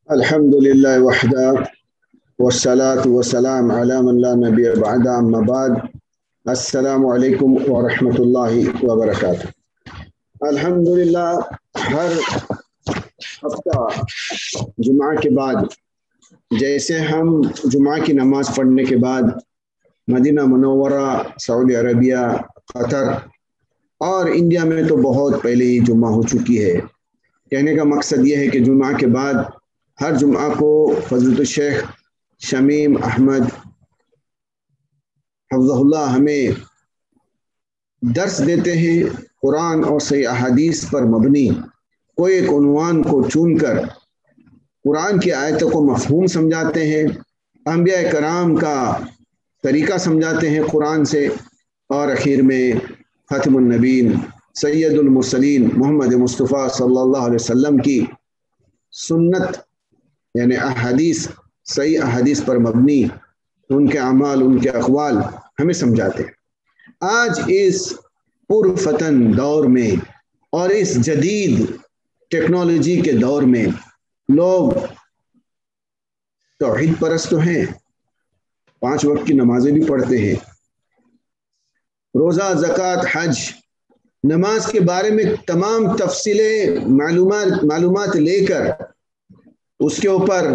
الحمد لله وحده والصلاة والسلام على من لا نبي بعد أما بعد السلام علیکم ورحمۃ اللہ وبرکاتہ۔ الحمدللہ ہر ہفتہ جمعہ کے بعد جیسے ہم جمعہ کی نماز پڑھنے کے بعد مدینہ منورہ، سعودی عربیہ، قطر اور انڈیا میں تو بہت پہلے ہی جمعہ ہو چکی ہے۔ کہنے کا مقصد یہ ہے کہ جمعہ کے بعد ہر جمعہ کو فضیلت الشیخ شمیم احمد حفظہ اللہ ہمیں درس دیتے ہیں، قرآن اور صحیح احادیث پر مبنی کوئی ایک عنوان کو چن کر قرآن کی آیتوں کو مفہوم سمجھاتے ہیں، انبیاء کرام کا طریقہ سمجھاتے ہیں قرآن سے، اور اخیر میں ختم النبین سید المرسلین محمد مصطفیٰ صلی اللہ علیہ وسلم کی سنت یعنی احادیث، صحیح احادیث پر مبنی ان کے اعمال، ان کے اقوال ہمیں سمجھاتے ہیں۔ آج اس پرفتن دور میں اور اس جدید ٹیکنالوجی کے دور میں لوگ توحید پرست تو ہیں، 5 وقت کی نمازیں بھی پڑھتے ہیں، روزہ، زکوٰۃ، حج، نماز کے بارے میں تمام تفصیلیں معلومات لے کر اس کے اوپر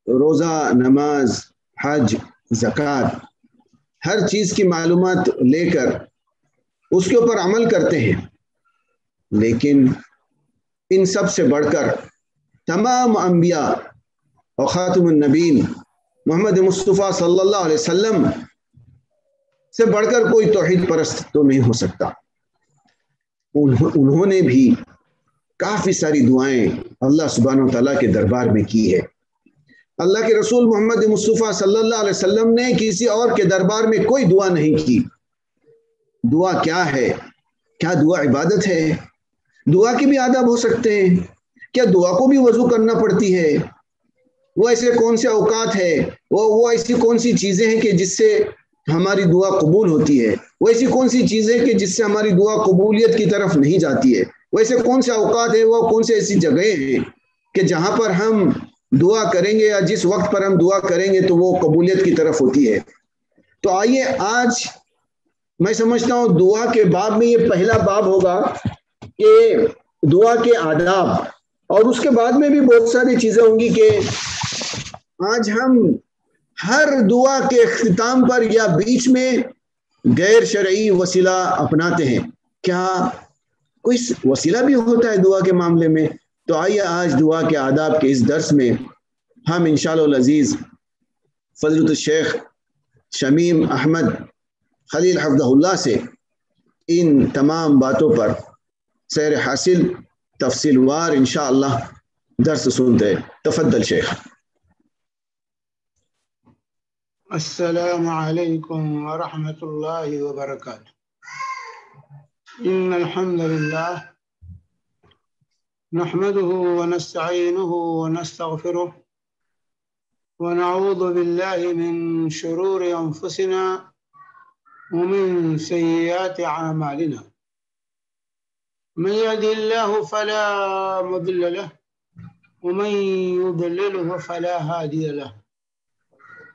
روزہ، نماز، حج، زکوٰۃ ہر چیز کی معلومات لے کر اس کے اوپر عمل کرتے ہیں۔ لیکن ان سب سے بڑھ کر تمام انبیاء اور خاتم النبیین محمد مصطفیٰ صلی اللہ علیہ وسلم سے بڑھ کر کوئی توحید پرست تو نہیں ہو سکتا۔ انہوں نے بھی کافی ساری دعائیں اللہ سبحانہ و تعالیٰ کے دربار میں کی ہے۔ اللہ کے رسول محمد مصطفیٰ صلی اللہ علیہ وسلم نے کسی اور کے دربار میں کوئی دعا نہیں کی۔ دعا کیا ہے؟ کیا دعا عبادت ہے؟ دعا کے بھی آداب ہو سکتے ہیں؟ کیا دعا کو بھی وضو کرنا پڑتی ہے؟ وہ ایسے کون سے اوقات ہے، وہ ایسی کون سی چیزیں ہیں کہ جس سے ہماری دعا قبول ہوتی ہے؟ وہ ایسی کون سی چیزیں کہ جس سے ہماری دعا قبولیت کی طرف نہیں جاتی ہے؟ وہ ایسے کون سے اوقات ہیں، وہ کون سے ایسی جگہیں ہیں کہ جہاں پر ہم دعا کریں گے یا جس وقت پر ہم دعا کریں گے تو وہ قبولیت کی طرف ہوتی ہے؟ تو آئیے آج میں سمجھتا ہوں دعا کے باب میں یہ پہلا باب ہوگا کہ دعا کے آداب، اور اس کے بعد میں بھی بہت ساری چیزیں ہوں گی کہ آج ہم ہر دعا کے اختتام پر یا بیچ میں غیر شرعی وسیلہ اپناتے ہیں۔ کیا کوئی وسیلہ بھی ہوتا ہے دعا کے معاملے میں؟ تو آئیے آج دعا کے آداب کے اس درس میں ہم انشاءاللہ العزیز فضیلت الشیخ شمیم احمد خلیل حفظہ اللہ سے ان تمام باتوں پر سیر حاصل تفصیل وار انشاءاللہ درس سنتے ہیں۔ تفضل شیخ۔ السلام علیکم ورحمۃ اللہ وبرکاتہ۔ ان الحمد للہ نحمده ونستعینه ونستغفره ونعوذ باللہ من شرور انفسنا ومن سیئات اعمالنا، من يهد الله فلا مضل له ومن يضلله فلا هادي له،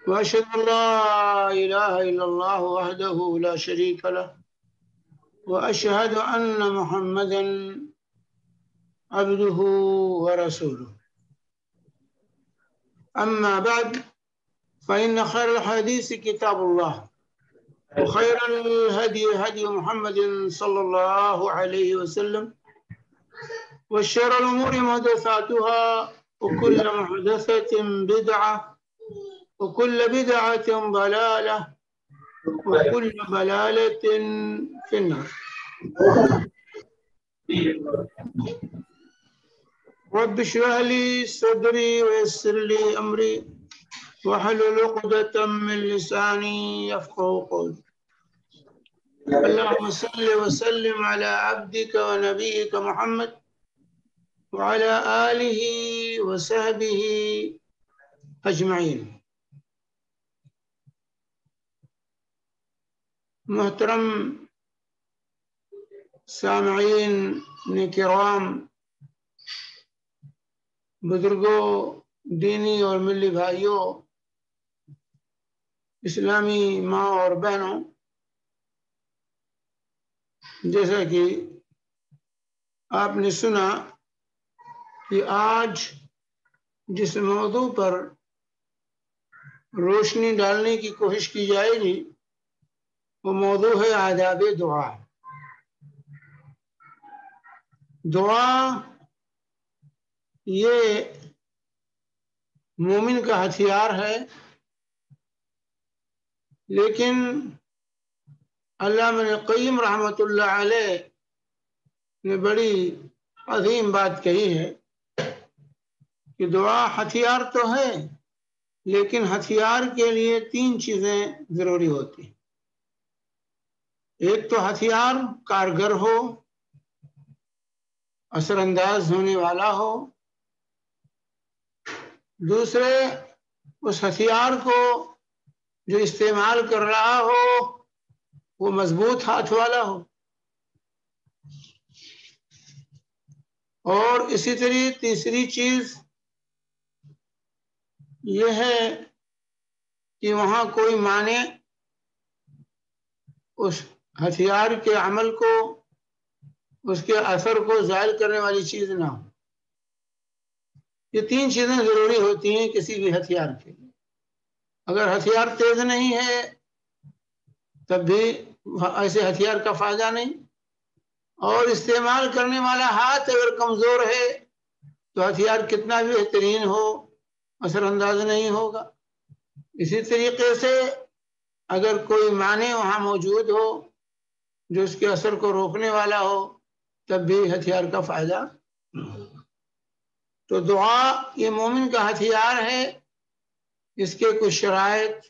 وأشهد أن لا إله إلا الله وحده لا شريك له، وأشهد أن محمدا عبده ورسوله، أما بعد فإن خير الحديث كتاب الله، وخير الهدي هدي محمد صلى الله عليه وسلم، وشر الأمور محدثاتها وكل محدثة بدعة وكل بدعة ضلالة وكل ضلالة في النار۔ رب اشرح لي صدري ويسر لي أمري واحلل عقدة من لساني يفقهوا قولي۔ اللهم صل وسلم على عبدك ونبيك محمد وعلى آله وصحبه أجمعين۔ محترم سامعین کرام، بزرگوں، دینی اور ملی بھائیوں، اسلامی ماں اور بہنوں، جیسا کہ آپ نے سنا کہ آج جس موضوع پر روشنی ڈالنے کی کوشش کی جائے گی وہ موضوع ہے آداب دعا۔ دعا یہ مومن کا ہتھیار ہے، لیکن علامہ ابن القیم رحمۃ اللہ علیہ نے بڑی عظیم بات کہی ہے کہ دعا ہتھیار تو ہے، لیکن ہتھیار کے لیے 3 چیزیں ضروری ہوتی ہیں۔ ایک تو ہتھیار کارگر ہو، اثر انداز ہونے والا ہو، دوسرے اس ہتھیار کو جو استعمال کر رہا ہو وہ مضبوط ہاتھ والا ہو، اور اسی طرح تیسری چیز یہ ہے کہ وہاں کوئی مانع اس ہتھیار کے عمل کو، اس کے اثر کو زائل کرنے والی چیز نہ ہو۔ یہ 3 چیزیں ضروری ہوتی ہیں کسی بھی ہتھیار کے لیے۔ اگر ہتھیار تیز نہیں ہے تب بھی ایسے ہتھیار کا فائدہ نہیں، اور استعمال کرنے والا ہاتھ اگر کمزور ہے تو ہتھیار کتنا بھی بہترین ہو اثر انداز نہیں ہوگا۔ اسی طریقے سے اگر کوئی مانع وہاں موجود ہو جو اس کے اثر کو روکنے والا ہو تب بھی ہتھیار کا فائدہ نہ ہو۔ تو دعا یہ مومن کا ہتھیار ہے، اس کے کچھ شرائط،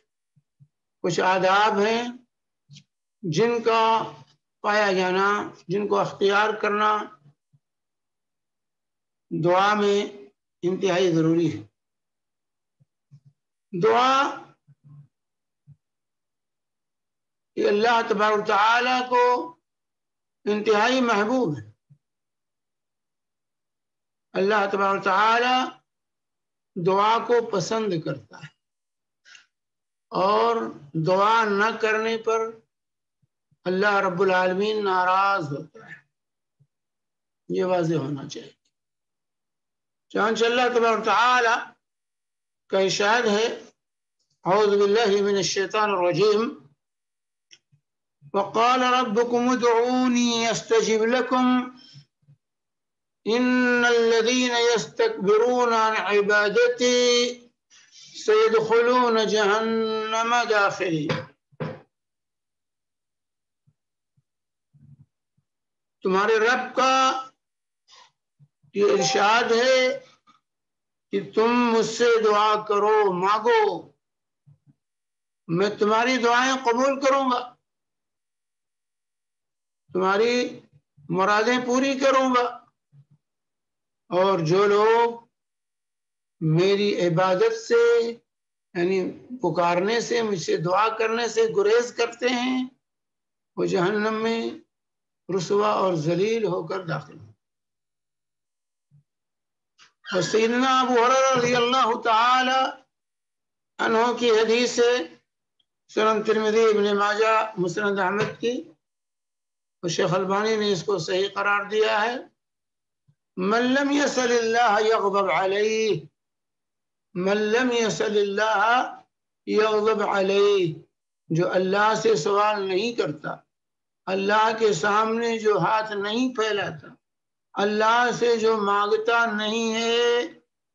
کچھ آداب ہیں جن کا پایا جانا، جن کو اختیار کرنا دعا میں انتہائی ضروری ہے۔ دعا یہ اللہ تبارک و تعالیٰ کو انتہائی محبوب ہے۔ اللہ تبارک و تعالیٰ دعا کو پسند کرتا ہے، اور دعا نہ کرنے پر اللہ رب العالمین ناراض ہوتا ہے، یہ واضح ہونا چاہیے۔ چنانچہ اللہ تبارک و تعالیٰ کا ارشاد ہے، اعوذ باللہ من الشیطان الرجیم، وقال ربكم ادعوني استجب لكم ان الذين يستكبرون عن عبادتي سيدخلون جہنم داخرین۔ تمہارے رب کا یہ ارشاد ہے کہ تم مجھ سے دعا کرو، مانگو، میں تمہاری دعائیں قبول کروں گا، تمہاری مرادیں پوری کروں گا، اور جو لوگ میری عبادت سے یعنی پکارنے سے، مجھ سے دعا کرنے سے گریز کرتے ہیں وہ جہنم میں رسوا اور ذلیل ہو کر داخل ہوں۔ اور سیدنا ابو ہریرہ رضی اللہ تعالی عنہ کی حدیث ہے، سنن ترمذی، ابن ماجہ، مسند احمد کی، اور شیخ البانی نے اس کو صحیح قرار دیا ہے، من لم يسل اللہ یغضب علیہ، من لم يسل اللہ یغضب علیہ، جو اللہ سے سوال نہیں کرتا، اللہ کے سامنے جو ہاتھ نہیں پھیلاتا، اللہ سے جو مانگتا نہیں ہے،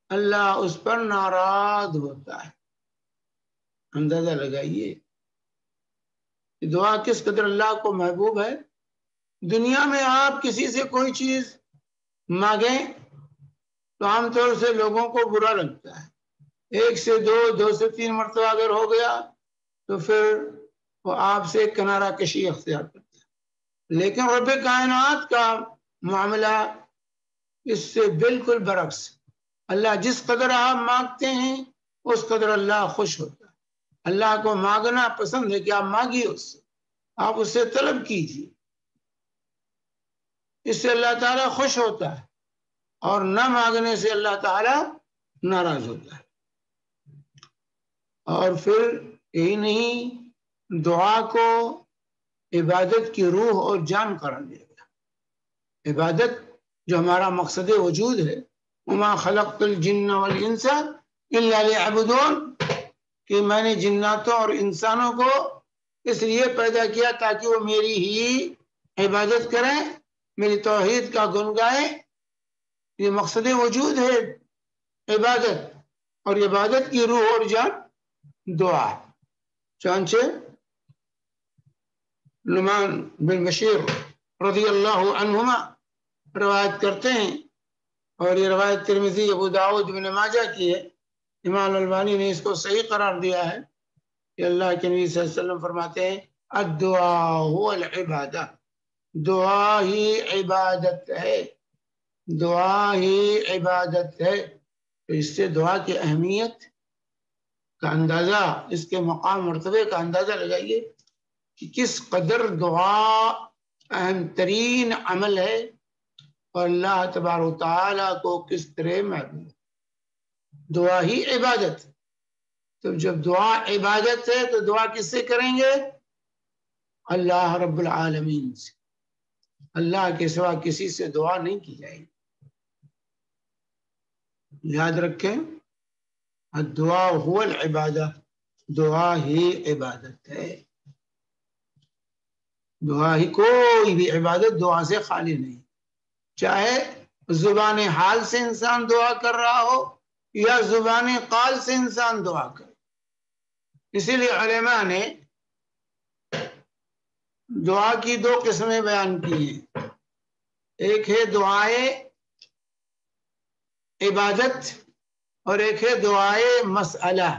اللہ اس پر ناراض ہوتا ہے۔ اندازہ لگائیے دعا کس قدر اللہ کو محبوب ہے۔ دنیا میں آپ کسی سے کوئی چیز مانگیں تو عام طور سے لوگوں کو برا لگتا ہے، 1 سے 2، 2 سے 3 مرتبہ اگر ہو گیا تو پھر وہ آپ سے کنارہ کشی اختیار کرتا ہے، لیکن رب کائنات کا معاملہ اس سے بالکل برعکس۔ اللہ جس قدر آپ مانگتے ہیں اس قدر اللہ خوش ہوتا ہے۔ اللہ کو مانگنا پسند ہے کہ آپ مانگیے اس سے، آپ اس سے طلب کیجیے، اس سے اللہ تعالیٰ خوش ہوتا ہے۔ اور نہ مانگنے سے اللہ تعالیٰ ناراض ہوتا ہے. اور پھر یہی نہیں، دعا کو عبادت کی روح اور جان قرار دیا گیا. عبادت جو ہمارا مقصد وجود ہے، وما خلقت الجن والانس الا ليعبدون، کہ میں نے جناتوں اور انسانوں کو اس لیے پیدا کیا تاکہ وہ میری ہی عبادت کریں، میری توحید کا گن گائیں. یہ مقصد وجود ہے عبادت، اور عبادت کی روح اور جان دعا. چانچہ نعمان بن بشیر رضی اللہ عنہما روایت کرتے ہیں، اور یہ روایت ترمذی، ابو داؤد، ابن ماجہ کی ہے. امام البانی نے اس کو صحیح قرار دیا ہے کہ اللہ کے نبی صلی اللہ علیہ وسلم فرماتے ہیں الدعاء هو العبادہ، دعا ہی عبادت ہے، دعا ہی عبادت ہے. تو اس سے دعا کی اہمیت کا اندازہ، اس کے مقام مرتبے کا اندازہ لگائیے کہ کس قدر دعا اہم ترین عمل ہے، اور اللہ تبارک و تعالیٰ کو کس طرح محبوب. دعا ہی عبادت. تو جب دعا عبادت ہے تو دعا کس سے کریں گے؟ اللہ رب العالمین سے. اللہ کے سوا کسی سے دعا نہیں کی جائے گی. یاد رکھیں، الدعاء هو العبادہ، دعا ہی عبادت ہے. دعا ہی، کوئی بھی عبادت دعا سے خالی نہیں، چاہے زبان حال سے انسان دعا کر رہا ہو یا زبان قال سے انسان دعا کرے. اسی لیے علماء نے دعا کی دو قسمیں بیان کی ہیں. ایک ہے دعائے عبادت اور ایک ہے دعائے مسئلہ.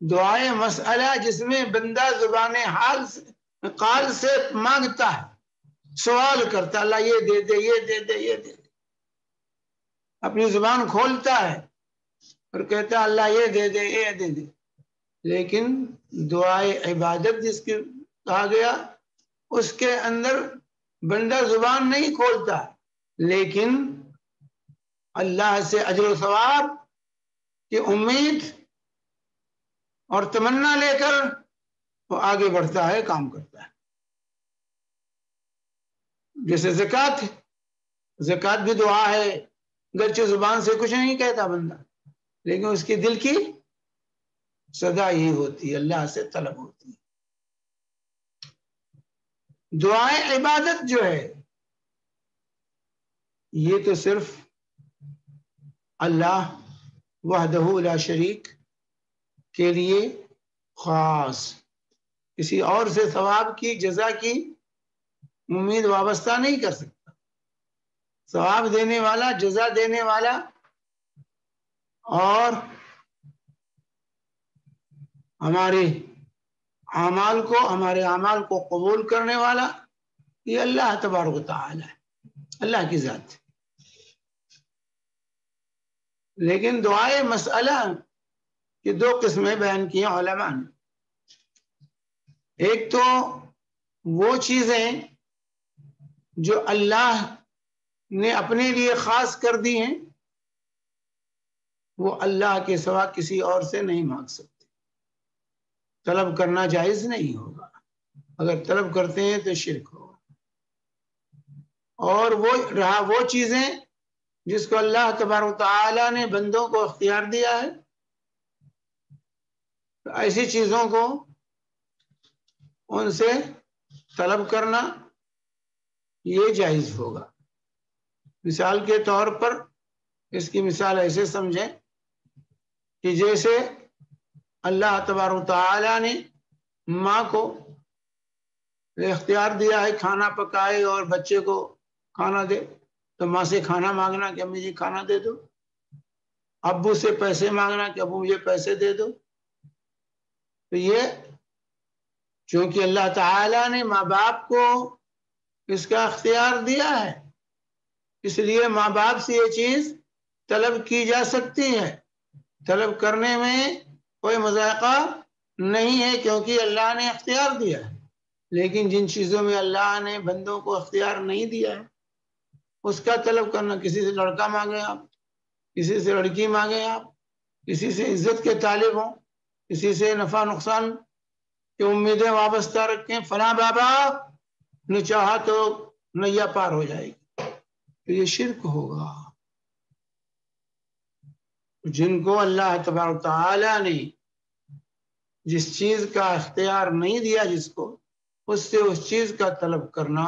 دعائے مسئلہ جس میں بندہ زبان حال سے قال سے مانگتا ہے، سوال کرتا، اللہ یہ دے دے، یہ دے دے، یہ دے دے. اپنی زبان کھولتا ہے اور کہتا ہے اللہ یہ دے دے، یہ دے دے. لیکن دعائے عبادت جس کی کہا گیا، اس کے اندر بندہ زبان نہیں کھولتا، لیکن اللہ سے اجر و ثواب کی امید اور تمنا لے کر وہ آگے بڑھتا ہے، کام کرتا ہے. جیسے زکوٰۃ، زکوٰۃ بھی دعا ہے، گرچہ زبان سے کچھ نہیں کہتا بندہ، لیکن اس کی دل کی صدا ہی ہوتی ہے، اللہ سے طلب ہوتی ہے. دعائے عبادت جو ہے یہ تو صرف اللہ وحدہ لا شریک کے لیے خاص، کسی اور سے ثواب کی، جزا کی امید وابستہ نہیں کر سکتا. ثواب دینے والا، جزا دینے والا اور ہمارے اعمال کو قبول کرنے والا یہ اللہ تبارک و تعالی ہے، اللہ کی ذات. لیکن دعائے مسئلہ کی دو قسمیں بیان کی ہیں علماء نے. ایک تو وہ چیزیں جو اللہ نے اپنے لیے خاص کر دی ہیں، وہ اللہ کے سوا کسی اور سے نہیں مانگ سکتے. طلب کرنا جائز نہیں ہوگا، اگر طلب کرتے ہیں تو شرک ہوگا. اور وہ رہا وہ چیزیں جس کو اللہ تبارک و تعالی نے بندوں کو اختیار دیا ہے، تو ایسی چیزوں کو ان سے طلب کرنا یہ جائز ہوگا. مثال کے طور پر اس کی مثال ایسے سمجھیں کہ جیسے اللہ تبارک و تعالی نے ماں کو اختیار دیا ہے کھانا پکائے اور بچے کو کھانا دے، تو ماں سے کھانا مانگنا کہ امی جی کھانا دے دو، ابو سے پیسے مانگنا کہ ابو مجھے پیسے دے دو. تو یہ چونکہ اللہ تعالی نے ماں باپ کو اس کا اختیار دیا ہے، اس لیے ماں باپ سے یہ چیز طلب کی جا سکتی ہے. طلب کرنے میں کوئی مذائقہ نہیں ہے کیونکہ اللہ نے اختیار دیا ہے. لیکن جن چیزوں میں اللہ نے بندوں کو اختیار نہیں دیا ہے، اس کا طلب کرنا، کسی سے لڑکا مانگے آپ، کسی سے لڑکی مانگے آپ، کسی سے عزت کے طالب ہوں، کسی سے نفع نقصان کی امیدیں وابستہ رکھیں، فلاں بابا نے چاہا تو نیا پار ہو جائے گی، تو یہ شرک ہوگا۔ جن کو اللہ تبارک تعالی نے جس چیز کا اختیار نہیں دیا جس کو، اس سے اس چیز کا طلب کرنا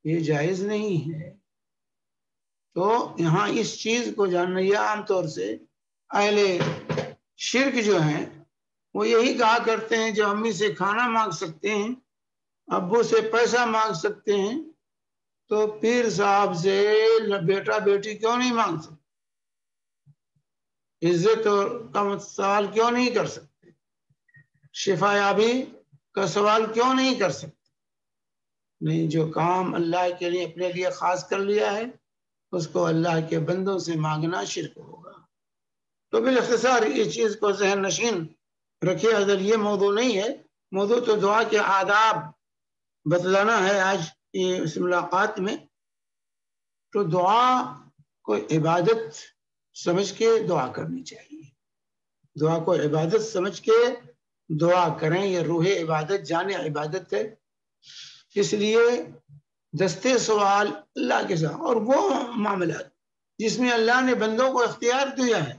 یہ جائز نہیں ہے۔ تو یہاں اس چیز کو جاننا، یہ عام طور سے اہل شرک جو ہیں وہ یہی کہا کرتے ہیں، جو امی سے کھانا مانگ سکتے ہیں، ابو سے پیسہ مانگ سکتے ہیں، تو پیر صاحب سے بیٹا بیٹی کیوں نہیں مانگ سکتے؟ عزت کا سوال کیوں نہیں کر سکتے؟ شفا یابی کا سوال کیوں نہیں کر سکتے؟ نہیں، جو کام اللہ کے لیے اپنے لیے خاص کر لیا ہے اس کو اللہ کے بندوں سے مانگنا شرک ہوگا۔ تو بالاختصار اس چیز کو ذہن نشین رکھے، اگر یہ موضوع نہیں ہے، موضوع تو دعا کے آداب بتلانا ہے آج کی اس ملاقات میں۔ تو دعا کو عبادت سمجھ کے دعا کرنی چاہیے، دعا کو عبادت سمجھ کے دعا کریں، یہ روح عبادت، جان عبادت ہے۔ اس لیے دستے سوال اللہ کے ساتھ، اور وہ معاملات جس میں اللہ نے بندوں کو اختیار دیا ہے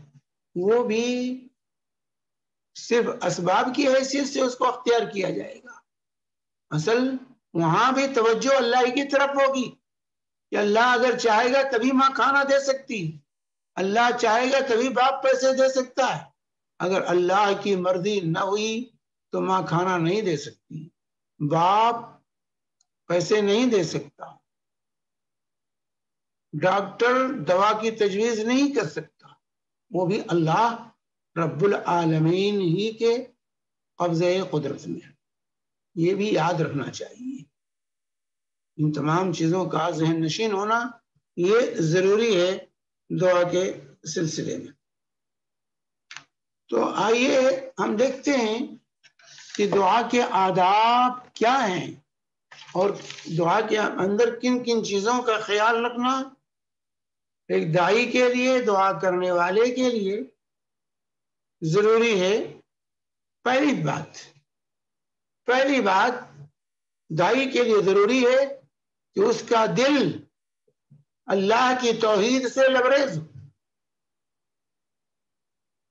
وہ بھی صرف اسباب کی حیثیت سے اس کو اختیار کیا جائے گا۔ اصل وہاں بھی توجہ اللہ کی طرف ہوگی کہ اللہ اگر چاہے گا تبھی ماں کھانا دے سکتی، اللہ چاہے گا تبھی باپ پیسے دے سکتا ہے، اگر اللہ کی مرضی نہ ہوئی تو ماں کھانا نہیں دے سکتی، باپ پیسے نہیں دے سکتا، ڈاکٹر دوا کی تجویز نہیں کر سکتا، وہ بھی اللہ رب العالمین ہی کے قبضے قدرت میں ہے۔ یہ بھی یاد رکھنا چاہیے، ان تمام چیزوں کا ذہن نشین ہونا یہ ضروری ہے دعا کے سلسلے میں۔ تو آئیے ہم دیکھتے ہیں کہ دعا کے آداب کیا ہیں اور دعا کے اندر کن کن چیزوں کا خیال رکھنا ایک داعی کے لیے، دعا کرنے والے کے لیے ضروری ہے۔ پہلی بات داعی کے لیے ضروری ہے کہ اس کا دل اللہ کی توحید سے لبریز ہو،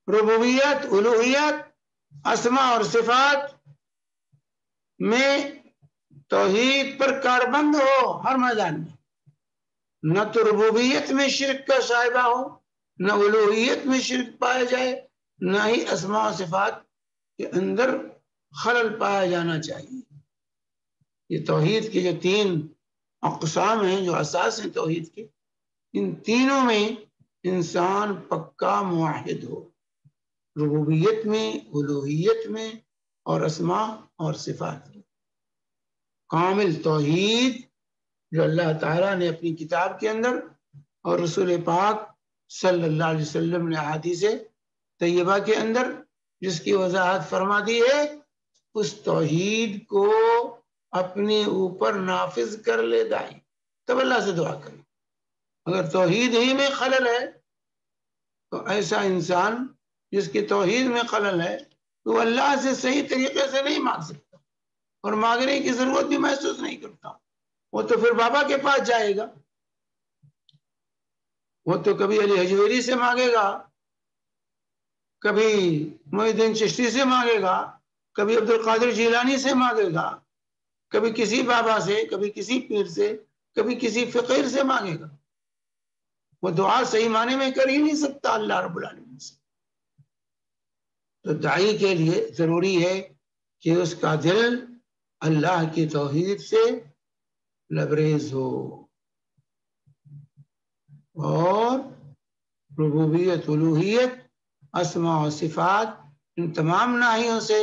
ربوبیت، الوہیت، اسماء اور صفات میں توحید پر کاربند ہو ہر میدان میں، نہ تو ربوبیت میں شرک کا شائبہ ہو، نہ الوہیت میں شرک پایا جائے، نہ ہی اسماء و صفات کے اندر خلل پایا جانا چاہیے۔ یہ توحید کے جو 3 اقسام ہیں، جو اساس ہیں توحید کے، ان تینوں میں انسان پکا موحد ہو، ربوبیت میں، الوہیت میں اور اسماء اور صفات میں کامل توحید جو اللہ تعالیٰ نے اپنی کتاب کے اندر اور رسول پاک صلی اللہ علیہ وسلم نے احادیث طیبہ کے اندر جس کی وضاحت فرما دی ہے، اس توحید کو اپنے اوپر نافذ کر لے دائی، تب اللہ سے دعا کرے۔ اگر توحید ہی میں خلل ہے تو ایسا انسان جس کی توحید میں خلل ہے تو اللہ سے صحیح طریقے سے نہیں مانگ سکتا اور مانگنے کی ضرورت بھی محسوس نہیں کرتا، وہ تو پھر بابا کے پاس جائے گا، وہ تو کبھی علی حجویری سے مانگے گا، کبھی محی الدین چشتی سے مانگے گا، کبھی عبد القادر جیلانی سے مانگے گا، کبھی کسی بابا سے، کبھی کسی پیر سے، کبھی کسی فقیر سے مانگے گا، وہ دعا صحیح معنی میں کر ہی نہیں سکتا اللہ رب العالمین سے۔ تو داعی کے لیے ضروری ہے کہ اس کا دل اللہ کی توحید سے لبریز ہو اور ربوبیت، الوہیت، اسماء و صفات ان تمام ناحیوں سے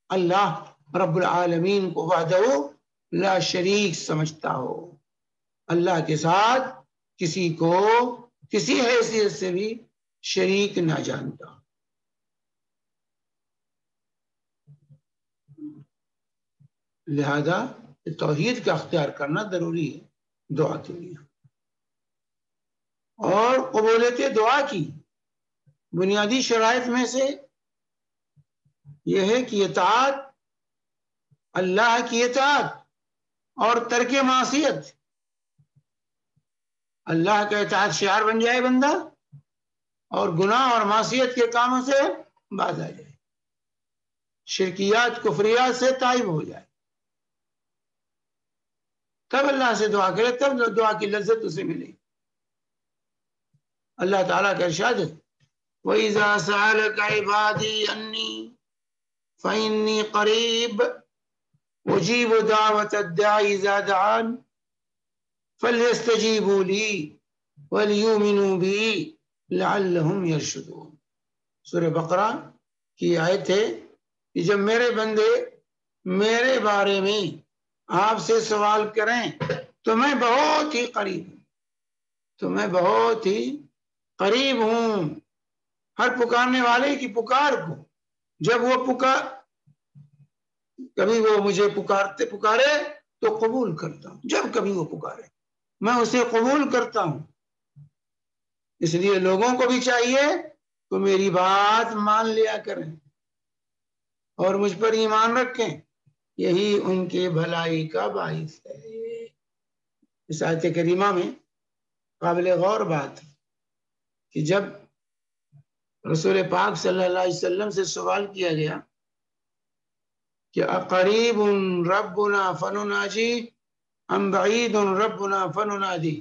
اللہ رب العالمین کو وحدہ لا شریک سمجھتا ہو، اللہ کے ساتھ کسی کو کسی حیثیت سے بھی شریک نہ جانتا۔ لہذا توحید کا اختیار کرنا ضروری ہے دعا کے لیے۔ اور قبولیت دعا کی بنیادی شرائط میں سے یہ ہے کہ اطاعت، اللہ کی اطاعت اور ترک معصیت. اللہ کا اطاعت شعار بن جائے بندہ، اور گناہ اور معصیت کے کاموں سے باز آ جائے، شرکیات کفریات سے تائب ہو جائے. تب اللہ سے دعا کرے، تب دعا کی لذت اسے ملے. اللہ تعالیٰ کا ارشاد ہے وَإِذَا سَأَلَكَ عِبَادِي أَنِّي فَإِنِّي قَرِيبٌ أُجِيبُ دَعْوَةَ الدَّاعِ إِذَا دَعَانِ فَلْيَسْتَجِيبُوا لِي وَلْيُؤْمِنُوا بِي لَعَلَّهُمْ يَرْشُدُونَ. سورہ بقرہ کی آیت ہے کہ جب میرے بندے میرے بارے میں آپ سے سوال کریں تو میں بہت ہی قریب ہوں، تو میں بہت ہی قریب ہوں ہر پکارنے والے کی پکار کو. جب وہ کبھی وہ مجھے پکارے تو قبول کرتا ہوں، جب کبھی وہ پکارے میں اسے قبول کرتا ہوں. اس لیے لوگوں کو بھی چاہیے تو میری بات مان لیا کریں اور مجھ پر ایمان رکھیں، یہی ان کے بھلائی کا باعث ہے. اس آیت کریمہ میں قابل غور بات ہے کہ جب رسول پاک صلی اللہ علیہ وسلم سے سوال کیا گیا کہ اقریب ربنا فنناجی ام بعید ربنا فننادی،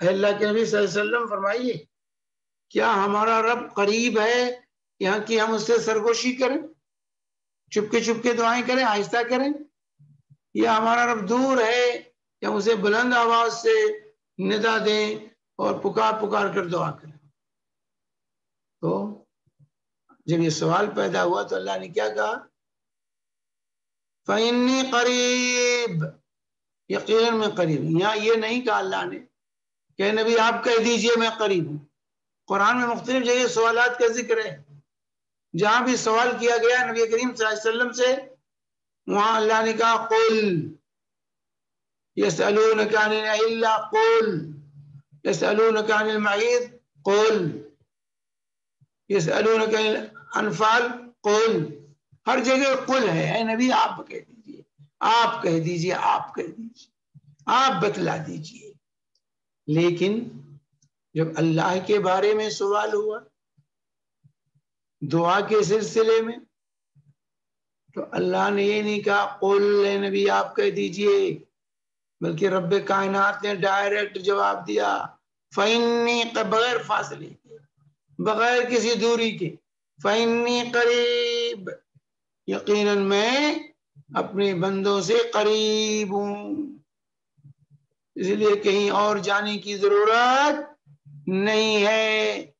اللہ کے نبی صلی اللہ علیہ وسلم فرمائیے کیا ہمارا رب قریب ہے یہاں کی ہم اس سے سرگوشی کریں، چپکے دعائیں کریں، آہستہ کریں، یا ہمارا رب دور ہے کہ ہم اسے بلند آواز سے ندا دیں اور پکار کر دعا کریں. تو جب یہ سوال پیدا ہوا تو اللہ نے کیا کہا فَإِنِّي قَرِيب، یقیناً میں قریب ہوں. یہاں یہ نہیں کہا اللہ نے کہ نبی آپ کہہ دیجئے میں قریب ہوں. قرآن میں مختلف جگہ سوالات کا ذکر ہے، جہاں بھی سوال کیا گیا نبی کریم صلی اللہ علیہ وسلم سے وہاں اللہ نے کہا قل يسألونك عن الأهلة قل يسألونك عن المعيد قل يسألونك عن الأنفال قل. ہر جگہ قل ہے، اے نبی آپ کہہ دیجئے، آپ کہہ دیجئے، آپ کہہ دیجئے، آپ بتلا دیجئے. لیکن جب اللہ کے بارے میں سوال ہوا دعا کے سلسلے میں تو اللہ نے یہ نہیں کہا قل اے نبی آپ کہہ دیجئے، بلکہ رب کائنات نے ڈائریکٹ جواب دیا فَإِنِّي، بغیر فاصلے کے، بغیر کسی دوری کے، فَإِنِّي قریب، یقیناً میں اپنے بندوں سے قریب ہوں. اس لیے کہیں اور جانے کی ضرورت نہیں ہے،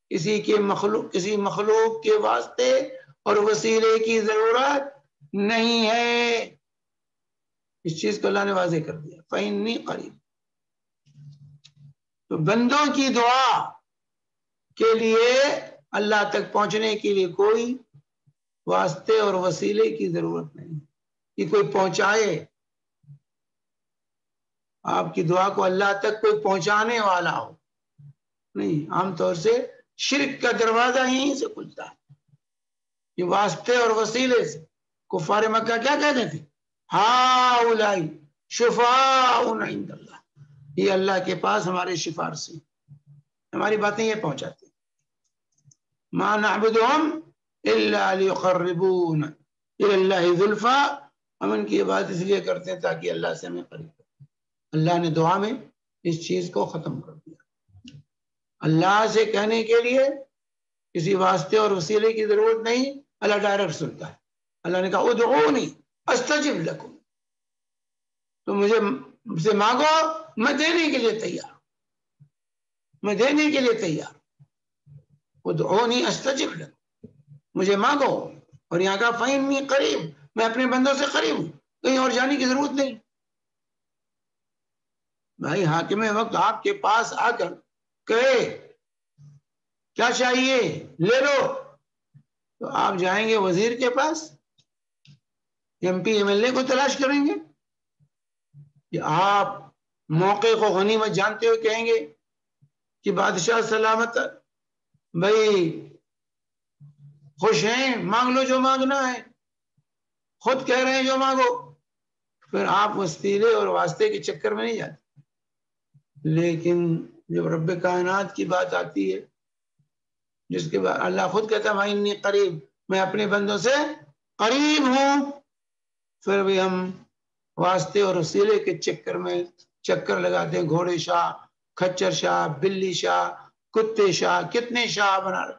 کسی مخلوق کے واسطے اور وسیلے کی ضرورت نہیں ہے. اس چیز کو اللہ نے واضح کر دیا فَإِنِّي قریب. تو بندوں کی دعا کے لیے اللہ تک پہنچنے کے لیے کوئی واسطے اور وسیلے کی ضرورت نہیں کہ کوئی پہنچائے. آپ کی دعا کو اللہ تک کوئی پہنچانے والا ہو نہیں. عام طور سے شرک کا دروازہ یہیں سے کھلتا ہے، یہ واسطے اور وسیلے سے. کفار مکہ کیا کہتے تھے ہؤلاء شفاعؤنا عند اللہ، یہ اللہ کے پاس ہمارے سفارشی، ہماری باتیں یہ پہنچاتے. ما نعبدهم الا ليقربونا الى الله زلفى، ہم ان کی عبادت اس لیے کرتے ہیں تاکہ اللہ سے ہمیں قریب کرے. اللہ نے دعا میں اس چیز کو ختم کر دیا. اللہ سے کہنے کے لیے کسی واسطے اور وسیلے کی ضرورت نہیں، اللہ ڈائریکٹ سنتا ہے. اللہ نے کہا ادعونی استجب لکم، تو مجھے سے مانگو میں دینے کے لیے تیار، میں دینے کے لیے تیار. ادعونی استجب لکم، مجھے مانگو. اور یہاں کا فإنی قریب، میں اپنے بندوں سے قریب ہوں، کہیں اور جانے کی ضرورت نہیں. بھائی حاکم وقت آپ کے پاس آ کر کہے کیا چاہیے لے لو، تو آپ جائیں گے وزیر کے پاس، M P M L A کو تلاش کریں گے، کہ آپ موقع کو غنیمت جانتے ہوئے کہیں گے کہ بادشاہ سلامت بھائی خوش ہیں، مانگ لو جو مانگنا ہے، خود کہہ رہے ہیں جو مانگو، پھر آپ وسیلے اور واسطے کے چکر میں نہیں جاتے۔ لیکن جب رب کائنات کی بات آتی ہے، جس کے بعد اللہ خود کہتا ہے وَإِنِّي قریب، میں اپنے بندوں سے قریب ہوں، پھر بھی ہم واسطے اور وسیلے کے چکر میں چکر لگاتے ہیں، گھوڑے شاہ، کھچر شاہ، بلی شاہ، کتے شاہ، کتنے شاہ بنا رہے،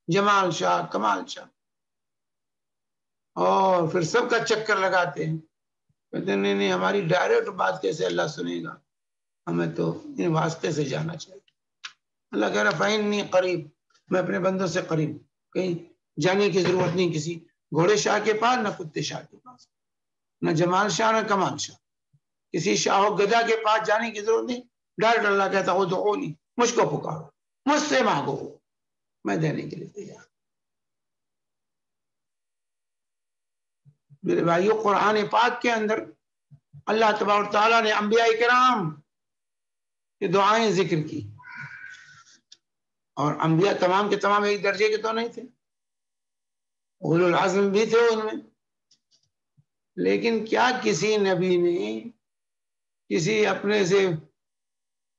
جمال شاہ، کمال شاہ، اور پھر سب کا چکر لگاتے ہیں، کہتے ہیں نہیں ہماری ڈائریکٹ بات کیسے اللہ سنے گا، ہمیں تو ان واسطے سے جانا چاہیے۔ اللہ کہہ رہا فَإِنِّي قریب، میں اپنے بندوں سے قریب، کہیں جانے کی ضرورت نہیں کسی گھوڑے شاہ کے پاس، نہ کتے شاہ کے پاس، نہ جمال شاہ نہ کمال شاہ، کسی شاہ و گدا کے پاس جانے کی ضرورت نہیں، ڈائریکٹ اللہ کہتا ادعونی، مجھ کو پکارو، مجھ سے مانگو، میں دینے کے لیے تیار۔ میرے بھائیو، قرآن پاک کے اندر اللہ تبارک تعالیٰ نے انبیاء کرام کی دعائیں ذکر کی، اور انبیاء تمام کے تمام ایک درجے کے تو نہیں تھے، اولو العزم بھی تھے ان میں، لیکن کیا کسی نبی نے کسی اپنے سے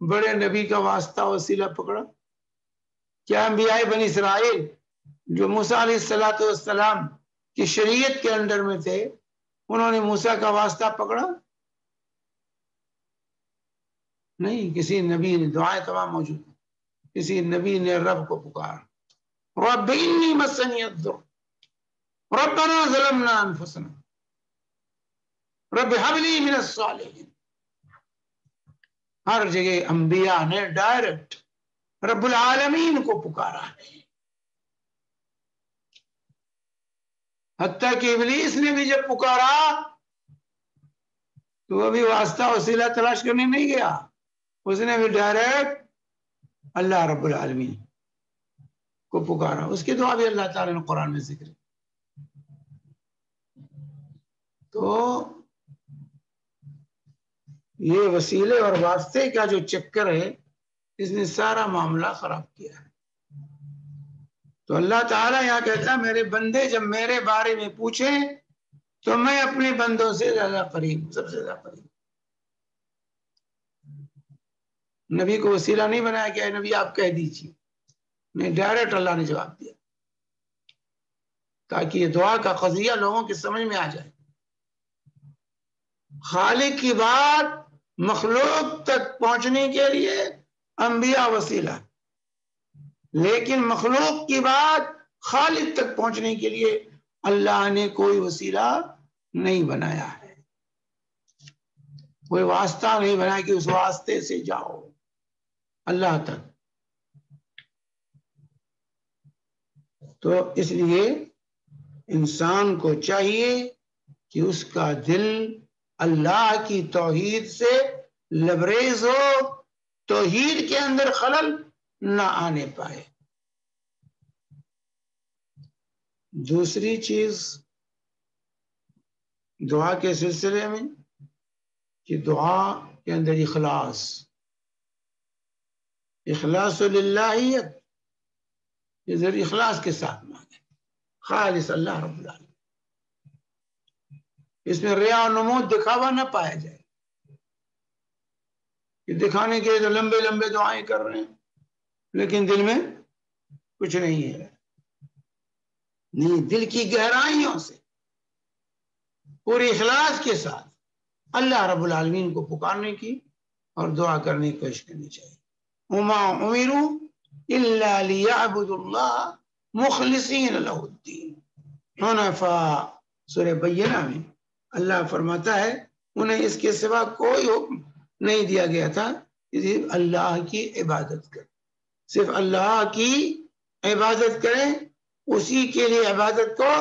بڑے نبی کا واسطہ وسیلہ پکڑا؟ کیا انبیاء بنی اسرائیل جو موسیٰ علیہ السلام کی شریعت کے اندر میں تھے، انہوں نے موسیٰ کا واسطہ پکڑا؟ نہیں، کسی نبی نے، دعائیں تمام موجود ہیں، کسی نبی نے رب کو پکار، رب انی مسنی الضر ربنا ظلمنا انفسنا رب هب لی من الصالحین۔ ہر جگہ انبیاء نے ڈائریکٹ رب العالمین کو پکارا ہے، حتیٰ کہ ابلیس نے بھی جب پکارا تو وہ بھی واسطہ وسیلہ تلاش کرنے نہیں گیا، اس نے بھی ڈائریکٹ اللہ رب العالمین کو پکارا، اس کی دعا بھی اللہ تعالیٰ نے قرآن میں ذکر ہے۔ تو یہ وسیلے اور واسطے کا جو چکر ہے، اس نے سارا معاملہ خراب کیا ہے۔ تو اللہ تعالیٰ یہاں کہتا ہے میرے بندے جب میرے بارے میں پوچھیں تو میں اپنے بندوں سے زیادہ قریب، سب سے زیادہ قریب۔ نبی کو وسیلہ نہیں بنایا کہ اے نبی آپ کہہ دیجیے، نہیں، ڈائریکٹ اللہ نے جواب دیا، تاکہ یہ دعا کا قضیہ لوگوں کی سمجھ میں آ جائے۔ خالق کی بات مخلوق تک پہنچنے کے لیے انبیاء وسیلہ، لیکن مخلوق کی بات خالق تک پہنچنے کے لیے اللہ نے کوئی وسیلہ نہیں بنایا ہے، کوئی واسطہ نہیں بنایا کہ اس واسطے سے جاؤ اللہ تک۔ تو اس لیے انسان کو چاہیے کہ اس کا دل اللہ کی توحید سے لبریز ہو، توحید کے اندر خلل نہ آنے پائے۔ دوسری چیز دعا کے سلسلے میں کہ دعا کے اندر اخلاص للہیت، اخلاص کے ساتھ مانگے، خالص اللہ رب العالمین، اس میں ریا و نمود، دکھاوا نہ پایا جائے کہ دکھانے کے لیے تو لمبے لمبے دعائیں کر رہے ہیں لیکن دل میں کچھ نہیں ہے۔ نہیں، دل کی گہرائیوں سے پوری اخلاص کے ساتھ اللہ رب العالمین کو پکارنے کی اور دعا کرنے کی کوشش کرنی چاہیے۔ وما امروا الا ليعبدوا الله مخلصین لہ الدین حنفاء۔ سورہ بینہ میں اللہ فرماتا ہے انہیں اس کے سوا کوئی حکم نہیں دیا گیا تھا کہ صرف اللہ کی عبادت کریں، صرف اللہ کی عبادت کریں، اسی کے لیے عبادت کو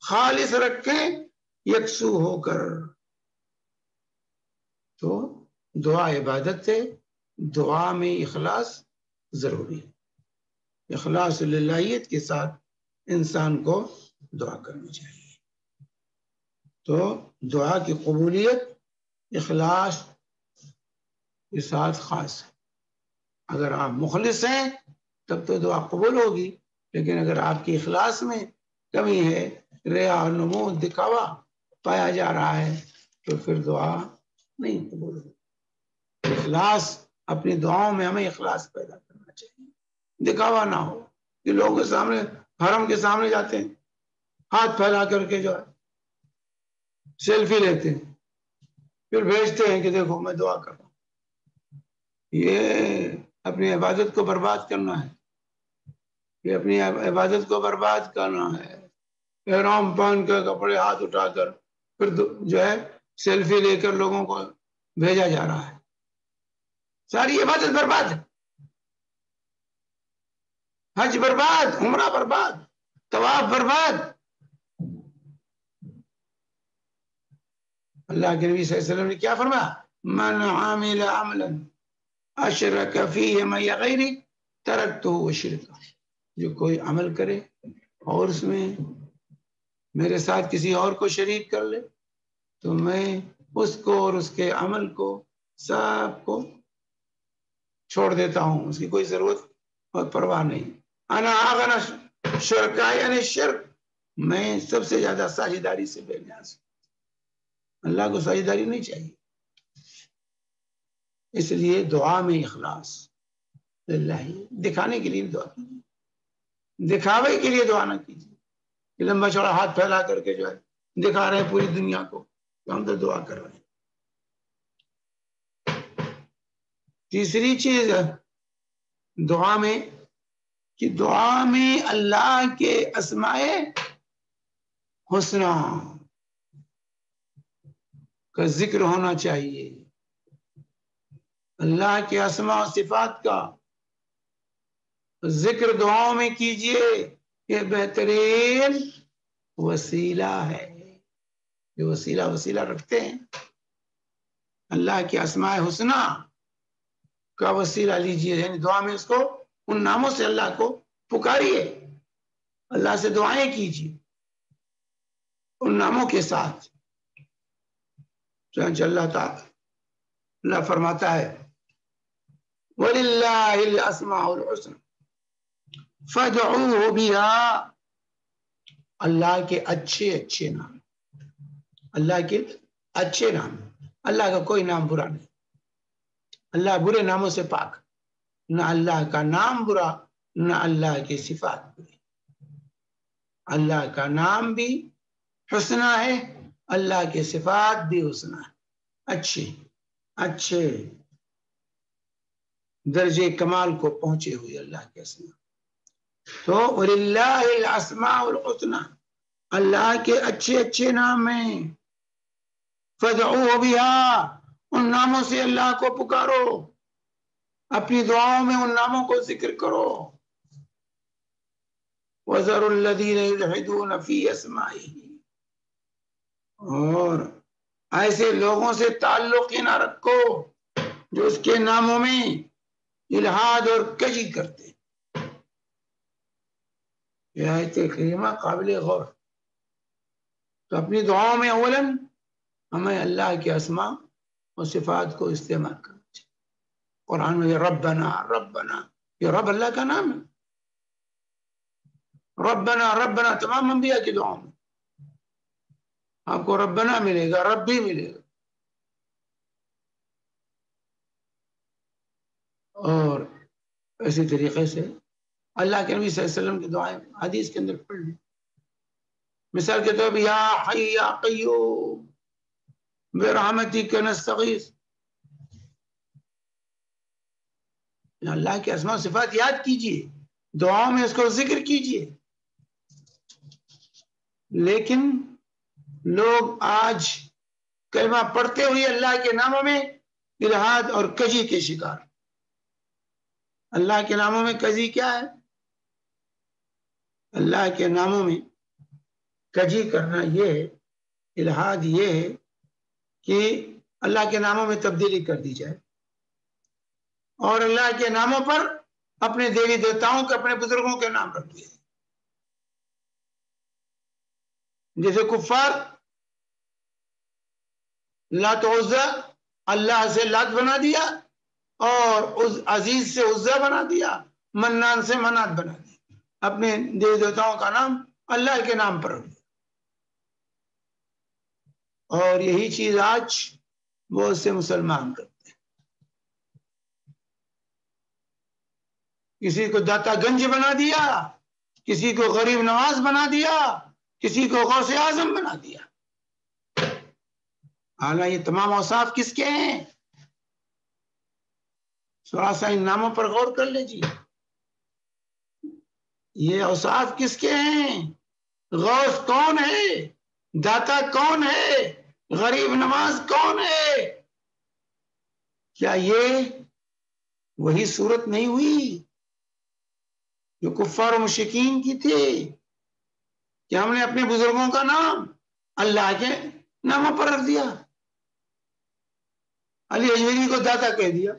خالص رکھیں یکسو ہو کر۔ تو دعا عبادت ہے، دعا میں اخلاص ضروری ہے، اخلاص للہیت کے ساتھ انسان کو دعا کرنی چاہیے۔ تو دعا کی قبولیت اخلاص کے ساتھ خاص ہے۔ اگر آپ مخلص ہیں تب تو دعا قبول ہوگی، لیکن اگر آپ کی اخلاص میں کمی ہے، ریا اور نمود دکھاوا پایا جا رہا ہے، تو پھر دعا نہیں قبول ہوگی۔ اخلاص، اپنی دعاؤں میں ہمیں اخلاص پیدا کرنا چاہیے، دکھاوا نہ ہو کہ لوگوں کے سامنے، حرم کے سامنے جاتے ہیں ہاتھ پھیلا کر کے جو ہے سیلفی لیتے ہیں، پھر بھیجتے ہیں کہ دیکھو میں دعا کر رہا ہوں۔ یہ اپنی عبادت کو برباد کرنا ہے، یہ اپنی عبادت کو برباد کرنا ہے۔ احرام پہن کر کپڑے ہاتھ اٹھا کر پھر جو ہے سیلفی لے کر لوگوں کو بھیجا جا رہا ہے، ساری عبادت برباد، حج برباد، عمرہ برباد، طواف برباد۔ اللہ کے نبی صلی اللہ علیہ وسلم نے کیا فرمایا؟ من عامل عملا اشرک فیہ معی غیری ترکتہ وشرکہ، جو کوئی عمل کرے اور اس میں میرے ساتھ کسی اور کو شریک کر لے تو میں اس کو اور اس کے عمل کو سب کو چھوڑ دیتا ہوں، اس کی کوئی ضرورت اور پرواہ نہیں۔ انا اغنی شرکاء، یعنی شرک، میں سب سے زیادہ ساجھیداری سے بے نیاز ہوں، اللہ کو ساجھیداری نہیں چاہیے۔ اس لیے دعا میں اخلاص اللہ، دکھانے کے لیے دعا کیجیے، دکھاوے کے لیے دعا نہ کیجیے کہ لمبا چوڑا ہاتھ پھیلا کر کے جو ہے دکھا رہے ہیں پوری دنیا کو کہ ہم تو دعا کر رہے ہیں۔ تیسری چیز دعا میں کہ دعا میں اللہ کے اسماء حسنی کا ذکر ہونا چاہیے، اللہ کے اسماء و صفات کا ذکر دعاؤں میں کیجئے، یہ بہترین وسیلہ ہے۔ یہ وسیلہ رکھتے ہیں، اللہ کے اسماء حسنی کا وسیلہ لیجئے، یعنی دعا میں اس کو ان ناموں سے اللہ کو پکاریے، اللہ سے دعائیں کیجئے ان ناموں کے ساتھ۔ چنانچہ اللہ تعالی اللہ فرماتا ہے وَلِلَّهِ الْأَسْمَاءُ الْحُسْنَى فَادْعُوهُ بِهَا، اللہ کے اچھے نام، اللہ کے اچھے نام، اللہ کا کوئی نام برا نہیں، اللہ برے ناموں سے پاک، نہ اللہ کا نام برا نہ اللہ کی صفات بری۔ اللہ کا نام بھی حسنی ہے، اللہ کے صفات بھی حسنی ہے، اچھے درجے کمال کو پہنچے ہوئے اللہ کے اسماء۔ تو وَلِلَّهِ الْأَسْمَاءُ الْحُسْنَى، اللہ کے اچھے نام ہیں، فَادْعُوهُ بِهَا، ان ناموں سے اللہ کو پکارو، اپنی دعاؤں میں ان ناموں کو ذکر کرو۔ وَذَرُوا الَّذِينَ يُلْحِدُونَ فِي أَسْمَائِهِ، اور ایسے لوگوں سے تعلق ہی نہ رکھو جو اس کے ناموں میں الہاد اور کجی کرتے۔ یہ آیت کریمہ قابل غور، تو اپنی دعاؤں میں اولاً ہمیں اللہ کے اسماء اور صفات کو استعمال کرنا چاہیے۔ قرآن میں یہ ربنا، یہ رب اللہ کا نام ہے، ربنا تمام انبیاء کی دعاؤں میں آپ کو ربنا ملے گا، رب بھی ملے گا۔ اور اسی طریقے سے اللہ کے نبی صلی اللہ علیہ وسلم کی دعائیں حدیث کے اندر پڑھ لیں، مثال کے طور پر یا حی یا قیوم برحمتک نستغیث، اللہ کے اسماء و صفات یاد کیجئے، دعاؤں میں اس کو ذکر کیجئے۔ لیکن لوگ آج کلمہ پڑھتے ہوئے اللہ کے ناموں میں الہاد اور کجی کے شکار۔ اللہ کے ناموں میں کجی کیا ہے؟ اللہ کے ناموں میں کجی کرنا یہ ہے، الہاد یہ ہے کہ اللہ کے ناموں میں تبدیلی کر دی جائے اور اللہ کے ناموں پر اپنے دیوی دیوتاؤں کے، اپنے بزرگوں کے نام رکھ دیے، جیسے کفار لات و عزا اللہ سے لات بنا دیا اور اس عزیز سے عزا بنا دیا، منان سے منات بنا دیا، اپنے دیو دیوتاؤں کا نام اللہ کے نام پر رکھ دیا۔ اور یہی چیز آج بہت سے مسلمان کرتے ہیں۔ کسی کو داتا گنج بنا دیا، کسی کو غریب نواز بنا دیا، کسی کو غوث اعظم بنا دیا۔ حالانکہ یہ تمام اوصاف کس کے ہیں؟ تھوڑا سا ان ناموں پر غور کر لیجیے، یہ اوصاف کس کے ہیں؟ غوث کون ہے؟ داتا کون ہے؟ غریب نواز کون ہے؟ کیا یہ وہی صورت نہیں ہوئی جو کفار و مشرکین کی تھی کہ ہم نے اپنے بزرگوں کا نام اللہ کے ناموں پر رکھ دیا؟ علی اجمیری کو داتا کہہ دیا،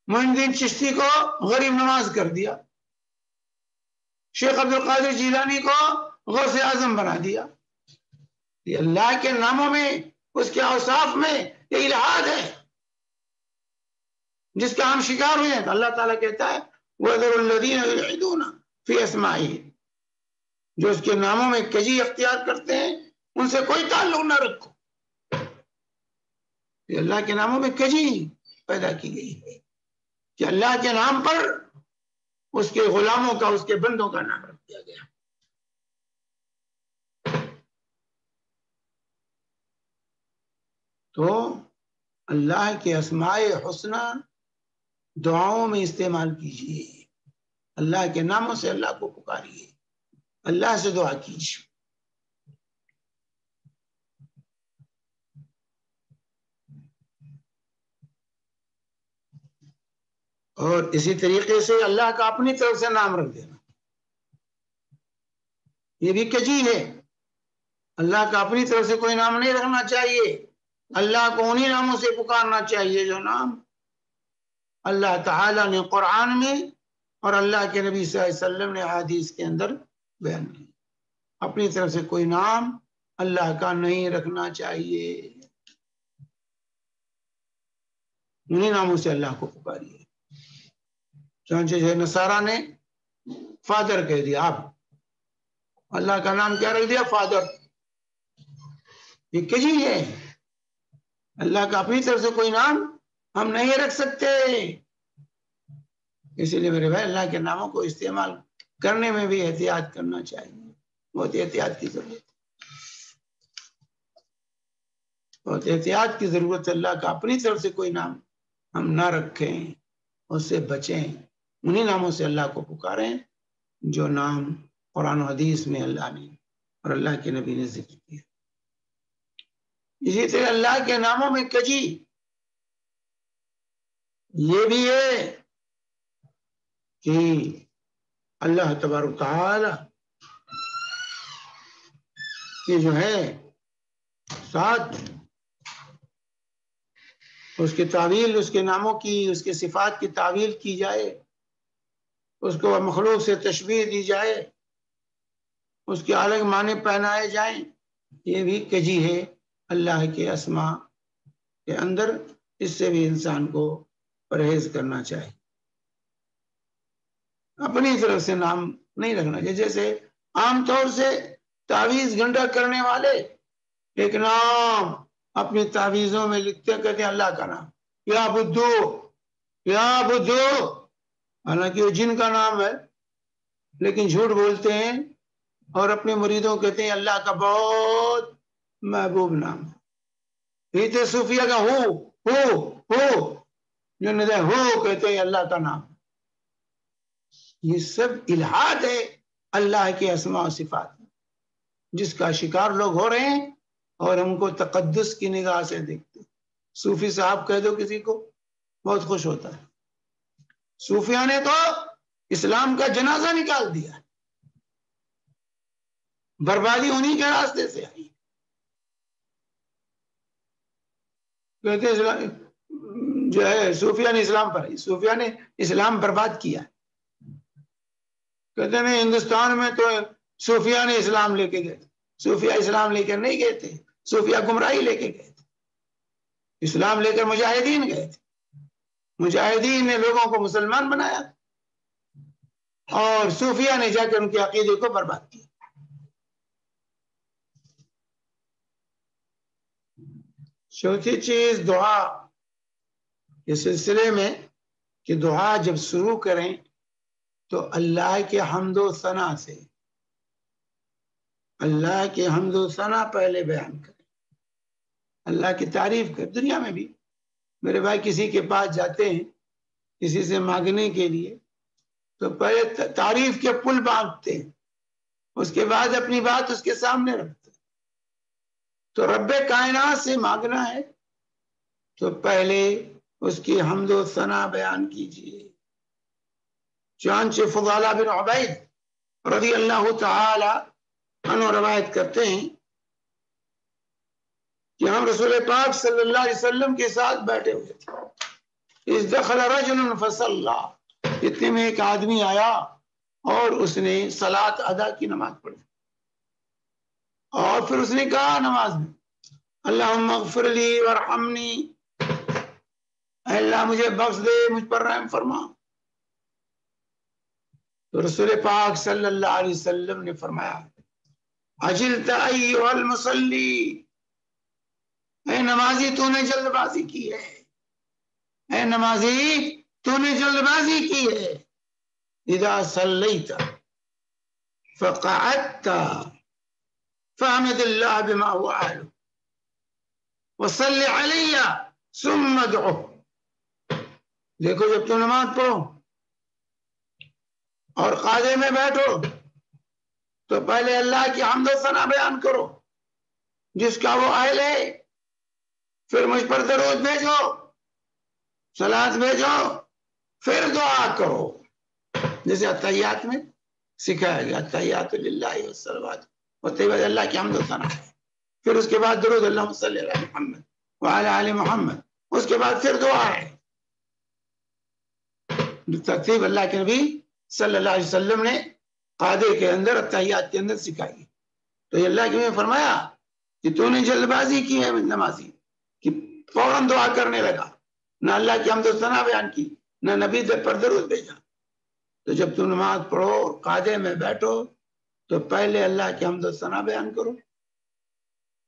معین الدین چشتی کو غریب نواز کر دیا، شیخ عبد القادر جیلانی کو غوث اعظم بنا دیا۔ یہ اللہ کے ناموں میں، اس کے اوصاف میں یہ الہاد ہے جس کا ہم شکار ہوئے ہیں۔ تو اللہ تعالیٰ کہتا ہے وَذَرُوا الَّذِينَ يُلْحِدُونَ فِي أَسْمَائِهِ، جو اس کے ناموں میں کجی اختیار کرتے ہیں ان سے کوئی تعلق نہ رکھو۔ یہ اللہ کے ناموں میں کجی پیدا کی گئی ہے کہ اللہ کے نام پر اس کے غلاموں کا، اس کے بندوں کا نام رکھ دیا گیا۔ تو اللہ کے اسماء حسنی دعاؤں میں استعمال کیجیے، اللہ کے ناموں سے اللہ کو پکاریے، اللہ سے دعا کیجیے۔ اور اسی طریقے سے اللہ کا اپنی طرف سے نام رکھ دینا، یہ بھی کجی ہے۔ اللہ کا اپنی طرف سے کوئی نام نہیں رکھنا چاہیے، اللہ کو انہی ناموں سے پکارنا چاہیے جو نام اللہ تعالیٰ نے قرآن میں اور اللہ کے نبی صلی اللہ علیہ وسلم نے حدیث کے اندر بیان کی۔ اپنی طرف سے کوئی نام اللہ کا نہیں رکھنا چاہیے، انہی ناموں سے اللہ کو پکاریے۔ چنانچہ نصارہ نے فادر کہہ دیا، آپ اللہ کا نام کیا رکھ دیا؟ فادر۔ یہ کجی ہے، اللہ کا اپنی طرف سے کوئی نام ہم نہیں رکھ سکتے۔ اسی لیے میرے بھائی اللہ کے ناموں کو استعمال کرنے میں بھی احتیاط کرنا چاہیے، بہت احتیاط کی ضرورت ہے، بہت احتیاط کی ضرورت ہے۔ اللہ کا اپنی طرف سے کوئی نام ہم نہ رکھیں، اس سے بچیں، انہی ناموں سے اللہ کو پکاریں جو نام قرآن و حدیث میں اللہ نے اور اللہ کے نبی نے ذکر کیا۔ اسی طرح اللہ کے ناموں میں کجی یہ بھی ہے کہ اللہ تبارک تعالی کہ جو ہے ساتھ اس کی تعویل، اس کے ناموں کی، اس کے صفات کی تعویل کی جائے، اس کو مخلوق سے تشبیہ دی جائے، اس کے الگ معنی پہنائے جائیں، یہ بھی کجی ہے اللہ کے اسماء کے اندر۔ اس سے بھی انسان کو پرہیز کرنا چاہیے، اپنی طرف سے نام نہیں رکھنا چاہیے۔ جیسے عام طور سے تعویذ گنڈا کرنے والے ایک نام اپنی تعویذوں میں لکھتے کہتے ہیں اللہ کا نام، یا بدھو یا بدھو، حالانکہ وہ جن کا نام ہے، لیکن جھوٹ بولتے ہیں اور اپنے مریدوں کہتے ہیں اللہ کا بہت محبوب نام ہے۔ یہ تو صوفیہ کا ہو جو ندے ہو کہتے ہیں اللہ کا نام۔ یہ سب الہاد ہے اللہ کے اسماء و صفات، جس کا شکار لوگ ہو رہے ہیں اور ہم کو تقدس کی نگاہ سے دیکھتے ہیں۔ صوفی صاحب کہہ دو کسی کو بہت خوش ہوتا ہے۔ صوفیہ نے تو اسلام کا جنازہ نکال دیا، بربادی انہی کے راستے سے آئی۔ کہتے ہیں جو ہے صوفیہ نے اسلام پر، صوفیہ نے اسلام برباد کیا۔ کہتے ہیں ہندوستان میں تو صوفیہ نے اسلام لے کے گئے، صوفیہ اسلام لے کر نہیں گئے تھے، صوفیہ گمراہی لے کے گئے تھے۔ اسلام لے کر مجاہدین گئے تھے، مجاہدین نے لوگوں کو مسلمان بنایا اور صوفیہ نے جا کر ان کے عقیدے کو برباد کیا۔ چوتھی چیز دعا کے سلسلے میں کہ دعا جب شروع کریں تو اللہ کے حمد و ثنا سے، اللہ کے حمد و ثنا پہلے بیان کریں، اللہ کی تعریف کریں۔ دنیا میں بھی میرے بھائی کسی کے پاس جاتے ہیں کسی سے مانگنے کے لیے تو پہلے تعریف کے پل باندھتے ہیں، اس کے بعد اپنی بات اس کے سامنے رکھتے ہیں۔ تو رب کائنات سے مانگنا ہے تو پہلے اس کی حمد و ثنا بیان کیجیے۔ چنانچہ فضالہ بن عبید رضی اللہ تعالی عنہ روایت کرتے ہیں کہ ہم رسول پاک صلی اللہ علیہ وسلم کے ساتھ بیٹھے ہوئے تھے، اذ دخل رجل فصلی، اتنے میں ایک آدمی آیا اور اس نے صلاۃ ادا کی، نماز پڑھی، اور پھر اس نے کہا نماز میں اللہم اغفر لی وارحمنی، اے اللہ مجھے بخش دے، مجھ پر رحم فرما۔ تو رسول پاک صلی اللہ علیہ وسلم نے فرمایا عجلت ایھا المصلی، اے نمازی تو نے جلد بازی کی ہے، اے نمازی تو نے جلد بازی کی ہے۔ اذا صلیت فقعدت فاحمد اللہ بما هو اہلہ وصلی علی ثم ادعو۔ دیکھو جب تم نماز پڑھو اور قاعدے میں بیٹھو تو پہلے اللہ کی حمد و ثنا بیان کرو جس کا وہ اہل ہے، پھر مجھ پر درود بھیجو، صلاۃ بھیجو، پھر دعا کرو، جیسے التحیات میں سکھایا گیا التحیات للہ والصلوات والطیبات، اللہ کی حمد و ثنا، پھر اس کے بعد درود اللہم صلی علی محمد وعلی آل محمد، اس کے بعد پھر دعا ہے۔ ترتیب اللہ کے نبی صلی اللہ علیہ وسلم نے قاعدے کے اندر التحیات کے اندر سکھائی۔ تو یہ اللہ کے نبی نے فرمایا کہ تو نے جلد بازی کی ہے نمازی، کہ فوراً دعا کرنے لگا، نہ اللہ کی حمد و ثنا بیان کی، نہ نبی پر درود بھیجا۔ تو جب تم نماز پڑھو اور قاعدے میں بیٹھو تو پہلے اللہ کی حمد و ثنا بیان کرو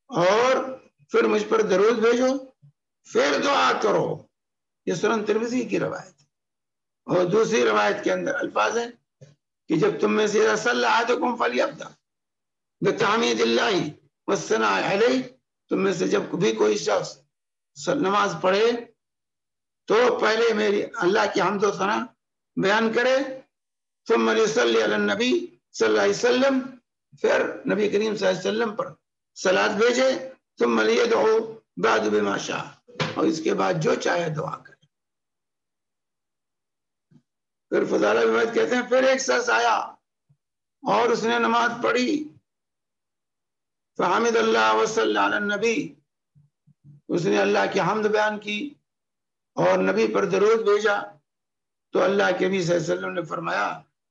اور پھر مجھ پر درود بھیجو، پھر دعا کرو۔ یہ سنن ترمذی کی روایت ہے۔ اور دوسری روایت کے اندر الفاظ ہیں کہ جب تم میں سے صلی احدکم فلیبدأ بتحمید اللہ والثناء علیہ، تم میں سے جب بھی کوئی شخص نماز پڑھے تو پہلے میری اللہ کی حمد و ثنا بیان کرے، ثم یصلی علی النبی صلی اللہ علیہ وسلم، پھر نبی کریم صلی اللہ علیہ وسلم پر صلاۃ بھیجے، ثم لیدعو بعد بما شاء، اور اس کے بعد جو چاہے دعا کرے۔ پھر فضالہ بن عبید کہتے ہیں پھر ایک شخص آیا اور اس نے نماز پڑھی، فحمد اللہ وصلی علی النبی، اس نے اللہ کی حمد بیان کی اور نبی پر درود بھیجا، تو اللہ کے نبی صلی اللہ علیہ وسلم نے فرمایا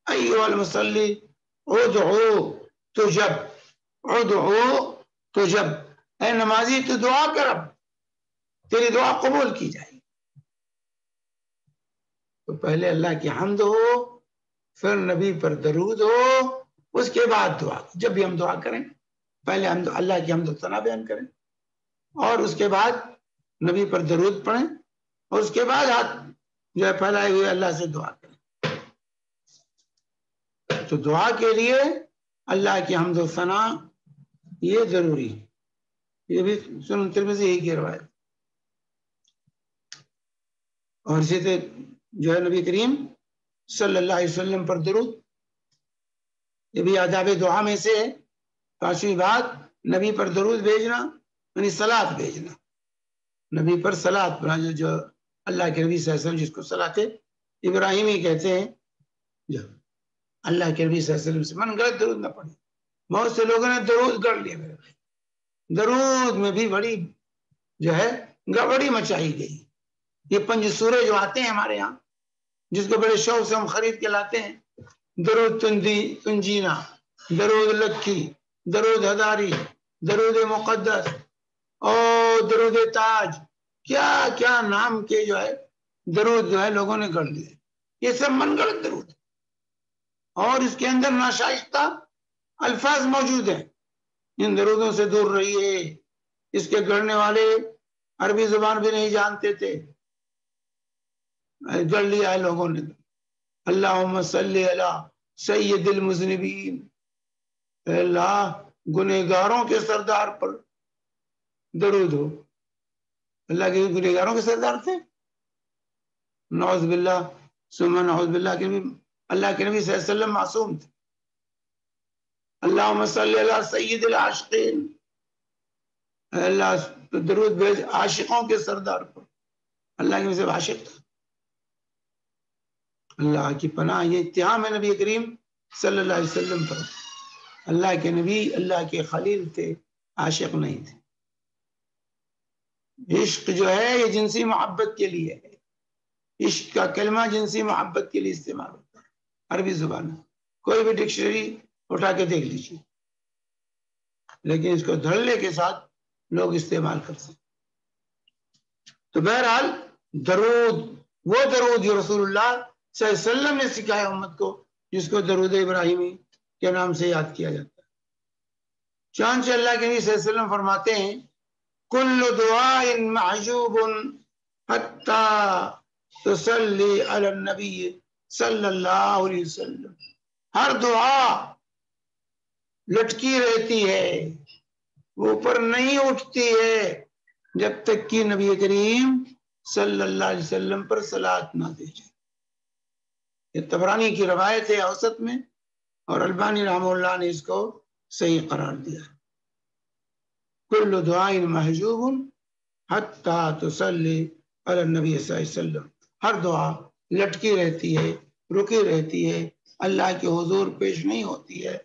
ایھا المصلی ادعو تجب، ادعو تجب، اے نمازی تو دعا کر، اب تیری دعا قبول کی جائے۔ تو پہلے اللہ کی حمد ہو، پھر نبی پر درود ہو، اس کے بعد دعا۔ جب بھی ہم دعا کریں پہلے ہم اللہ کی حمد و ثنا بیان کریں اور اس کے بعد نبی پر درود پڑھیں اور اس کے بعد ہاتھ جو ہے پھیلائے ہوئے اللہ سے دعا کریں۔ تو دعا کے لیے اللہ کی حمد و ثنا یہ ضروری ہے۔ یہ بھی سنن ترمذی کی روایت۔ اور اسی طرح جو ہے نبی کریم صلی اللہ علیہ وسلم پر درود، یہ بھی آداب دعا میں سے ہے۔ پانچویں بات نبی پر درود بھیجنا یعنی صلاۃ بھیجنا، نبی پر صلاۃ پڑھنا، جو اللہ کے نبی صلی اللہ علیہ وسلم جس کو صلاۃ ابراہیمی کہتے ہیں، جو اللہ کے نبی صلی اللہ علیہ وسلم سے من غلط درود نہ پڑھے۔ بہت سے لوگوں نے درود گڑھ لیا، میرے بھائی درود میں بھی بڑی جو ہے گڑبڑی مچائی گئی۔ یہ 5 سورے جو آتے ہیں ہمارے یہاں، جس کو بڑے شوق سے ہم خرید کے لاتے ہیں، درود تنجینا، درود لکھی، درود ہداری، درود مقدس اور درود تاج کیا کیا نام کے جو ہے درود جو ہے لوگوں نے گڑھ لیے. یہ سب من گڑت درود اور اس کے اندر ناشائستہ الفاظ موجود ہیں. ان درودوں سے دور رہیے. اس کے گڑھنے والے عربی زبان بھی نہیں جانتے تھے, گڑھ لیا ہے لوگوں نے. اللہم صلی علی سید المذنبین, اے اللہ گنہگاروں کے سردار پر درود ہو. اللہ کے گنہگاروں کے سردار تھے, نعوذ باللہ ثم نعوذ باللہ. کے اللہ کے نبی صلی اللہ علیہ وسلم معصوم تھے. اللہم صلی علی سید العاشقین, اے اللہ درود بھیج عاشقوں کے سردار پر. اللہ کے نبی سے عاشق تھا. اللہ کی پناہ یہ اتہام ہے نبی کریم صلی اللہ علیہ وسلم پر. اللہ کے نبی اللہ کے خلیل تھے, عاشق نہیں تھے. عشق جو ہے یہ جنسی محبت کے لیے ہے. عشق کا کلمہ جنسی محبت کے لیے استعمال ہوتا ہے عربی زبان میں. کوئی بھی ڈکشنری اٹھا کے دیکھ لیجیے, لیکن اس کو دھڑلے کے ساتھ لوگ استعمال کرتے ہیں. تو بہرحال درود, وہ درود جو رسول اللہ صلی اللہ علیہ وسلم نے سکھایا امت کو, جس کو درود ابراہیمی کے نام سے یاد کیا جاتا ہے. چانچہ اللہ کے نبی صلی اللہ علیہ وسلم فرماتے ہیں کل دعاء محجوب حتی تصلی علی النبی صلی اللہ علیہ وسلم. ہر دعا لٹکی رہتی ہے, اوپر نہیں اٹھتی ہے جب تک کہ نبی کریم صلی اللہ علیہ وسلم پر صلاۃ نہ دے جائے. یہ طبرانی کی روایت ہے اوسط میں, اور البانی رحمہ اللہ نے اس کو صحیح قرار دیا. کل دعاء محجوب حتی تصلی علی النبی صلی اللہ علیہ وسلم. ہر دعا لٹکی رہتی ہے, رکی رہتی ہے, اللہ کے حضور پیش نہیں ہوتی ہے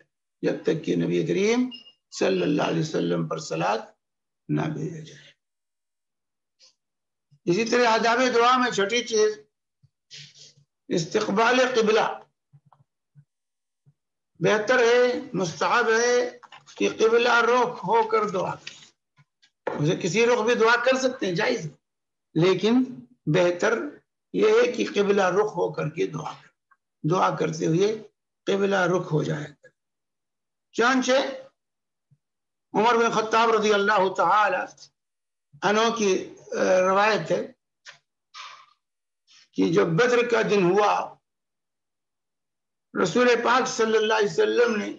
جب تک کہ نبی کریم صلی اللہ علیہ وسلم پر صلاۃ نہ بھیجا جائے. اسی طرح آداب دعا میں چھٹی چیز استقبال قبلہ. بہتر ہے, مستحب ہے کہ قبلہ رخ ہو کر دعا کریں. اسے کسی رخ بھی دعا کر سکتے ہیں, جائز, لیکن بہتر یہ ہے کہ قبلہ رخ ہو کر کے دعا کریں. دعا کرتے ہوئے قبلہ رخ ہو جائے. چانچہ عمر بن خطاب رضی اللہ تعالی عنہ کی روایت ہے کہ جب بدر کا دن ہوا, رسول پاک صلی اللہ علیہ وسلم نے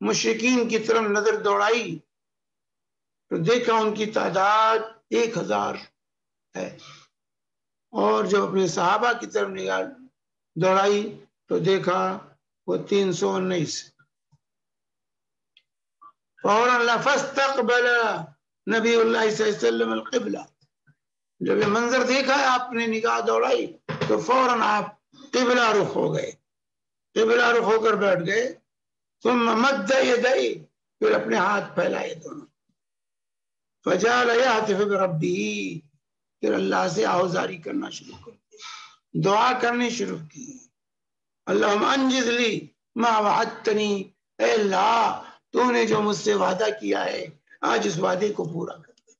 مشرکین کی طرف نظر دوڑائی تو دیکھا ان کی تعداد 1000 ہے, اور جب اپنے صحابہ کی طرف نگاہ دوڑائی تو دیکھا وہ 319. فوراً فاستقبل نبی اللہ صلی اللہ علیہ وسلم القبلہ. جب یہ منظر دیکھا ہے آپ نے نگاہ دوڑائی تو فوراً آپ قبلہ رخ ہو گئے, قبلہ رخ ہو کر بیٹھ گئے. ثم مد یدیہ, پھر اپنے ہاتھ پھیلائے دونوں. فجعل یہتف بربہ, پھر اللہ سے آہوازاری کرنا شروع کر دی, دعا کرنی شروع کی. اللہم انجز لی ما وعدتنی, اے اللہ تو نے جو مجھ سے وعدہ کیا ہے آج اس وعدے کو پورا کر دے.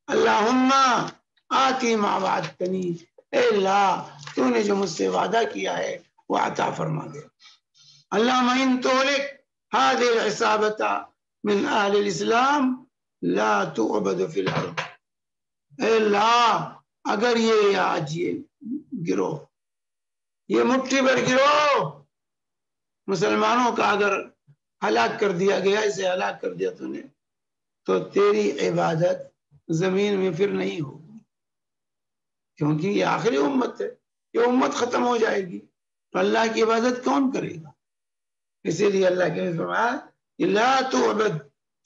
اللہم آتی ما وعدتنی, اے اللہ تو نے جو مجھ سے وعدہ کیا ہے وہ عطا فرما دے. اللہم ان تہلک هذه العصابۃ من اہل الاسلام لا تعبد فی الارض. اے اللہ اگر یہ آج یہ گروہ, یہ مٹھی بھر گروہ مسلمانوں کا اگر ہلاک کر دیا گیا, اسے ہلاک کر دیا تو نے, تو تیری عبادت زمین میں پھر نہیں ہوگی, کیونکہ یہ آخری امت ہے, یہ امت ختم ہو جائے گی تو اللہ کی عبادت کون کرے گا. اسی لیے اللہ کے فرمایا لا تعبد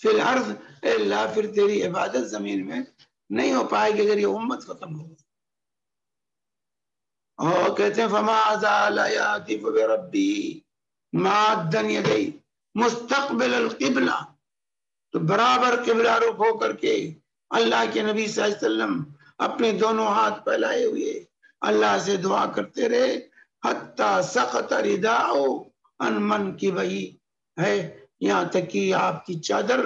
فی الارض, اے اللہ پھر تیری عبادت زمین میں نہیں ہو پائے گی اگر یہ امت ختم ہو گئی. اور کہتے ہیں فما زال یاتف بربی مادًا یدیہ مستقبل القبلہ, تو برابر قبلہ رخ ہو کر کے اللہ کے نبی صلی اللہ علیہ وسلم اپنے دونوں ہاتھ پھیلائے ہوئے اللہ سے دعا کرتے رہے. حتی سقط رداء عن منکبیہ, ہے یہاں تک کہ آپ کی چادر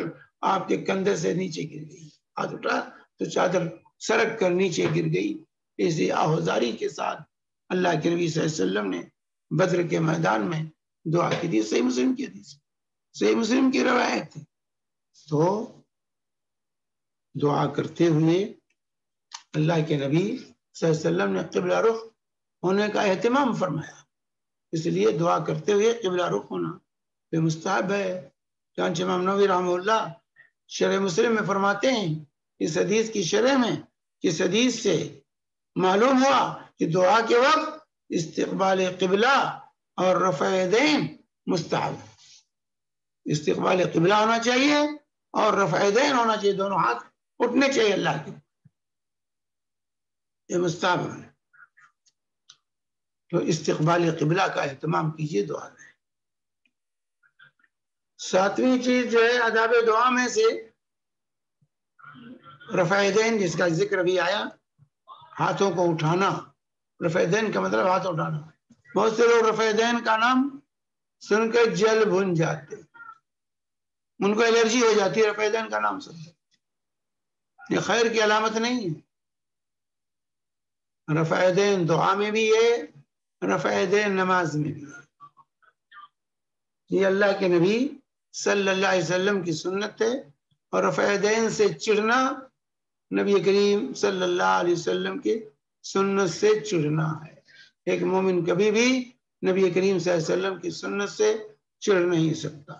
آپ کے کندھے سے نیچے گر گئی. ہاتھ اٹھا تو چادر سرک کر نیچے گر گئی. اسی آہوزاری کے ساتھ اللہ کے نبی صلی اللہ علیہ وسلم نے بدر کے میدان میں دعا کی تھی. صحیح مسلم کی حدیث، صحیح مسلم کی روایت ہے. تو دعا کرتے ہوئے اللہ کے نبی صلی اللہ علیہ وسلم نے قبلہ رخ ہونے کا اہتمام فرمایا. اس لیے دعا کرتے ہوئے قبلہ رخ ہونا بے مستحب ہے. چنانچہ امام نووی رحمہ اللہ شرح مسلم میں فرماتے ہیں اس حدیث کی شرح میں کہ اس حدیث سے معلوم ہوا کہ دعا کے وقت استقبال قبلہ اور رفع یدین مستحب. استقبال قبلہ ہونا چاہیے اور رفع یدین ہونا چاہیے، دونوں ہاتھ اٹھنے چاہیے اللہ کے، یہ مستحب ہے. تو استقبال قبلہ کا اہتمام کیجیے دعا میں. 7ویں چیز جو ہے آداب دعا میں سے رفع یدین، جس کا ذکر ابھی آیا، ہاتھوں کو اٹھانا. رفع یدین کا مطلب ہاتھ اٹھانا. بہت سے لوگ رفع یدین کا نام سن کر جل بھن جاتے، ان کو الرجی ہو جاتی ہے رفع یدین کا نام سن کر. یہ خیر کی علامت نہیں ہے. رفع یدین دعا میں بھی ہے، رفع یدین نماز میں بھی ہے. یہ اللہ کے نبی صلی اللہ علیہ وسلم کی سنت ہے. اور رفع یدین سے چڑھنا نبی کریم صلی اللہ علیہ وسلم کی سنت سے چڑھنا ہے. ایک مومن کبھی بھی نبی کریم صلی اللہ علیہ وسلم کی سنت سے چڑھ نہیں سکتا.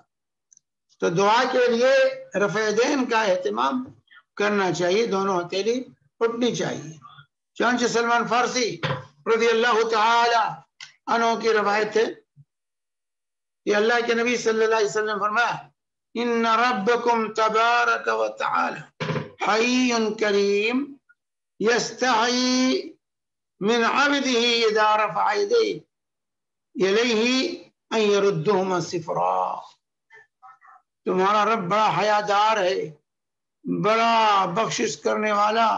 تو دعا کے لیے رفع یدین کا اہتمام کرنا چاہیے، دونوں ہتھیلی اٹھنی چاہیے. چنانچہ سلمان فارسی رضی اللہ تعالی عنہ کی روایت ہے کہ اللہ کے نبی صلی اللہ علیہ وسلم فرمایا ان ربکم تبارک و تعالی حی کریم یستحی من عبده اذا رفع یدیہ الیہ ان یردہما صفرا. تمہارا رب بڑا حیادار ہے، بڑا بخشش کرنے والا،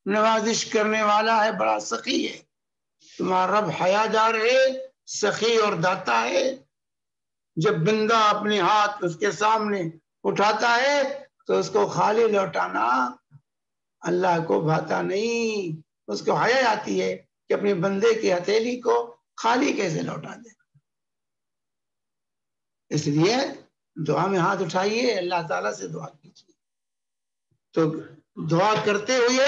نوازش کرنے والا ہے، بڑا سخی ہے. تمہارا رب حیادار ہے، سخی اور داتا ہے. جب بندہ اپنے ہاتھ اس کے سامنے اٹھاتا ہے تو اس کو خالی لوٹانا اللہ کو بھاتا نہیں. اس کو حیا آتی ہے کہ اپنے بندے کی ہتھیلی کو خالی کیسے لوٹا دے. اس لیے دعا میں ہاتھ اٹھائیے، اللہ تعالیٰ سے دعا کیجیے. تو دعا کرتے ہوئے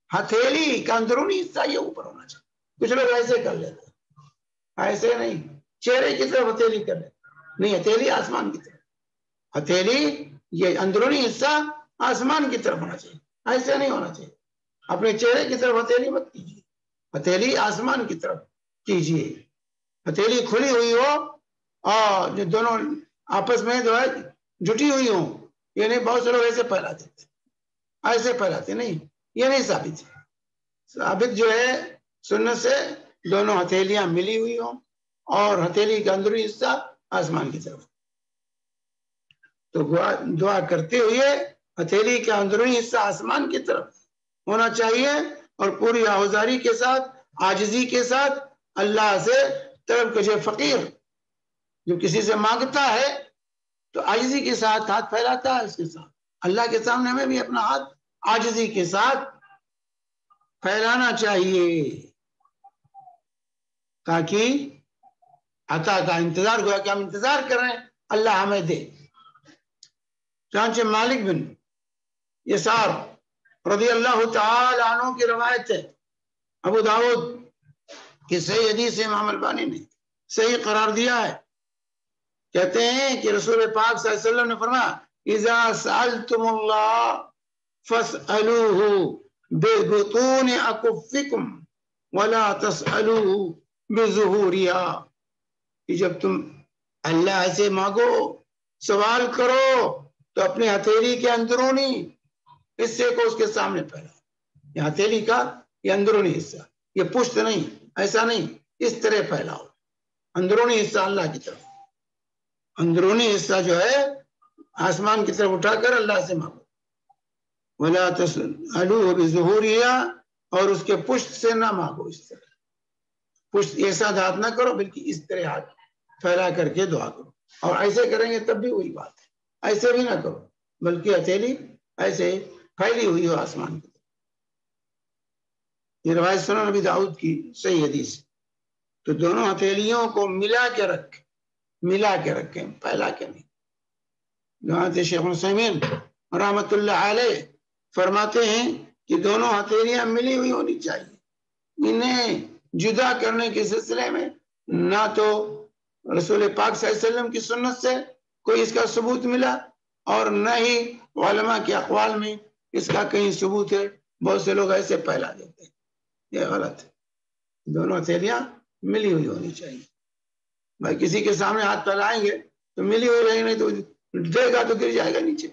ہتھیلی کا اندرونی حصہ یہ اوپر ہونا چاہیے. کچھ لوگ ایسے کر لیتے، ایسے نہیں، چہرے کی طرف ہتھیلی کر لیتے. نہیں، ہتھیلی آسمان کی طرف. ہتھیلی یہ اندرونی حصہ آسمان کی طرف ہونا چاہیے، ایسے نہیں ہونا چاہیے. اپنے چہرے کی طرف ہتھیلی مت کیجیے، ہتھیلی آسمان کی طرف کیجیے. ہتھیلی کھلی ہوئی ہو اور جو دونوں آپس میں جو ہے جٹی ہوئی ہوں. یہ نہیں بہت سے لوگ ایسے پھیلا دیتے، ایسے پھیلاتے نہیں، یہ نہیں ثابت ہے. ثابت جو ہے سنت سے دونوں ہتھیلیاں ملی ہوئی ہوں اور ہتھیلی کا اندرونی حصہ آسمان کی طرف. تو دعا کرتے ہوئے ہتھیلی کا اندرونی حصہ آسمان کی طرف ہونا چاہیے اور پوری آہوزاری کے ساتھ، عاجزی کے ساتھ اللہ سے طلب کجے. فقیر جو کسی سے مانگتا ہے تو عاجزی کے ساتھ ہاتھ پھیلاتا ہے. اس کے ساتھ اللہ کے سامنے ہمیں بھی اپنا ہاتھ عاجزی کے ساتھ پھیلانا چاہیے تاکہ عطا کا انتظار ہوا کہ ہم انتظار کر رہے ہیں اللہ ہمیں دے. چنانچہ مالک بن یسار رضی اللہ تعالی عنہ کی روایت ہے، ابو داؤد کی صحیح حدیث امام البانی نے صحیح قرار دیا ہے. کہتے ہیں کہ رسول پاک صلی اللہ علیہ وسلم نے فرمایا اذا سألتم اللہ فاسألوه ببطون اکفکم ولا تسألوه بظہورها. کہ جب تم اللہ سے مانگو، سوال کرو تو اپنے ہتھیلی کے اندرونی حصے کو اس کے سامنے پھیلاؤ. یہ ہتھیلی کا یہ اندرونی حصہ، یہ پشت نہیں، ایسا نہیں، اس طرح پھیلاؤ. اندرونی حصہ اللہ کی طرف، اندرونی حصہ جو ہے آسمان کی طرف اٹھا کر اللہ سے مانگو. ولا تسألوه بظہورها، اور اس کے پشت سے نہ مانگو. اس طرح پشت ایسا ہاتھ نہ کرو، بلکہ اس طرح ہاتھ پھیلا کر کے دعا کرو. اور ایسے کریں گے تب بھی وہی بات ہے، ایسے بھی نہ کرو بلکہ ہتھیلی ایسے پھیلی ہوئی ہو آسمان کی طرف. یہ روایت سنن نبی داؤد کی صحیح حدیث. تو دونوں ہتھیلیوں کو ملا کے رکھیں، پھیلا کے نہیں. جہاں شیخ عثیمین رحمۃ اللہ علیہ فرماتے ہیں کہ دونوں ہتھیلیاں ملی ہوئی ہونی چاہیے. انہیں جدا کرنے کے سلسلے میں نہ تو رسول پاک صلی اللہ علیہ وسلم کی سنت سے کوئی اس کا ثبوت ملا اور نہ ہی علماء کے اقوال میں اس کا کہیں ثبوت ہے. بہت سے لوگ ایسے پھیلا دیتے ہیں، یہ غلط ہے. دونوں ہتھیلیاں ملی ہوئی ہونی چاہیے. بھائی کسی کے سامنے ہاتھ پھیلائیں گے تو ملی ہوئی رہے، نہیں تو دے گا تو گر جائے گا نیچے.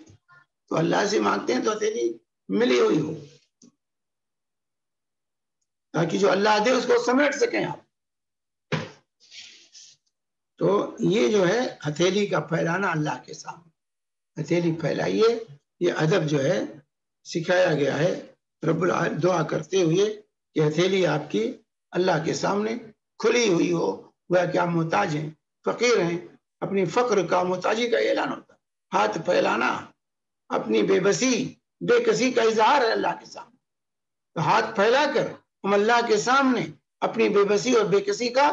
تو اللہ سے مانگتے ہیں تو ہتھیلی ملی ہوئی ہو، تاکہ جو اللہ دے اس کو سمیٹ سکیں آپ. تو یہ جو ہے ہتھیلی کا پھیلانا اللہ کے سامنے، ہتھیلی پھیلائیے. یہ ادب جو ہے سکھایا گیا ہے رب العالمین دعا کرتے ہوئے کہ ہتھیلی آپ کی اللہ کے سامنے کھلی ہوئی ہو. وہ کہ آپ محتاج ہیں، فقیر ہیں، اپنی فقر کا محتاجی کا اعلان ہوتا ہے. ہاتھ پھیلانا اپنی بے بسی بے کسی کا اظہار ہے اللہ کے سامنے. تو ہاتھ پھیلا کر ہم اللہ کے سامنے اپنی بے بسی اور بے کسی کا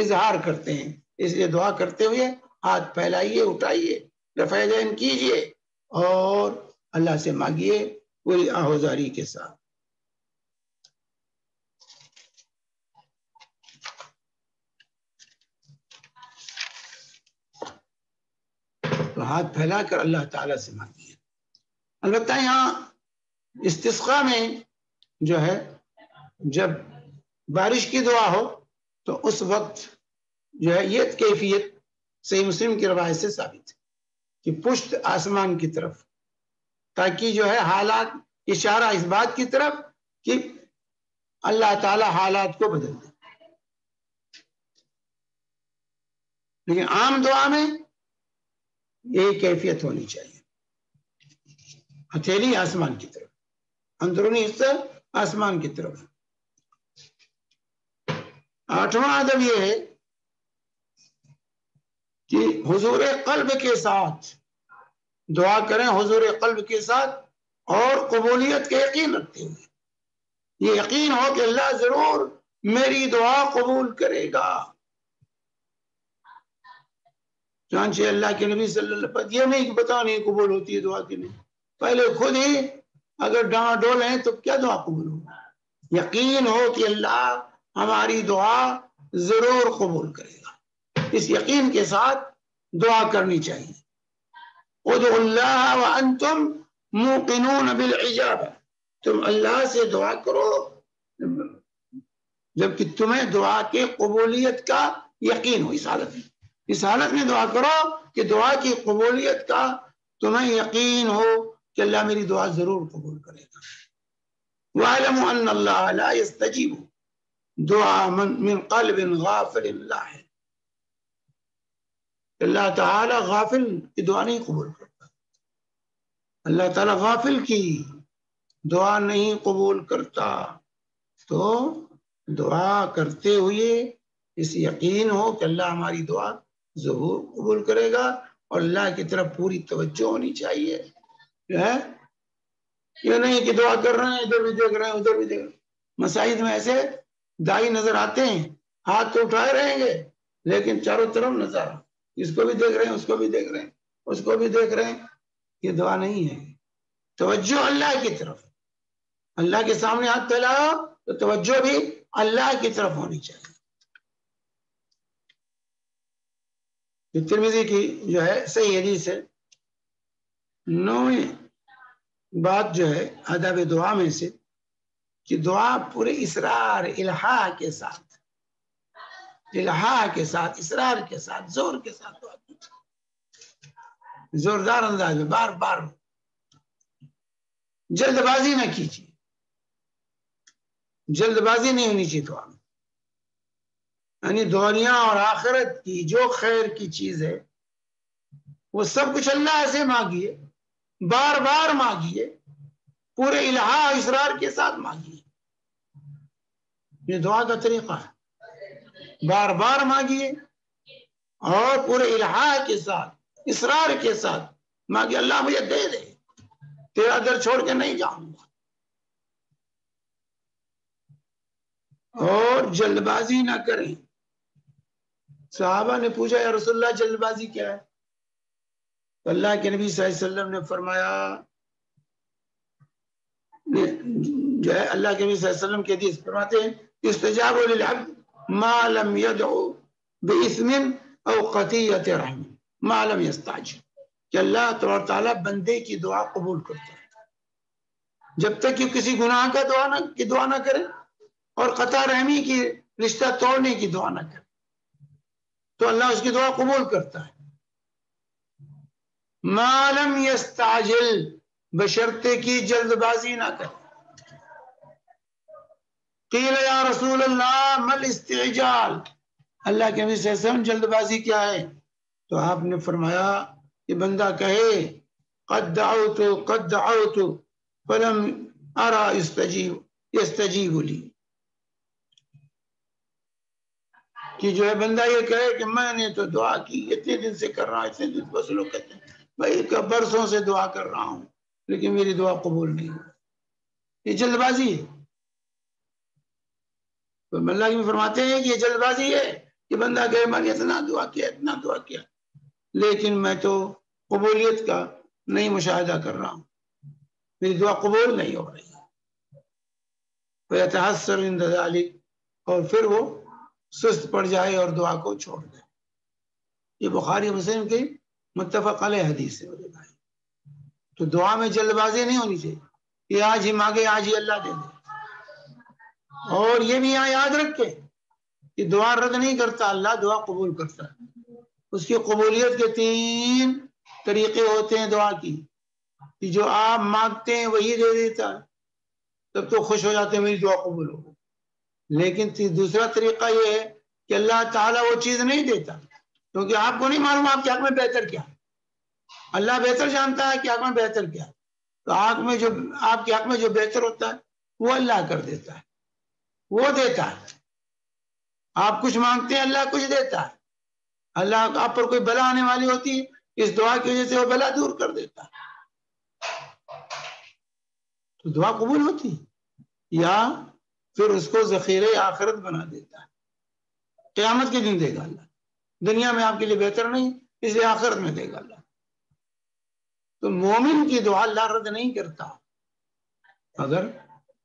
اظہار کرتے ہیں. اس لیے دعا کرتے ہوئے ہاتھ پھیلائیے، اٹھائیے، رفع یدین کیجیے اور اللہ سے مانگیے پوری آہوزاری کے ساتھ. تو ہاتھ پھیلا کر اللہ تعالیٰ سے مانگیے. البتہ یہاں استسقاء میں جو ہے جب بارش کی دعا ہو تو اس وقت جو ہے یہ کیفیت صحیح مسلم کی روایت سے ثابت ہے کہ پشت آسمان کی طرف، تاکہ جو ہے حالات اشارہ اس بات کی طرف کہ اللہ تعالی حالات کو بدل دے. لیکن عام دعا میں یہی کیفیت ہونی چاہیے، ہتھیلی آسمان کی طرف، اندرونی حصہ آسمان کی طرف. آٹھواں ادب یہ ہے کہ حضور قلب کے ساتھ دعا کریں، حضور قلب کے ساتھ اور قبولیت کے یقین رکھتے ہوئے. یہ یقین ہو کہ اللہ ضرور میری دعا قبول کرے گا. چانچہ اللہ کے نبی صلی اللہ علیہ وسلم یہ نہیں کہ بتا نہیں قبول ہوتی ہے دعا کی نہیں، پہلے خود ہی اگر ڈاں ڈول ہیں تو کیا دعا قبول ہوگا. یقین ہو کہ اللہ ہماری دعا ضرور قبول کرے گا. اس یقین کے ساتھ دعا کرنی چاہیے. ادعوا اللہ وانتم موقنون بالاجابہ، تم اللہ سے دعا کرو جبکہ تمہیں دعا کے قبولیت کا یقین ہو. اس حالت میں دعا کرو کہ دعا کی قبولیت کا تمہیں یقین ہو کہ اللہ میری دعا ضرور قبول کرے گا. وَاعْلَمُوا أَنَّ اللَّهَ لَا يَسْتَجِيبُ دعاء من قلب غافل اللہ. اللہ تعالی غافل کی دعا نہیں قبول کرتا. اللہ تعالی غافل کی دعا نہیں قبول کرتا. تو دعا کرتے ہوئے اس یقین ہو کہ اللہ ہماری دعا ضرور قبول کرے گا اور اللہ کی طرف پوری توجہ ہونی چاہیے. یہ نہیں کہ دعا کر رہے ہیں ادھر بھی دیکھ رہے ہیں ادھر بھی دیکھ رہے ہیں. مساجد میں ایسے دائی نظر آتے ہیں، ہاتھ تو اٹھائے رہیں گے لیکن چاروں طرف نظر، اس کو بھی دیکھ رہے ہیں اس کو بھی دیکھ رہے ہیں اس کو بھی دیکھ رہے ہیں. یہ دعا نہیں ہے. توجہ اللہ کی طرف، اللہ کے سامنے ہاتھ پھیلاؤ تو توجہ بھی اللہ کی طرف ہونی چاہیے. ترمذی کی جو ہے صحیح حدیث ہے. 9ویں بات جو ہے آداب دعا میں سے کہ دعا پورے اصرار الہا کے ساتھ اصرار کے ساتھ زور کے ساتھ دعا کیجیے، زوردار انداز میں بار بار. جلد بازی نہ کیجیے، جلد بازی نہیں ہونی چاہیے دعا میں. یعنی دنیا اور آخرت کی جو خیر کی چیز ہے وہ سب کچھ اللہ سے مانگیے، بار بار مانگیے، پورے الہا اصرار کے ساتھ مانگیے. یہ دعا کا طریقہ ہے. بار بار مانگیے اور پورے الہا کے ساتھ اصرار کے ساتھ مانگیے. اللہ مجھے دے دے، تیرا در چھوڑ کے نہیں جاؤں گا. اور جلد بازی نہ کریں. صحابہ نے پوچھا یا رسول اللہ جلد بازی کیا ہے؟ تو اللہ کے نبی صلی اللہ علیہ وسلم نے فرمایا، جو ہے اللہ کے نبی صلی اللہ علیہ وسلم کے حدیث فرماتے ہیں استجاب للعبد ما لم يدعو باسم او قطیعۃ رحم ما لم يستعجل، کہ اللہ تبارک تعالیٰ بندے کی دعا قبول کرتا ہے جب تک کہ کسی گناہ کا دعا نہ کرے اور قطع رحمی کی رشتہ توڑنے کی دعا نہ کرے تو اللہ اس کی دعا قبول کرتا ہے. ما لم يستعجل، بشرطے کی جلد بازی نہ کرے. قیل یا رسول اللہ مل استعجال، اللہ کے نبی صلی اللہ علیہ وسلم جلد بازی کیا ہے؟ تو آپ نے فرمایا کہ بندہ کہے قد دعوت فلم ارى يستجيب لي، کہ جو ہے بندہ یہ کہے کہ میں نے تو دعا کی اتنے دن سے کر رہا ہوں، اتنے دن بس لوگ کہتے ہیں بھائی برسوں سے دعا کر رہا ہوں لیکن میری دعا قبول نہیں ہوئی، یہ جلد بازی ہے. تو اللہ کی فرماتے ہیں کہ یہ جلد بازی ہے کہ بندہ کہے میں نے اتنا دعا کیا لیکن میں تو قبولیت کا نہیں مشاہدہ کر رہا ہوں، میری دعا قبول نہیں ہو رہی. فَيَتَحَسَّرُ عِنْدَ ذَلِكَ، اور پھر وہ سست پڑ جائے اور دعا کو چھوڑ دے. یہ بخاری مسلم کی متفق علیہ حدیث ہے میرے بھائی. تو دعا میں جلد بازی نہیں ہونی چاہیے کہ آج ہی مانگے آج ہی اللہ دے دے. اور یہ بھی یہاں یاد رکھے کہ دعا رد نہیں کرتا اللہ، دعا قبول کرتا ہے. اس کی قبولیت کے 3 طریقے ہوتے ہیں دعا کی، کہ جو آپ مانگتے ہیں وہی دے دیتا ہے تب تو خوش ہو جاتے ہیں میری دعا قبول ہو. لیکن دوسرا طریقہ یہ ہے کہ اللہ تعالیٰ وہ چیز نہیں دیتا کیونکہ آپ کو نہیں معلوم آپ کے حق میں بہتر کیا. اللہ بہتر جانتا ہے کہ حق میں بہتر کیا، تو آپ کے حق میں جو بہتر ہوتا ہے وہ اللہ کر دیتا ہے، وہ دیتا ہے. آپ کچھ مانگتے ہیں اللہ کچھ دیتا ہے. اللہ آپ پر کوئی بلا آنے والی ہوتی ہے اس دعا کی وجہ سے وہ بلا دور کر دیتا ہے تو دعا قبول ہوتی ہے. یا پھر اس کو ذخیرہ آخرت بنا دیتا ہے، قیامت کے دن دے گا اللہ. دنیا میں آپ کے لیے بہتر نہیں اس لیے آخرت میں دے گا اللہ. تو مومن کی دعا اللہ رد نہیں کرتا. اگر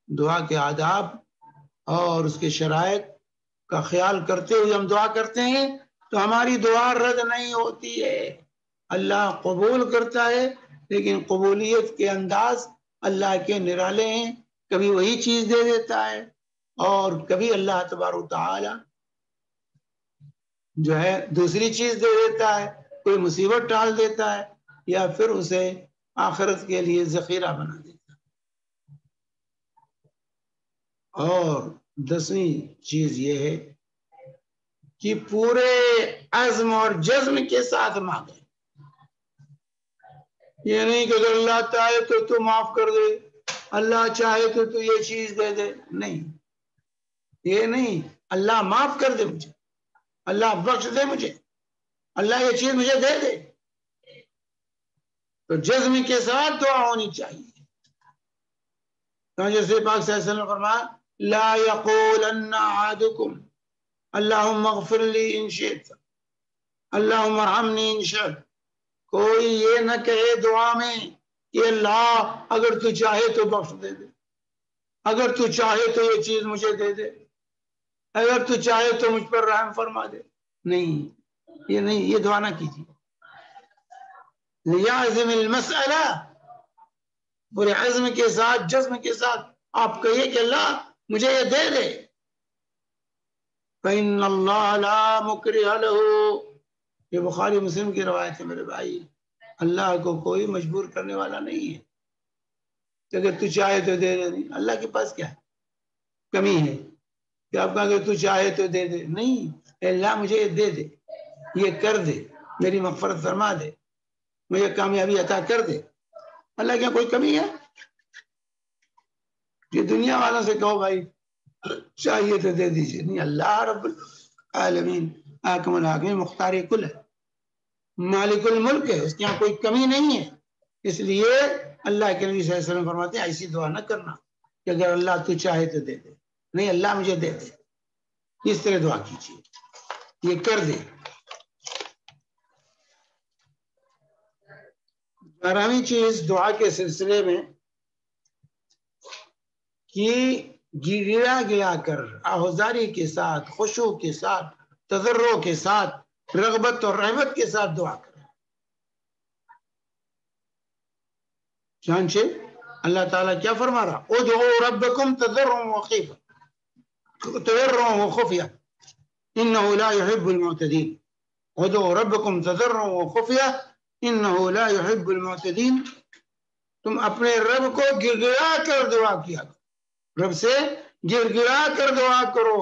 دعا کے آداب اور اس کے شرائط کا خیال کرتے ہوئے ہم دعا کرتے ہیں تو ہماری دعا رد نہیں ہوتی ہے، اللہ قبول کرتا ہے. لیکن قبولیت کے انداز اللہ کے نرالے ہیں، کبھی وہی چیز دے دیتا ہے اور کبھی اللہ تبارک و تعالی جو ہے دوسری چیز دے دیتا ہے، کوئی مصیبت ٹال دیتا ہے یا پھر اسے آخرت کے لیے ذخیرہ بنا دیتا ہے. اور 10ویں چیز یہ ہے کہ پورے عزم اور جزم کے ساتھ مانگے. یہ نہیں کہ اگر اللہ چاہے تو معاف کر دے، اللہ چاہے تو یہ چیز دے دے. نہیں، یہ نہیں. اللہ معاف کر دے مجھے، اللہ بخش دے مجھے، اللہ یہ چیز مجھے دے دے. تو جزم کے ساتھ دعا ہونی چاہیے. جیسے پاک صلی اللہ علیہ وسلم فرمایا لا یقولن احدکم اللہم اغفر لی ان شئت اللہم ارحمنی ان شئت. کوئی یہ نہ کہے دعا میں کہ اللہ اگر تو چاہے تو بخش دے دے، اگر تو چاہے تو یہ چیز مجھے دے دے، اگر تو چاہے تو مجھ پر رحم فرما دے. نہیں، یہ نہیں، یہ دعا نہ کیجیے. لیعزم المسئلہ، پورے عزم کے ساتھ جزم کے ساتھ آپ کہیے کہ اللہ مجھے یہ دے دے. فإن اللہ لا مکرہ لہ، یہ بخاری مسلم کی روایت ہے میرے بھائی. اللہ کو کوئی مجبور کرنے والا نہیں ہے کہ اگر تو چاہے تو دے دے. نہیں، اللہ کے پاس کیا ہے، کمی ہے کہ آپ کا اگر تو چاہے تو دے دے. نہیں، اللہ مجھے یہ دے دے، یہ کر دے، میری مغفرت فرما دے، مجھے کامیابی عطا کر دے. اللہ کیا کوئی کمی ہے؟ یہ دنیا والوں سے کہو بھائی چاہیے تو دے دیجیے. نہیں، اللہ رب العالمین حاکم الحاکمین مختار کل ہے، مالک الملک ہے، اس کے یہاں کوئی کمی نہیں ہے. اس لیے اللہ کے نبی صلی اللہ علیہ وسلم فرماتے ہیں ایسی دعا نہ کرنا کہ اگر اللہ تو چاہے تو دے دے. نہیں، اللہ مجھے دے دے. اس طرح دعا کیجیے، یہ کر دے۔ 12ویں چیز دعا کے سلسلے میں کہ گڑا گڑا کر آہوزاری کے ساتھ، خشوع کے ساتھ، تضرع کے ساتھ، رغبت اور رحمت کے ساتھ دعا کریں۔ چنانچہ اللہ تعالیٰ کیا فرما رہا؟ ادعوا ربکم تضرعا وخفیہ انہ لا يحب المعتدین۔ ادعوا ربکم تضرعا وخفیہ انہ لا يحب المعتدین۔ تم اپنے رب کو گڑ گڑا کر دعا کیا کرو، رب سے گڑ گڑا کر دعا کرو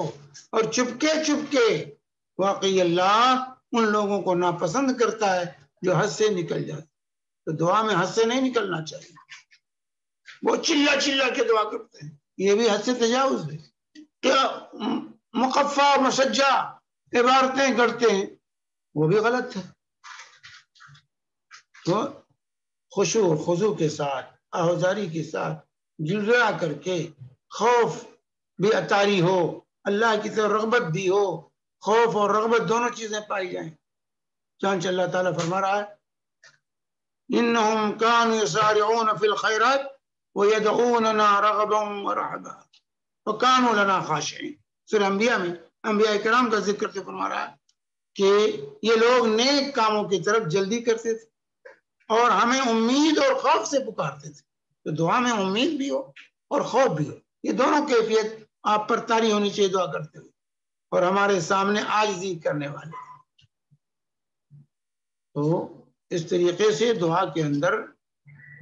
اور چپکے چپکے۔ واقعی اللہ ان لوگوں کو ناپسند کرتا ہے جو حد سے نکل جاتے۔ تو دعا میں حد سے نہیں نکلنا چاہیے، وہ چلا چلا کے دعا کرتے ہیں، یہ بھی حد سے تجاوز ہے۔ کیا مقفع مسجع عبارتیں کرتے ہیں، وہ بھی غلط ہے۔ تو خشوع اور خضوع کے ساتھ، آہوزاری کے ساتھ، گڑگڑا کر کے، خوف بھی اطاری ہو، اللہ کی طرف رغبت بھی ہو، خوف اور رغبت دونوں چیزیں پائی جائیں۔ چنانچہ اللہ تعالیٰ فرما رہا ہے انہم کانوا یسارعون فی الخیرات ویدعوننا رغبا ورہبا وکانوا لنا خاشعین۔ سورہ انبیاء میں انبیاء کرام کا ذکر کرتے فرما رہا ہے کہ یہ لوگ نیک کاموں کی طرف جلدی کرتے تھے اور ہمیں امید اور خوف سے پکارتے تھے۔ تو دعا میں امید بھی ہو اور خوف بھی ہو، یہ دونوں کیفیت آپ پر طاری ہونی چاہیے دعا کرتے ہوئے، اور ہمارے سامنے عاجزی کرنے والے۔ تو اس طریقے سے دعا کے اندر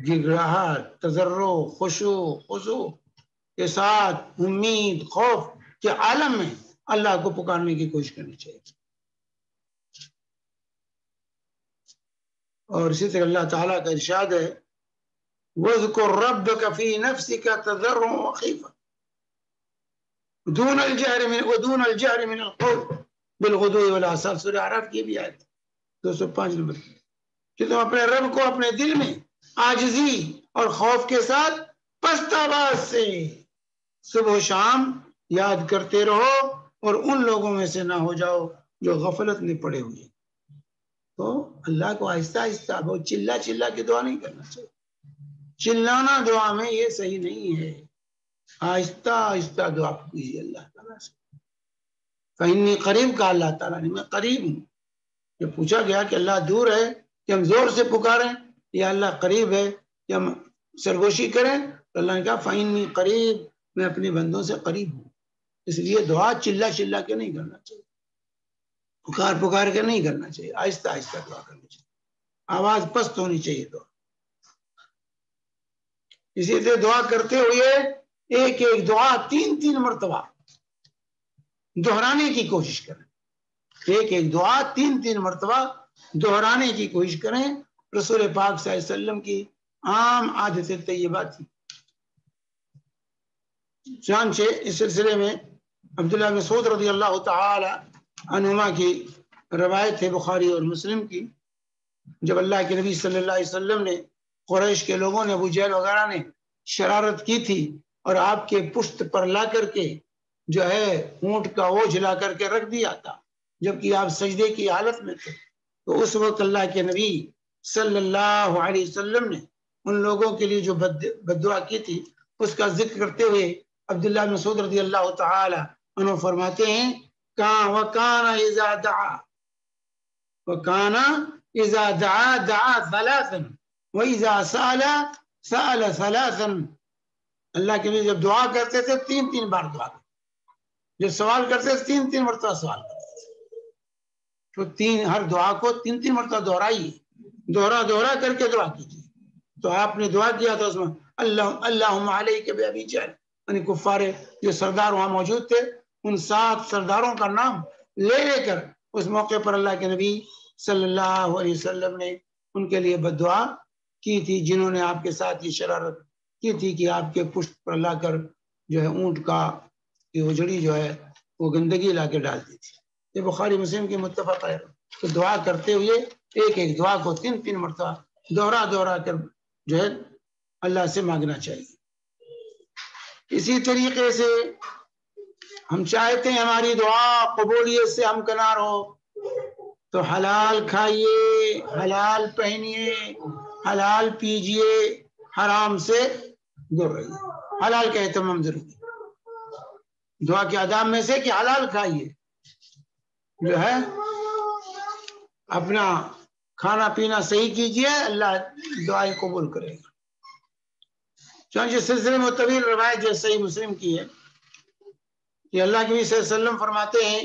گڑگڑاہٹ، تضرع، خشوع، خضوع کے ساتھ امید، خوف کے عالم میں اللہ کو پکارنے کی کوشش کرنی چاہیے۔ اور اسی طرح اللہ تعالیٰ کا ارشاد ہے وَاذْكُرْ رَبَّكَ فِي نَفْسِكَ تَضَرُّعًا وَخِيفَةً دون الجہر من القول بالغدو والآصال۔ سورہ اعراف کی بھی آیت 205 نمبر کہ تم اپنے رب کو اپنے دل میں عاجزی اور خوف کے ساتھ پست آواز سے صبح و شام یاد کرتے رہو اور ان لوگوں میں سے نہ ہو جاؤ جو غفلت میں پڑے ہوئے۔ تو اللہ کو آہستہ آہستہ، بہت چلا چلا کے دعا نہیں کرنا چاہیے۔ چلانا دعا میں یہ صحیح نہیں ہے، آہستہ آہستہ دعا کیجیے اللہ تعالیٰ سے۔ فإنی قریب کہا اللہ تعالیٰ نے، میں قریب ہوں۔ جب پوچھا گیا کہ اللہ دور ہے کہ ہم زور سے پکاریں یا اللہ قریب ہے کہ ہم سرگوشی کریں، تو اللہ نے کہا فإنی قریب، میں اپنے بندوں سے قریب ہوں۔ اس لیے دعا چلا چلا کے نہیں کرنا چاہیے، پکار پکار کے نہیں کرنا چاہیے، آہستہ آہستہ دعا کرنی چاہیے، آواز پست ہونی چاہیے دعا۔ اسی طرح دعا کرتے ہوئے ایک ایک دعا 3 مرتبہ دہرانے کی کوشش کریں، ایک ایک دعا 3 مرتبہ دہرانے کی کوشش کریں۔ رسول پاک صلی اللہ علیہ وسلم کی عام عادت طیبہ تھی۔ چنانچہ اس سلسلے میں عبداللہ بن مسعود رضی اللہ تعالی عنہما کی روایت ہے بخاری اور مسلم کی، جب اللہ کے نبی صلی اللہ علیہ وسلم نے، قریش کے لوگوں نے، ابو جہل وغیرہ نے شرارت کی تھی اور آپ کے پشت پر لا کر کے جو ہے اونٹ کا اوجھ لا کر کے رکھ دیا تھا جبکہ آپ سجدے کی حالت میں تھے، تو اس وقت اللہ کے نبی صلی اللہ علیہ وسلم نے ان لوگوں کے لیے جو بد دعا کی تھی اس کا ذکر کرتے ہوئے عبداللہ بن مسعود رضی اللہ تعالی عنہ فرماتے ہیں وَكَانَ إِذَا دَعَا دَعَا ثَلَاثًا وَإِذَا سَأَلَ ثَلَاثًا۔ اللہ کے لیے جب دعا کرتے تھے 3 بار دعا کرتے، جب سوال کرتے تھے 3 مرتبہ سوال کرتے تھے۔ تو ہر دعا کو 3 مرتبہ دہرائیے، دوہرا کر کے دعا کیجیے۔ تو آپ نے دعا کیا تھا اس میں اللہم علیک بأبی جہل، یعنی کفار جو سردار وہاں موجود تھے ان 7 سرداروں کا نام لے کر اس موقع پر اللہ کے نبی صلی اللہ علیہ وسلم نے ان کے لیے بد دعا کی تھی، جنہوں نے آپ کے ساتھ یہ شرارت کی تھی کہ آپ کے پشت پر لا کر جو ہے اونٹ کا کی اجڑی جو ہے وہ گندگی لا کے ڈال دی تھی۔ یہ بخاری مسلم کی متفق ہے۔ تو دعا کرتے ہوئے ایک ایک دعا کو 3 مرتبہ دوہرا کر جو ہے اللہ سے مانگنا چاہیے۔ اسی طریقے سے ہم چاہتے ہیں ہماری دعا قبولیت سے ہمکنار ہو تو حلال کھائیے، حلال پہنیے، حلال پیجیے، حرام سے دور رہیے۔ حلال کا اہتمام ضروری دعا کے آداب میں سے کہ حلال کھائیے، جو ہے اپنا کھانا پینا صحیح کیجیے، اللہ دعائیں قبول کرے گا۔ چنانچہ سلسلے میں طویل روایت جو صحیح مسلم کی ہے کہ اللہ کے نبی صلی اللہ علیہ وسلم فرماتے ہیں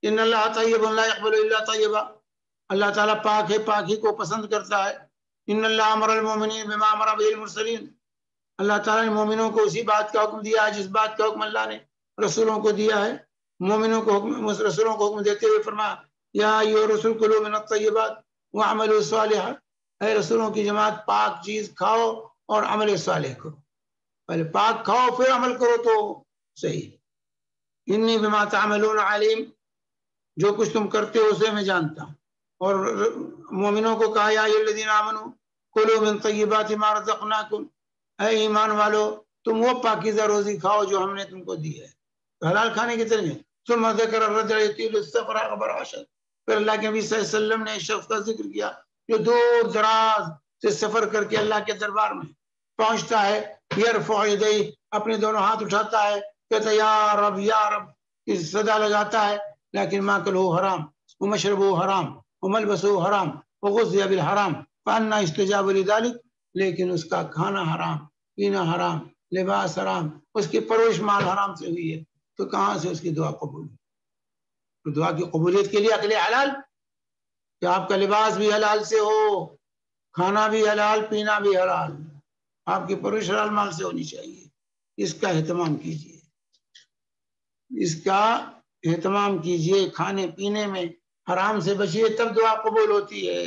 ان اللہ طیب لا يقبل الا طیبا، اللہ تعالیٰ پاک ہے، پاکی کو پسند کرتا ہے۔ ان اللہ امر المؤمنین بما امر به المرسلین، اللہ تعالیٰ نے مومنوں کو اسی بات کا حکم دیا ہے جس بات کا حکم اللہ نے رسولوں کو دیا ہے۔ مومنوں کو حکم، رسولوں کو حکم دیتے ہوئے فرمایا یا ایھا الرسل کلوا من الطیبات واعملوا صالحا، اے رسولوں کی جماعت پاک چیز کھاؤ اور عمل صالح کرو۔ پہلے پاک کھاؤ پھر عمل کرو تو صحیح۔ انی بما تعملون علیم، جو کچھ تم کرتے ہو اسے میں جانتا ہوں۔ اور مومنوں کو کہا یا ایھا الذین آمنوا کلوا من طیبات ما رزقناکم، اے ایمان والو تم وہ پاکیزہ روزی کھاؤ جو ہم نے تم کو دی ہے۔ تو حلال کھانے کی طرح ثم ذکر الرجل یطیل السفر اغبر عشر، پھر اللہ کے نبی صلی اللہ علیہ وسلم نے شخص کا ذکر کیا جو دور دراز سے سفر کر کے اللہ کے دربار میں پہنچتا ہے، یرفع یدیہ، اپنے دونوں ہاتھ اٹھاتا ہے، کہتا ہے یا رب کی صدا لگاتا ہے، لیکن ماکلہ حرام ومشربہ حرام وملبسہ حرام وغذی بالحرام فانا استجاب لذلک، لیکن اس کا کھانا حرام، پینا حرام، لباس حرام، اس کی پرورش مال حرام سے ہوئی ہے، تو کہاں سے اس کی دعا قبول؟ تو دعا کی قبولیت کے لیے عقل حلال، کہ آپ کا لباس بھی حلال سے ہو، کھانا بھی حلال، پینا بھی حلال، آپ کی پرورش حلال مال سے ہونی چاہیے۔ اس کا اہتمام کیجیے، اس کا اہتمام کیجیے، کھانے پینے میں حرام سے بچیے، تب دعا قبول ہوتی ہے۔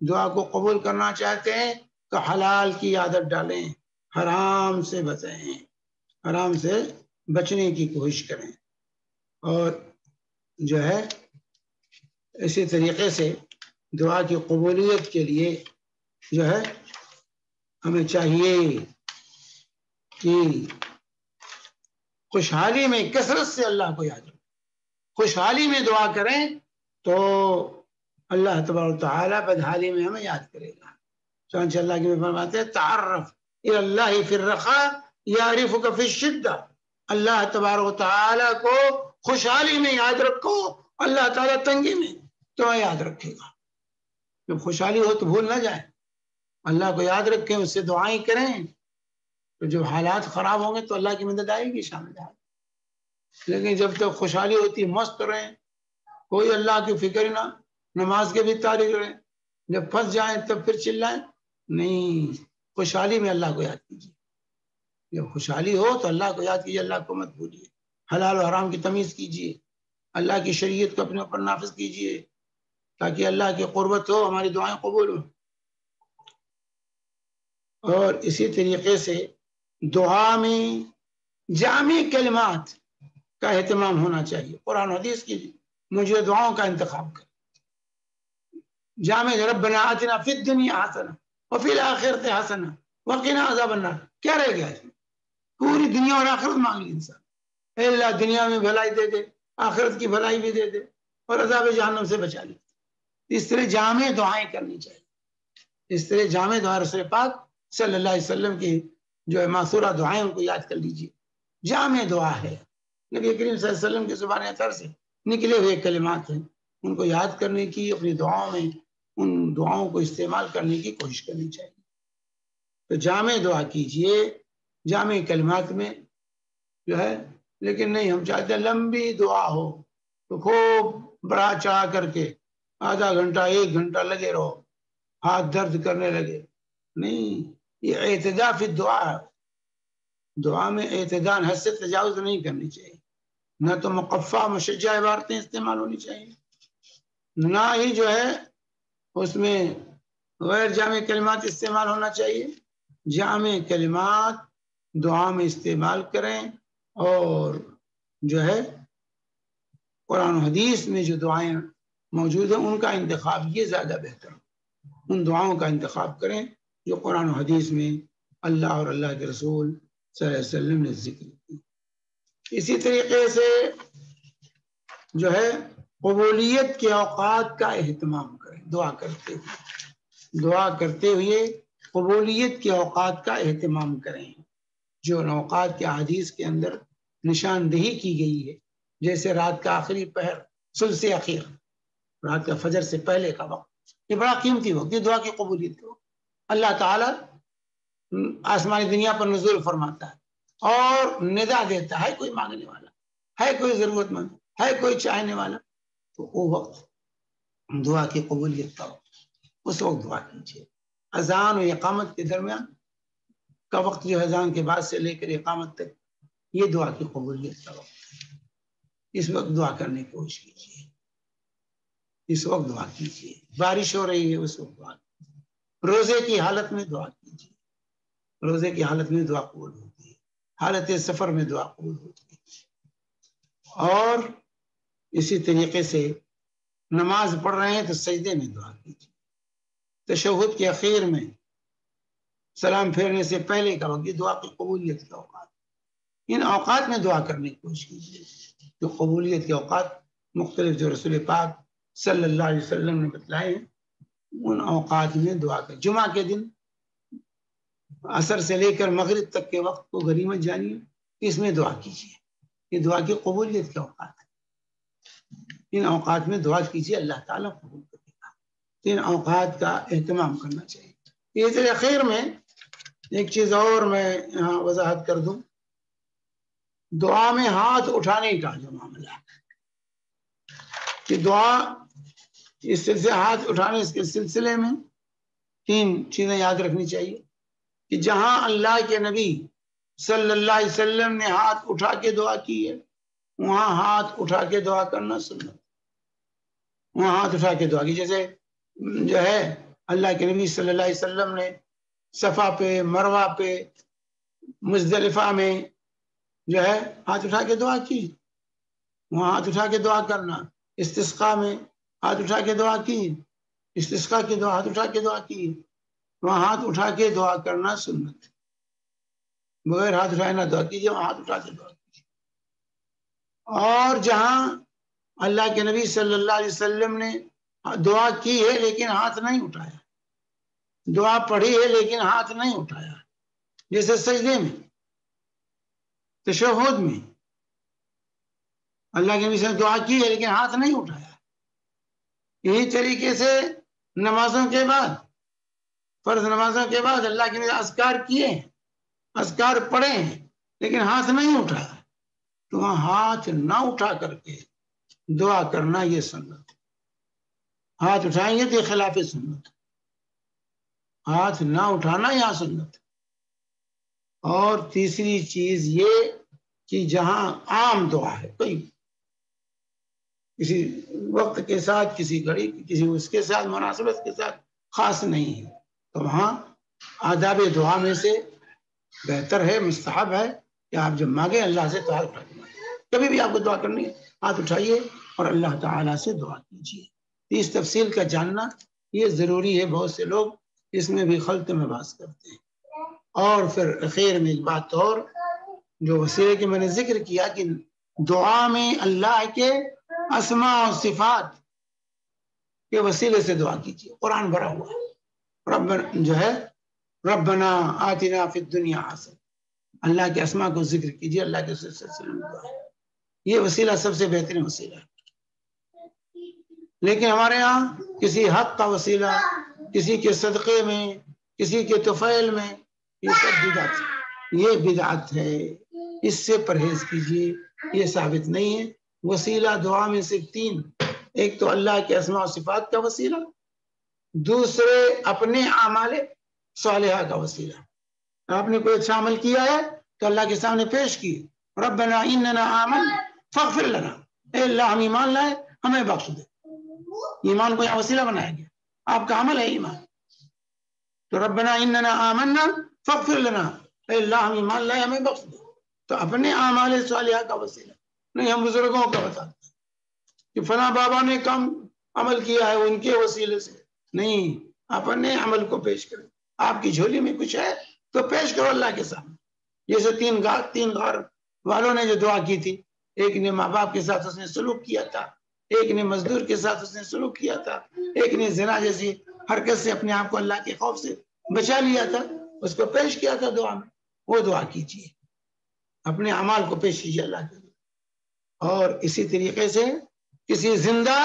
دعا کو قبول کرنا چاہتے ہیں تو حلال کی عادت ڈالیں، حرام سے بچیں، حرام سے بچنے کی کوشش کریں۔ اور جو ہے اسی طریقے سے دعا کی قبولیت کے لیے جو ہے ہمیں چاہیے کہ خوشحالی میں کثرت سے اللہ کو یاد رکھیں، خوشحالی میں دعا کریں تو اللہ تبارک و تعالیٰ بدحالی میں ہمیں یاد کرے گا۔ چنانچہ اللہ کے فرماتے ہیں تعرف الی اللہ فی الرخاء یعرفک فی الشدہ، اللہ تبارک و تعالیٰ کو خوشحالی میں یاد رکھو، اللہ تعالیٰ تنگی میں تمہیں یاد رکھے گا۔ جب خوشحالی ہو تو بھول نہ جائیں، اللہ کو یاد رکھیں، اس سے دعائیں کریں، تو جب حالات خراب ہوں گے تو اللہ کی مدد آئے گی، شامل آئے گی۔ لیکن جب تک خوشحالی ہوتی مست رہیں، کوئی اللہ کی فکر نہ، نماز کے بھی تاریخ رہیں، جب پھنس جائیں تب پھر چلائیں نہیں۔ خوشحالی میں اللہ کو یاد کیجیے، جب خوشحالی ہو تو اللہ کو یاد کیجیے، اللہ کو مت بھولیے، حلال و حرام کی تمیز کیجیے، اللہ کی شریعت کو اپنے اوپر نافذ کیجیے تاکہ اللہ کی قربت ہو، ہماری دعائیں قبول ہوں۔ اور اسی طریقے سے دعا میں جامع کلمات کا اہتمام ہونا چاہیے۔ قرآن حدیث کی مجھے دعاؤں کا انتخاب کر، جامع ربنا آتنا فی الدنیا حسنہ وفی الآخرۃ حسنہ وقنا عذاب النار، کیا رہ گیا ہے؟ پوری دنیا اور آخرت مانگ لی انسان، اے اللہ دنیا میں بھلائی دے دے، آخرت کی بھلائی بھی دے دے، اور عذاب جہنم سے بچا لے۔ اس طرح جامع دعائیں کرنی چاہیے، اس طرح جامع دعا رسول پاک صلی اللہ علیہ وسلم کی جو ہے ماثورہ دعائیں ان کو یاد کر لیجیے، جامع دعا ہے، نبی کریم صلی اللہ علیہ وسلم کی زبان اطہر سے نکلے ہوئے کلمات ہیں، ان کو یاد کرنے کی، اپنی دعاؤں میں ان دعاؤں کو استعمال کرنے کی کوشش کرنی چاہیے۔ تو جامع دعا کیجیے، جامع کلمات میں جو ہے، لیکن نہیں، ہم چاہتے ہیں لمبی دعا ہو تو خوب بڑا چڑھا کر کے آدھا گھنٹہ 1 گھنٹہ لگے رہو، ہاتھ درد کرنے لگے، نہیں، یہ اعتداء فی الدعا ہے، دعا میں اعتدال، حد سے تجاوز نہیں کرنی چاہیے، نہ تو مقفع مشجع عبارتیں استعمال ہونی چاہیے، نہ ہی جو ہے اس میں غیر جامع کلمات استعمال ہونا چاہیے۔ جامع کلمات دعا میں استعمال کریں، اور جو ہے قرآن و حدیث میں جو دعائیں موجود ہیں ان کا انتخاب یہ زیادہ بہتر، ان دعاؤں کا انتخاب کریں جو قرآن و حدیث میں اللہ اور اللہ کے رسول صلی اللہ علیہ وسلم نے ذکر کی۔ اسی طریقے سے جو ہے قبولیت کے اوقات کا اہتمام کریں، دعا کرتے ہوئے قبولیت کے اوقات کا اہتمام کریں، جو اوقات کے احادیث کے اندر نشاندہی کی گئی ہے، جیسے رات کا آخری پہر، ثلث اخیر، رات کا فجر سے پہلے کا وقت، یہ بڑا قیمتی وقت، یہ دعا کی قبولیت ہو۔ اللہ تعالیٰ آسمانی دنیا پر نزول فرماتا ہے اور ندا دیتا ہے، کوئی مانگنے والا ہے، کوئی ضرورت مند ہے، کوئی چاہنے والا، تو وہ وقت دعا کی قبولیت کا وقت، اس وقت دعا کیجیے۔ اذان و اقامت کے درمیان کا وقت جو اذان کے بعد سے لے کر اقامت تک، یہ دعا کی قبولیت کا وقت ہے، اس وقت دعا کرنے کی کوشش کیجیے، اس وقت دعا کیجیے۔ بارش ہو رہی ہے اس وقت دعا کیجیے، روزے کی حالت میں دعا کیجیے، روزے کی حالت میں دعا قبول ہوتی ہے، حالت سفر میں دعا قبول ہوتی ہے۔ اور اسی طریقے سے نماز پڑھ رہے ہیں تو سجدے میں دعا کیجیے، تشہد کے اخیر میں، سلام پھیرنے سے پہلے کا وقت، یہ دعا کی قبولیت کے اوقات، ان اوقات میں دعا کرنے کی کوشش کیجیے۔ جو قبولیت کے اوقات مختلف جو رسول پاک صلی اللہ علیہ وسلم نے بتلائے ہیں، ان اوقات میں دعا کر۔ جمعہ کے دن عصر سے لے کر مغرب تک کے وقت کو غنیمت جانیے، اس میں دعا کیجیے، یہ دعا کی قبولیت کے اوقات ہے، ان اوقات میں دعا کیجیے، اللہ تعالیٰ قبول کرے گا۔ ان اوقات کا اہتمام کرنا چاہیے۔ اس اخیر میں ایک چیز اور میں یہاں وضاحت کر دوں، دعا میں ہاتھ اٹھانے کا جو معاملہ ہے، کہ دعا اس سلسلے ہاتھ اٹھانے کے سلسلے میں 3 چیزیں یاد رکھنی چاہیے، کہ جہاں اللہ کے نبی صلی اللہ علیہ وسلم نے ہاتھ اٹھا کے دعا کی ہے، وہاں ہاتھ اٹھا کے دعا کرنا سنت، وہاں ہاتھ اٹھا کے دعا کی، جیسے جو ہے اللہ کے نبی صلی اللہ علیہ وسلم نے صفا پہ، مروہ پہ، مزدلفہ میں جو ہے ہاتھ اٹھا کے دعا کی، وہاں ہاتھ اٹھا کے دعا کرنا۔ استسقاء میں ہاتھ اٹھا کے دعا کی، استسقاء کی دعا ہاتھ اٹھا کے دعا کی، وہاں ہاتھ اٹھا کے دعا کرنا سنت، بغیر ہاتھ اٹھائے نہ دعا کیجیے، وہاں ہاتھ اٹھا کے دعا کیجیے۔ اور جہاں اللہ کے نبی صلی اللہ علیہ وسلم نے دعا کی ہے لیکن ہاتھ نہیں اٹھایا، دعا پڑھی ہے لیکن ہاتھ نہیں اٹھایا، جیسے سجدے میں، تشہد میں اللہ کے نبی صلی اللہ علیہ وسلم نے دعا کی ہے لیکن ہاتھ نہیں اٹھایا۔ یہی طریقے سے نمازوں کے بعد، فرض نمازوں کے بعد اللہ کے نبی اذکار کیے ہیں، اذکار پڑھے ہیں لیکن ہاتھ نہیں اٹھایا، تو وہاں ہاتھ نہ اٹھا کر کے دعا کرنا یہ سنت، ہاتھ اٹھائیں گے تو یہ خلاف سنت، ہاتھ نہ اٹھانا یہاں سنت۔ اور تیسری چیز یہ کہ جہاں عام دعا ہے، کوئی کسی وقت کے ساتھ، کسی گھڑی، کسی اس کے ساتھ مناسبت کے ساتھ خاص نہیں ہے، تو وہاں آداب دعا میں سے بہتر ہے، مستحب ہے کہ آپ جب مانگیں اللہ سے تو ہاتھ اٹھا کے مانگیں، کبھی بھی آپ کو دعا کرنی ہے ہاتھ اٹھائیے اور اللہ تعالیٰ سے دعا کیجیے۔ اس تفصیل کا جاننا یہ ضروری ہے، بہت سے لوگ اس میں بھی خلط میں باز کرتے ہیں۔ اور پھر اخیر میں ایک بات اور جو وسیلے کے میں نے ذکر کیا، کہ دعا میں اللہ کے اسماء و صفات کے وسیلے سے دعا کیجیے، قرآن بھرا ہوا ہے، ربنا جو ہے ربنا آتنا فی الدنیا حسنہ، اللہ کے اسماء کو ذکر کیجیے، اللہ کے سلسلے میں دعا ہے، یہ وسیلہ سب سے بہترین وسیلہ ہے۔ لیکن ہمارے ہاں کسی حق کا وسیلہ، کسی کے صدقے میں، کسی کے طفیل میں، یہ سب بدعت ہے، یہ بدعت ہے، اس سے پرہیز کیجیے، یہ ثابت نہیں ہے۔ وسیلہ دعا میں صرف 3، ایک تو اللہ کے اسماء و صفات کا وسیلہ، دوسرے اپنے اعمال صالحہ کا وسیلہ، آپ نے کوئی اچھا عمل کیا ہے تو اللہ کے سامنے پیش کی، ربنا اننا آمنا فاغفر لنا، اے اللہ ہم ایمان لائے ہمیں بخش دے، ایمان کو یہاں وسیلہ بنایا گیا، آپ کا عمل ہے ایمان، تو ربنا اننا آمنا فاغفر لنا، اے اللہ ہم ایمان لائے ہمیں بخش دے، تو اپنے اعمال صالحہ کا وسیلہ نہیں، ہم بزرگوں کا بتاتے ہیں کہ فلاں بابا نے کم عمل کیا ہے ان کے وسیلے سے، نہیں، اپنے عمل کو پیش کریں، آپ کی جھولی میں کچھ ہے تو پیش کرو اللہ کے سامنے، جیسے 3 غار والوں نے جو دعا کی تھی. ایک نے ماں باپ کے ساتھ اس نے سلوک کیا تھا, ایک نے مزدور کے ساتھ اس نے سلوک کیا تھا, ایک نے زنا جیسی حرکت سے اپنے آپ کو اللہ کے خوف سے بچا لیا تھا, اس کو پیش کیا تھا دعا میں. وہ دعا کیجیے, اپنے اعمال کو پیش کیجیے اللہ کے لیے. اور اسی طریقے سے کسی زندہ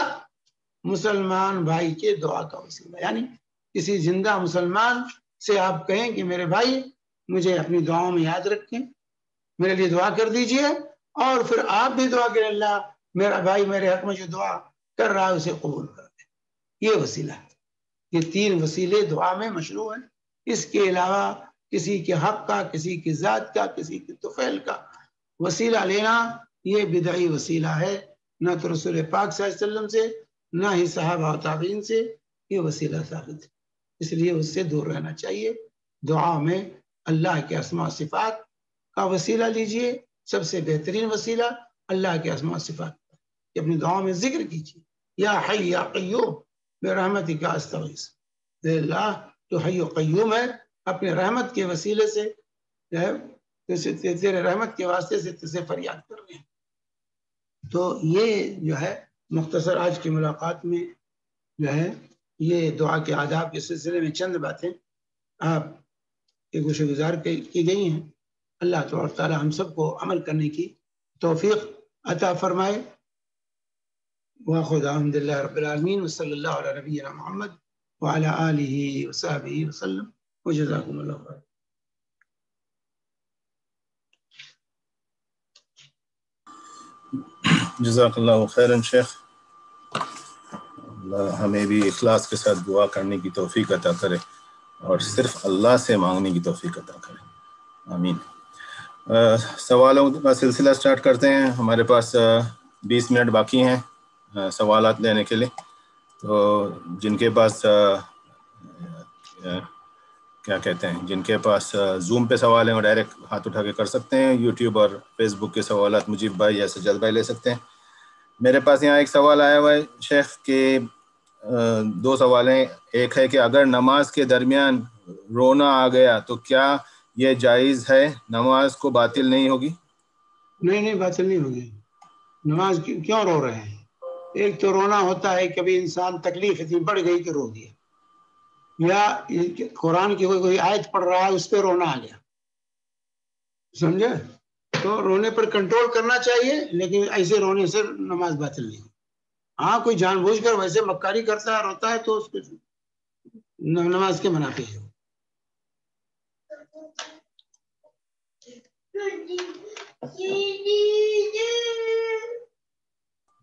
مسلمان بھائی کے دعا کا وسیلہ, یعنی کسی زندہ مسلمان سے آپ کہیں کہ میرے بھائی مجھے اپنی دعاؤں میں یاد رکھیں, میرے لیے دعا کر دیجئے, اور پھر آپ بھی دعا کریں اللہ میرا بھائی میرے حق میں جو دعا کر رہا ہے اسے قبول کر دے. یہ وسیلہ ہے. یہ 3 وسیلے دعا میں مشروع ہیں. اس کے علاوہ کسی کے حق کا, کسی کی ذات کا, کسی کے طفیل کا وسیلہ لینا یہ بدعی وسیلہ ہے. نہ تو رسول پاک صلی اللہ علیہ وسلم سے, نہ ہی صحابہ و تابعین سے یہ وسیلہ ثابت ہے. اس لیے اس سے دور رہنا چاہیے. دعا میں اللہ کے اسماء صفات کا وسیلہ لیجئے. سب سے بہترین وسیلہ اللہ کے اسماء صفات کہ اپنی دعاؤں میں ذکر کیجیے. یا حی یا قیوم برحمتک استغیث. اللہ تو حی و قیوم ہے, اپنے رحمت کے وسیلے سے تیرے رحمت کے واسطے سے تجھے فریاد کر رہے ہیں. تو یہ جو ہے مختصر آج کی ملاقات میں جو ہے یہ دعا کے آداب کے سلسلے میں چند باتیں آپ کے گوشے گزار کی گئی ہیں. اللہ تبارک تعالی ہم سب کو عمل کرنے کی توفیق عطا فرمائے. وآخر دعوانا الحمد للہ رب العالمین وصلی اللہ علی نبینا محمد وعلی آلہ وصحبہ وسلم وجزاکم اللہ خیر. جزاک اللہ خیرا شیخ. اللہ ہمیں بھی اخلاص کے ساتھ دعا کرنے کی توفیق عطا کرے اور صرف اللہ سے مانگنے کی توفیق عطا کرے. آمین. سوالوں کا سلسلہ سٹارٹ کرتے ہیں. ہمارے پاس 20 منٹ باقی ہیں سوالات لینے کے لیے. تو جن کے پاس کیا کہتے ہیں, جن کے پاس زوم پہ سوال ہیں وہ ڈائریکٹ ہاتھ اٹھا کے کر سکتے ہیں. یوٹیوب اور فیس بک کے سوالات مجیب بھائی یا سجاد بھائی لے سکتے ہیں. میرے پاس یہاں ایک سوال آیا ہوا ہے شیخ کے 2 سوال ہیں. ایک ہے کہ اگر نماز کے درمیان رونا آ گیا تو کیا یہ جائز ہے, نماز کو باطل نہیں ہوگی؟ نہیں باطل نہیں ہوگی. نماز کیوں رو رہے ہیں؟ ایک تو رونا ہوتا ہے کبھی انسان تکلیف اتنی بڑھ گئی کہ رو دیا, یا قرآن کی کوئی آیت پڑھ رہا ہے اس پہ رونا آ گیا, سمجھے؟ تو رونے پر کنٹرول کرنا چاہیے, لیکن ایسے رونے سے نماز باطل نہیں. ہاں کوئی جان بوجھ کر ویسے مکاری کرتا ہے, روتا ہے, تو اس کو نماز کے منافی ہے.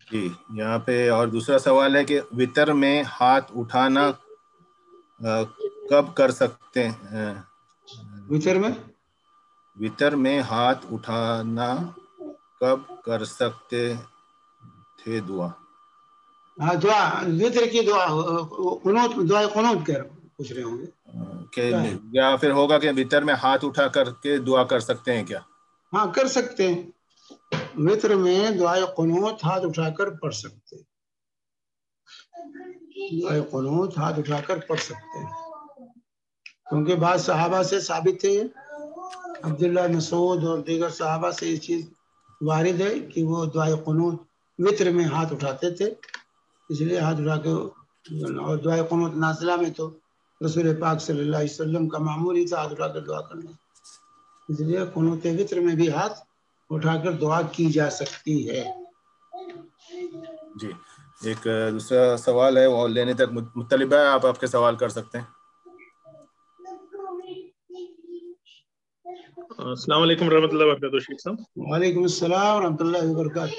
جی یہاں پہ اور دوسرا سوال ہے کہ وتر میں ہاتھ اٹھانا کب کر سکتے ہیں؟ وتر میں ہاتھ اٹھانا کب کر سکتے تھے دعا؟ ہاں دعا وتر کی دعا قنوت, دعا قنوت کر پوچھ رہے ہوں گے کہ یا پھر ہوگا کہ وتر میں ہاتھ اٹھا کر کے دعا کر سکتے ہیں کیا؟ ہاں کر سکتے ہیں. وتر میں دعائے قنوت ہاتھ اٹھا کر پڑھ سکتے ہیں. دعائے قنوت ہاتھ اٹھا کر پڑھ سکتے ہیں, کیونکہ بعض صحابہ سے ثابت ہے, عبداللہ مسعود اور دیگر صحابہ سے یہ چیز وارد ہے کہ وہ دعائے قنوت وتر میں ہاتھ اٹھاتے تھے. اس لیے ہاتھ اٹھا کے, اور دعائے قنوت نازلہ میں تو رسول پاک صلی اللہ علیہ وسلم کا معمول ہی تھا ہاتھ اٹھا کر دعا کرنا. اس لیے قنوت وتر میں بھی ہاتھ اٹھا کر دعا کی جا سکتی ہے. جی ایک دوسرا سوال ہے وہ لینے تک مطلب ہے, آپ کے سوال کر سکتے ہیں. السلام علیکم ورحمۃ اللہ وبرکاتہ. شیخ صاحب وعلیکم السلام ورحمۃ اللہ وبرکاتہ.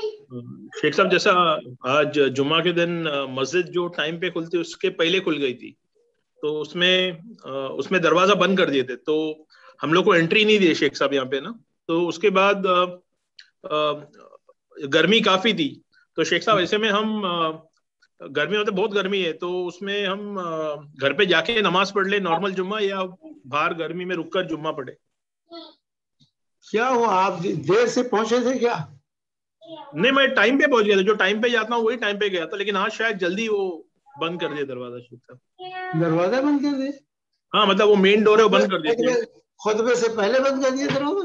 شیخ صاحب جیسا آج جمعہ کے دن مسجد جو ٹائم پہ کھلتی اس کے پہلے کھل گئی تھی, تو اس میں دروازہ بند کر دیے تھے, تو ہم لوگ کو انٹری نہیں دیے شیخ صاحب یہاں پہ نا. تو اس کے بعد گرمی کافی تھی, تو شیخ صاحب ایسے میں ہم گرمی ہوتے بہت گرمی ہے, تو اس میں ہم گھر پہ جا کے نماز پڑھ لیں نارمل جمعہ, یا باہر گرمی میں رک کر جمعہ پڑھے؟ کیا ہوا آپ دیر سے پہنچے تھے کیا؟ نہیں میں ٹائم پہ پہنچ گیا تھا, جو ٹائم پہ جاتا ہوں وہی ٹائم پہ گیا تھا, لیکن آج شاید جلدی وہ بند کر دیا دروازہ. شیخ صاحب دروازہ بند کر دیا؟ ہاں مطلب وہ مین ڈور ہے وہ بند کر دیتے. خطبے سے پہلے بند کر دیا دروازہ؟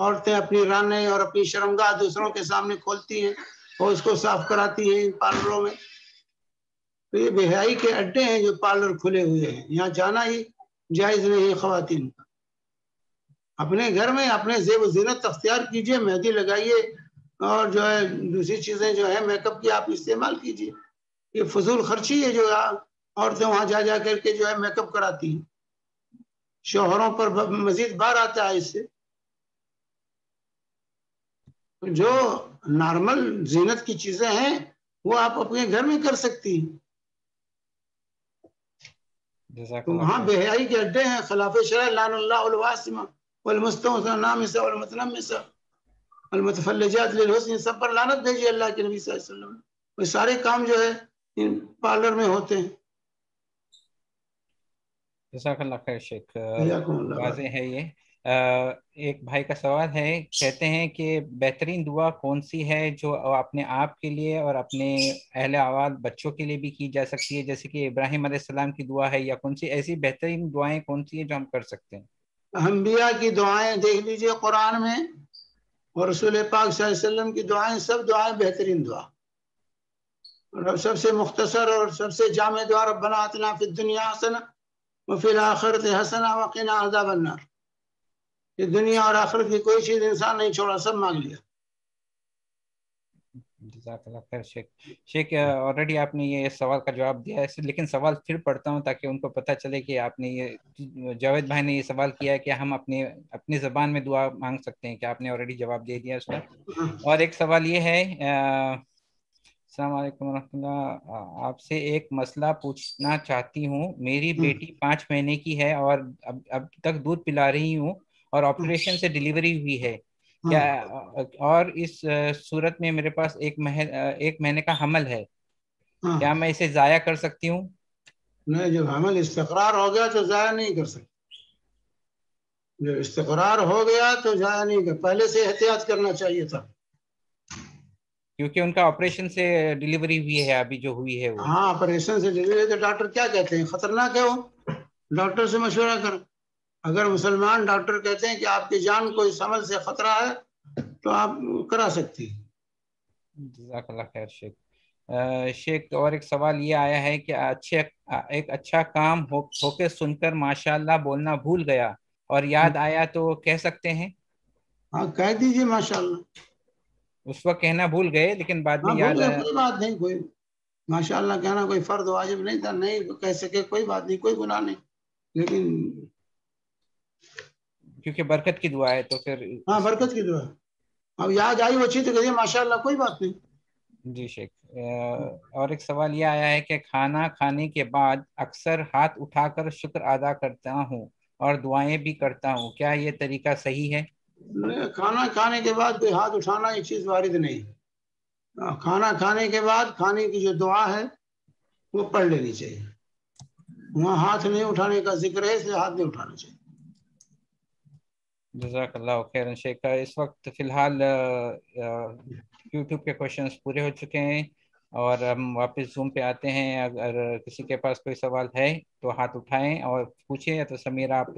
عورتیں اپنی رانے اور اپنی شرمگاہ دوسروں کے سامنے کھولتی ہیں اور اس کو صاف کراتی ہیں ان پارلروں میں. تو یہ بے حیائی کے اڈے ہیں جو پارلر کھلے ہوئے ہیں. یہاں جانا ہی جائز نہیں ہے خواتین کا. اپنے گھر میں اپنے زیب و زینت اختیار کیجئے, مہندی لگائیے اور جو ہے دوسری چیزیں جو ہے میک اپ کی آپ استعمال کیجئے. یہ فضول خرچی ہے جو عورتیں وہاں جا جا کر کے جو ہے میک اپ کراتی ہیں. شوہروں پر مزید بار آتا ہے اس سے. جو نارمل زینت کی چیزیں ہیں وہ آپ اپنے گھر میں کر سکتی ہیں. تو وہاں بے حیائی کے اڈے ہیں. خلاف شرع لعن اللہ الواسمہ والمستوسمہ والمتنمسہ المتفلجات للحسن, سب پر لعنت بھیجی اللہ کے نبی صلی اللہ علیہ وسلم. وہ سارے کام جو ہے ان پارلر میں ہوتے ہیں. جزاک اللہ خیر شیخ. حیاکم اللہ. واضح ہے یہ. ایک بھائی کا سوال ہے, کہتے ہیں کہ بہترین دعا کون سی ہے جو اپنے آپ کے لیے اور اپنے اہل اولاد بچوں کے لیے بھی کی جا سکتی ہے, جیسے کہ ابراہیم علیہ السلام کی دعا ہے, یا کون سی ایسی بہترین دعائیں کون سی ہیں جو ہم کر سکتے ہیں؟ انبیاء کی دعائیں دیکھ لیجئے قرآن میں, اور رسول پاک صلی اللہ علیہ وسلم کی دعائیں, سب دعائیں بہترین دعا. اور سب سے مختصر اور سب سے جامع دعا ربنا آتنا فی الدنیا حسنہ وفی الآخرۃ حسنہ وقنا عذاب النار. یہ دنیا اور آخرت کی کوئی چیز انسان نہیں چھوڑا, سب مانگ لیا. جزاک اللہ خیر شیخ. شیخ آلریڈی آپ نے یہ سوال کا جواب دیا ہے, لیکن سوال پھر پڑھتا ہوں تاکہ ان کو پتہ چلے کہ آپ نے یہ جاوید بھائی نے یہ سوال کیا ہے کہ ہم اپنی زبان میں دعا مانگ سکتے ہیں, کہ آپ نے آلریڈی جواب دے دیا اس کا. اور ایک سوال یہ ہے, السلام علیکم ورحمۃ اللہ, آپ سے ایک مسئلہ پوچھنا چاہتی ہوں. میری بیٹی 5 مہینے کی ہے اور اب تک دودھ پلا رہی ہوں اور آپریشن سے ڈیلیوری ہوئی ہے. کیا اور اس صورت میں میرے پاس 1 مہینے کا حمل ہے, کیا میں اسے ضائع کر سکتی ہوں؟ نہیں, جب حمل استقرار ہو گیا تو ضائع نہیں کر سکتے. جب استقرار ہو گیا تو ضائع نہیں کر, پہلے سے احتیاط کرنا چاہیے تھا. کیونکہ ان کا آپریشن سے ڈیلیوری ہوئی ہے, ابھی جو ہوئی ہے وہ. ہاں, آپریشن سے ڈیلیوری. تو ڈاکٹر کیا کہتے ہیں, خطرناک ہے وہ, ڈاکٹر سے مشورہ کرو. اگر مسلمان ڈاکٹر کہتے ہیں کہ آپ کی جان کو اس عمل سے خطرہ ہے تو آپ کرا سکتی ہیں. جزاک اللہ خیر شیخ. شیخ اور ایک سوال یہ آیا ہے کہ ایک اچھا کام ہو کے سن کر ماشاءاللہ بولنا بھول گیا اور یاد آیا تو کہہ سکتے ہیں؟ ہاں, کہہ دیجئے ماشاءاللہ. اس وقت کہنا بھول گئے لیکن بعد میں یاد آیا. کوئی بات نہیں, کوئی ماشاءاللہ کہنا کوئی فرض واجب نہیں تھا, نہیں کہہ سکے کوئی بات نہیں, کوئی گناہ نہیں. لیکن کیونکہ برکت کی دعا ہے تو پھر. ہاں, برکت کی دعا. اب یاد آئی وہ چیز تو کہیے ماشاءاللہ, کوئی بات نہیں. جی شیخ. اور ایک سوال یہ آیا ہے کہ کھانا کھانے کے بعد اکثر ہاتھ اٹھا کر شکر ادا کرتا ہوں اور دعائیں بھی کرتا ہوں, کیا یہ طریقہ صحیح ہے؟ کھانا کھانے کے بعد کوئی ہاتھ اٹھانا یہ چیز وارد نہیں. کھانا کھانے کے بعد کھانے کی جو دعا ہے وہ پڑھ لینی چاہیے. وہاں ہاتھ نہیں اٹھانے کا ذکر ہے, اس لیے ہاتھ نہیں اٹھانا چاہیے. جزاک اللہ خیر شیخ. اس وقت فی الحال یوٹیوب کے کوشچنس پورے ہو چکے ہیں اور ہم واپس زوم پہ آتے ہیں. اگر کسی کے پاس کوئی سوال ہے تو ہاتھ اٹھائیں اور پوچھیں, یا تو سمیر آپ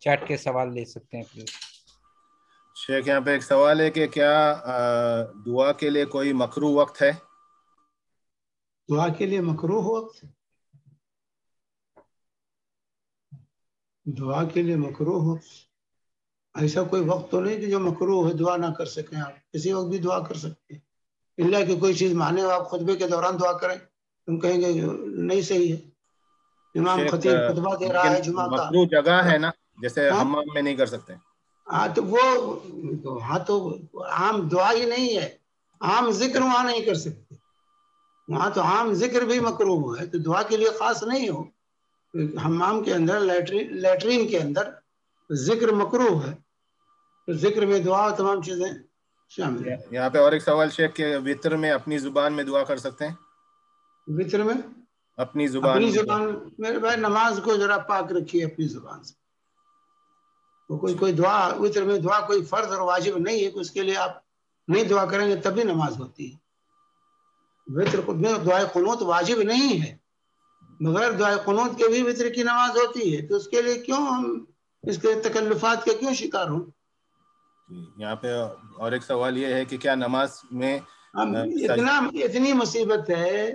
چیٹ کے سوال لے سکتے ہیں پلیز. شیخ یہاں پہ ایک سوال ہے کہ کیا دعا کے لیے کوئی مکروہ وقت ہے؟ دعا کے لیے مکروہ وقت, دعا کے لیے مکروہ وقت ایسا کوئی وقت تو نہیں کہ جو مکروہ ہے دعا نہ کر سکیں. آپ کسی وقت بھی دعا کر سکتے ہیں, اللہ کہ کوئی چیز مانے ہو آپ خطبے کے دوران دعا کریں, تم کہیں گے نہیں صحیح ہے. امام خطیب خطبہ دے رہا ہے جمعہ کا, مکروہ جگہ ہے نا, جیسے حمام میں نہیں کر سکتے. ہاں تو وہ تو عام دعا ہی نہیں ہے, عام ذکر وہاں نہیں کر سکتے. وہاں تو عام ذکر بھی مکروہ ہے, تو دعا کے لیے خاص نہیں ہو. حمام کے اندر لیٹرین کے اندر ذکر مکروہ ہے, تو ذکر میں دعا و تمام چیزیں شامل ہیں. یہاں پہ اور ایک سوال شیخ کہ وتر میں اپنی زبان میں دعا کر سکتے ہیں؟ وتر میں اپنی زبان میرے بھائی نماز کو ذرا پاک رکھیے اپنی زبان سے. کوئی دعا وتر میں دعا کوئی فرض اور واجب نہیں ہے کہ اس کے لیے آپ نہیں دعا کریں گے تب بھی نماز ہوتی ہے. وتر میں دعائے قنوت واجب نہیں ہے, بغیر دعائے قنوت کے بھی وتر کی نماز ہوتی ہے, تو اس کے لیے کیوں ہم اس کے تکلفات کے کیوں شکار ہوں. یہاں پہ اور ایک سوال یہ ہے کہ کیا نماز میں اتنی مصیبت ہے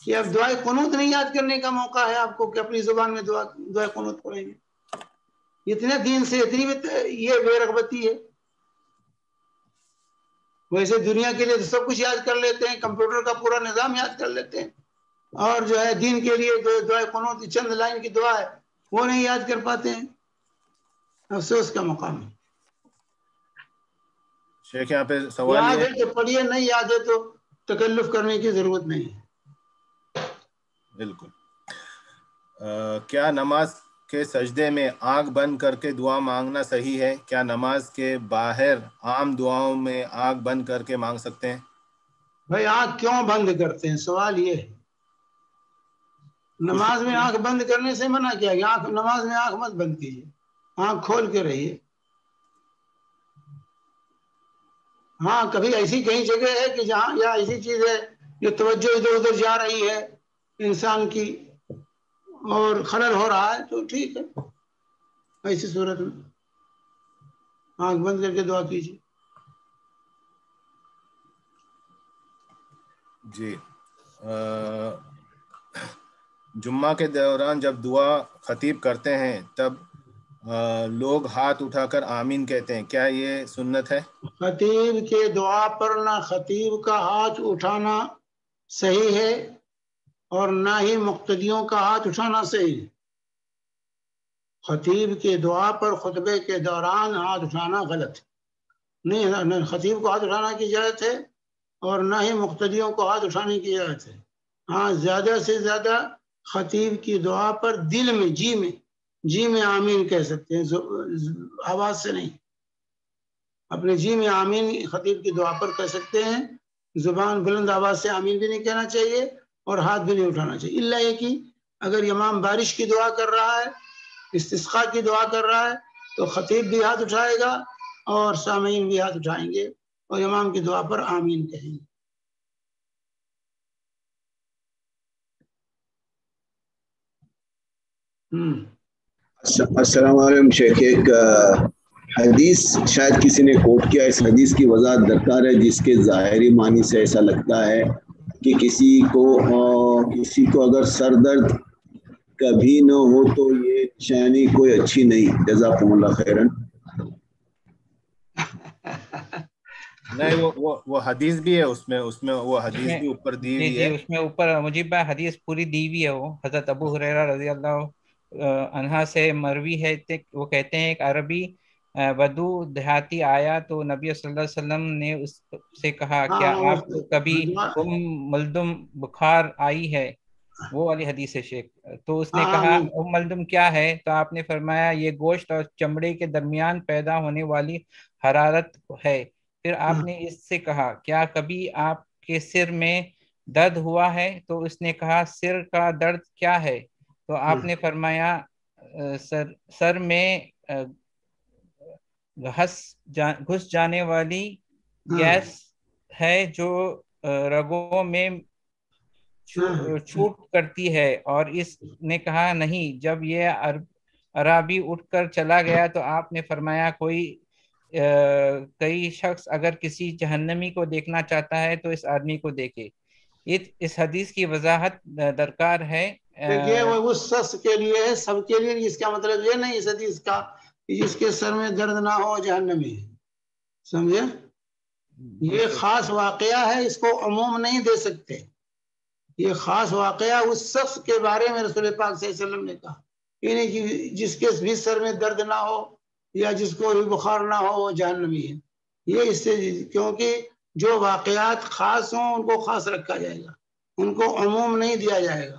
کہ اب دعائے قنوت نہیں یاد کرنے کا موقع ہے آپ کو کہ اپنی زبان میں دعائے قنوت پڑھیں گے. اتنے دین سے اتنی یہ بے رغبتی ہے. ویسے دنیا کے لیے تو سب کچھ یاد کر لیتے ہیں, کمپیوٹر کا پورا نظام یاد کر لیتے ہیں, اور جو ہے دین کے لیے جو دعائے قنوت چند لائن کی دعا ہے وہ نہیں یاد کر پاتے ہیں. افسوس کا مقام ہے. شیخ یہاں پہ سوال یاد یہ ہے تو پڑھیے, نہیں یاد ہے تو تکلف کرنے کی ضرورت نہیں ہے. بالکل. کیا نماز کے سجدے میں آنکھ بند کر کے دعا مانگنا صحیح ہے؟ کیا نماز کے باہر عام دعاؤں میں آنکھ بند کر کے مانگ سکتے ہیں؟ بھائی آنکھ کیوں بند کرتے ہیں, سوال یہ ہے. نماز میں آنکھ بند کرنے سے منع کیا گیا. نماز میں آنکھ مت بند کیجیے, آنکھ کھول کے رہیے. ہاں کبھی ایسی کہیں جگہ ہے کہ جہاں یا ایسی چیز ہے جو توجہ ادھر ادھر جا رہی ہے انسان کی اور خلل ہو رہا ہے تو ٹھیک ہے, ایسی صورت میں آنکھ بند کر کے دعا کیجیے. جی. جمعہ کے دوران جب دعا خطیب کرتے ہیں تب لوگ ہاتھ اٹھا کر آمین کہتے ہیں, کیا یہ سنت ہے؟ خطیب کے دعا پر نہ خطیب کا ہاتھ اٹھانا صحیح ہے اور نہ ہی مقتدیوں کا ہاتھ اٹھانا صحیح ہے. خطیب کے دعا پر خطبے کے دوران ہاتھ اٹھانا غلط ہے. نہیں, خطیب کو ہاتھ اٹھانا کی اجازت ہے اور نہ ہی مقتدیوں کو ہاتھ اٹھانے کی اجازت ہے. ہاں زیادہ سے زیادہ خطیب کی دعا پر دل میں جی میں آمین کہہ سکتے ہیں, آواز سے نہیں. اپنے جی میں آمین خطیب کی دعا پر کہہ سکتے ہیں. زبان بلند آواز سے آمین بھی نہیں کہنا چاہیے اور ہاتھ بھی نہیں اٹھانا چاہیے, الا یہ کہ اگر امام بارش کی دعا کر رہا ہے, استسقاء کی دعا کر رہا ہے تو خطیب بھی ہاتھ اٹھائے گا اور سامعین بھی ہاتھ اٹھائیں گے اور امام کی دعا پر آمین کہیں گے. السلام علیکم شیخ. ایک حدیث شاید کسی نے کوٹ کیا, اس حدیث کی وضاحت درکار ہے جس کے ظاہری معنی سے ایسا لگتا ہے کہ کسی کو اگر سر درد کبھی نہ ہو تو یہ نشانی کوئی اچھی نہیں. جزاکم اللہ خیرن. نہیں, وہ حدیث بھی ہے اس میں وہ حدیث بھی اوپر دی ہوئی ہے. اس میں اوپر مجیب بھائی حدیث پوری دی ہوئی ہے. وہ حضرت ابو ہریرہ رضی اللہ عنہ سے مروی ہے. وہ کہتے ہیں ایک عربی بدو دیہاتی آیا تو نبی صلی اللہ علیہ وسلم نے اس سے کہا کیا آپ کو کبھی ملدم بخار آئی ہے؟ وہ والی حدیث ہے شیخ. تو اس نے کہا ملدم کیا ہے؟ تو آپ نے فرمایا یہ گوشت اور چمڑے کے درمیان پیدا ہونے والی حرارت ہے. پھر آپ نے اس سے کہا کیا کبھی آپ کے سر میں درد ہوا ہے؟ تو اس نے کہا سر کا درد کیا ہے؟ تو آپ نے فرمایا سر میں گھس جانے والی گیس ہے جو رگوں میں چھوٹ کرتی ہے. اور اس نے کہا نہیں. جب یہ عرابی اٹھ کر چلا گیا تو آپ نے فرمایا کئی شخص اگر کسی جہنمی کو دیکھنا چاہتا ہے تو اس آدمی کو دیکھے. اس حدیث کی وضاحت درکار ہے. دیکھیے وہ اس شخص کے لیے ہے, سب کے لیے. اس کا مطلب یہ نہیں اس حدیث کا جس کے سر میں درد نہ ہو جہنمی ہے, سمجھے؟ یہ خاص واقعہ ہے, اس کو عموم نہیں دے سکتے. یہ خاص واقعہ اس شخص کے بارے میں رسول پاک صلی اللہ علیہ وسلم نے کہا, یعنی جس کے بھی سر میں درد نہ ہو یا جس کو بھی بخار نہ ہو وہ جہنمی ہے. یہ اس سے, کیونکہ جو واقعات خاص ہوں ان کو خاص رکھا جائے گا, ان کو عموم نہیں دیا جائے گا.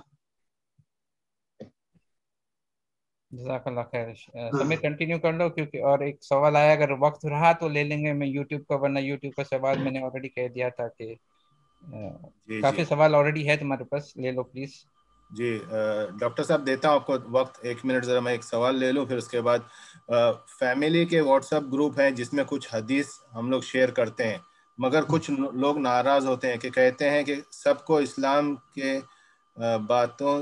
جزاک اللہ خیر. سمیر کنٹینیو کر لو, کیونکہ اور ایک سوال آیا, اگر وقت رہا تو لے لیں گے. میں یوٹیوب کا, ورنہ یوٹیوب کا سوال میں نے آلریڈی کہہ دیا تھا کہ کافی سوال آلریڈی ہے تمہارے پاس, لے لو پلیز. جی ڈاکٹر صاحب دیتا ہوں آپ کو وقت 1 منٹ, ذرا میں ایک سوال لے لوں, پھر اس کے بعد فیملی کے واٹس ایپ گروپ ہیں جس میں کچھ حدیث ہم لوگ شیئر کرتے ہیں, مگر کچھ لوگ ناراض ہوتے ہیں کہ کہتے ہیں کہ سب کو اسلام کے باتوں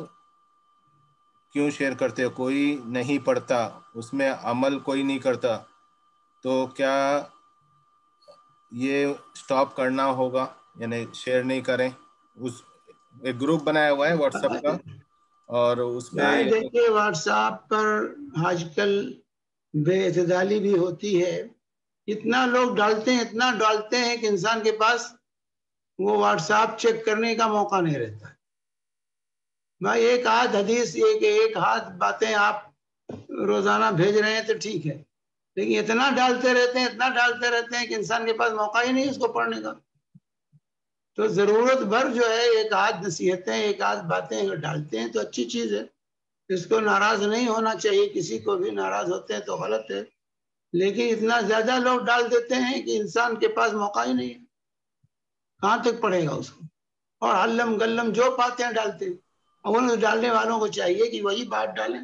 کیوں شیئر کرتے ہو, کوئی نہیں پڑھتا, اس میں عمل کوئی نہیں کرتا, تو کیا یہ سٹاپ کرنا ہوگا، یعنی شیئر نہیں کریں. اس ایک گروپ بنایا ہوا ہے واٹس ایپ کا، اور اس پہ دیکھیے واٹس ایپ پر آج کل بے اعتدالی بھی ہوتی ہے. اتنا لوگ ڈالتے ہیں کہ انسان کے پاس وہ واٹس ایپ چیک کرنے کا موقع نہیں رہتا. بھائی ایک آدھ حدیث، ایک ہاتھ باتیں آپ روزانہ بھیج رہے ہیں تو ٹھیک ہے، لیکن اتنا ڈالتے رہتے ہیں کہ انسان کے پاس موقع ہی نہیں اس کو پڑھنے کا. تو ضرورت بھر جو ہے ایک آدھ نصیحتیں، ایک آدھ باتیں اگر ڈالتے ہیں تو اچھی چیز ہے. اس کو ناراض نہیں ہونا چاہیے، کسی کو بھی ناراض ہوتے ہیں تو غلط ہے. لیکن اتنا زیادہ لوگ ڈال دیتے ہیں کہ انسان کے پاس موقع ہی نہیں ہے، کہاں تک پڑھے گا اس کو، اور علم گلم جو پاتے ہیں ڈالتے ہیں. ان ڈالنے والوں کو چاہیے کہ وہی بات ڈالیں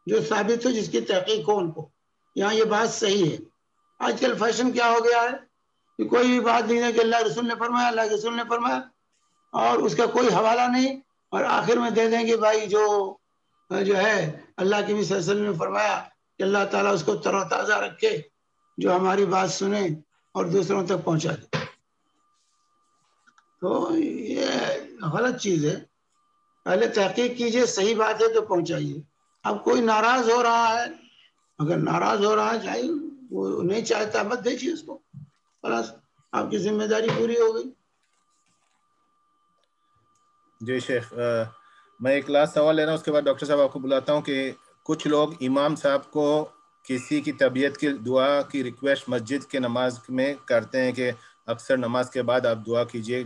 جو ثابت ہو، جس کی تحقیق ہو ان کو. یہاں یہ بات صحیح ہے. آج کل فیشن کیا ہو گیا ہے کہ کوئی بھی بات نہیں ہے کہ اللہ رسول نے فرمایا، اللہ کے رسول نے فرمایا، اور اس کا کوئی حوالہ نہیں، اور آخر میں دے دیں گے بھائی جو ہے اللہ کے بھی صلی اللہ علیہ وسلم نے فرمایا کہ اللہ تعالیٰ اس کو تر و تازہ رکھے جو ہماری بات سنے اور دوسروں تک پہنچا دے. تو یہ غلط چیز ہے. پہلے تحقیق کیجئے، صحیح بات ہے تو پہنچائیے. اب کوئی ناراض ہو رہا ہے، اگر ناراض ہو رہا ہے چاہیے، وہ نہیں چاہتا مت بھیجیے اس کو، خلاص آپ کی ذمہ داری پوری ہو گئی. جی شیخ، میں ایک لاسٹ سوال لے رہا ہوں، اس کے بعد ڈاکٹر صاحب آپ کو بلاتا ہوں. کہ کچھ لوگ امام صاحب کو کسی کی طبیعت کی دعا کی ریکویسٹ مسجد کے نماز میں کرتے ہیں کہ اکثر نماز کے بعد آپ دعا کیجیے،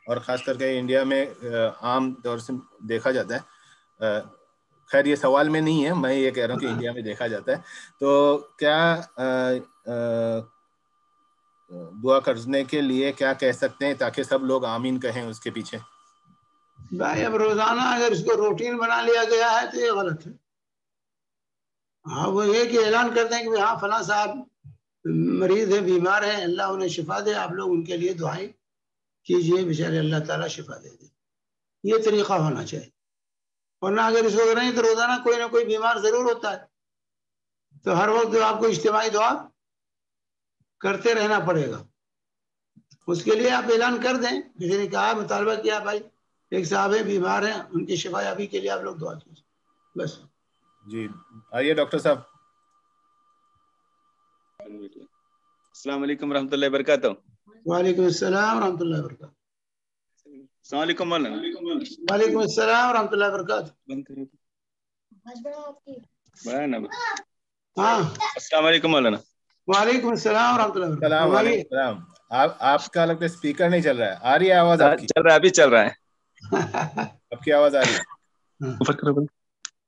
اور خاص کر کے انڈیا میں عام طور سے دیکھا جاتا ہے. خیر یہ سوال میں نہیں ہے، میں یہ کہہ رہا ہوں کہ انڈیا میں دیکھا جاتا ہے. تو کیا دعا کرنے کے لیے کیا کہہ سکتے ہیں تاکہ سب لوگ آمین کہیں اس کے پیچھے؟ بھائی اب روزانہ اگر اس کو روٹین بنا لیا گیا ہے تو یہ غلط ہے. ہاں وہ یہ کہ اعلان کرتے ہیں کہ ہاں فلاں صاحب مریض ہیں، بیمار ہیں، اللہ انہیں شفا دے، آپ لوگ ان کے لیے دعائیں کیجئے، بیچارے اللہ تعالیٰ شفا دے دے. یہ طریقہ ہونا چاہیے. ورنہ اگر اس وقت نہیں تو روزانہ کوئی نہ کوئی بیمار ضرور ہوتا ہے، تو ہر وقت آپ کو اجتماعی دعا کرتے رہنا پڑے گا. اس کے لیے آپ اعلان کر دیں، کسی نے کہا مطالبہ کیا بھائی ایک صاحب بیمار ہیں، ان کی شفا یابی کے لیے آپ لوگ دعا کیجیے، بس. جی آئیے ڈاکٹر صاحب. السلام علیکم ورحمۃ اللہ وبرکاتہ. وعلیکم السلام ورحمۃ اللہ وبرکاتہ. السلام علیکم مولانا. وعلیکم السلام ورحمۃ اللہ وبرکاتہ. ہاں السلام علیکم مولانا. وعلیکم السلام ورحمۃ اللہ وبرکاتہ. السلام علیکم. السلام. آپ کا لگتا ہے اسپیکر نہیں چل رہا ہے. آ رہی ہے آواز آپ کی؟ چل رہا ہے، ابھی چل رہا ہے. آپ کی آواز آ رہی ہے.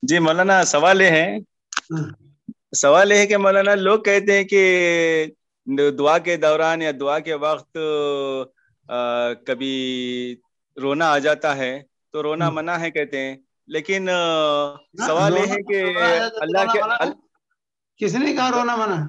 جی مولانا، سوال یہ ہے کہ مولانا لوگ کہتے ہیں کہ دعا کے دوران یا دعا کے وقت کبھی رونا آ جاتا ہے تو رونا منع ہے کہتے ہیں، لیکن سوال یہ ہے کہ اللہ کے کس نے کہا رونا منع؟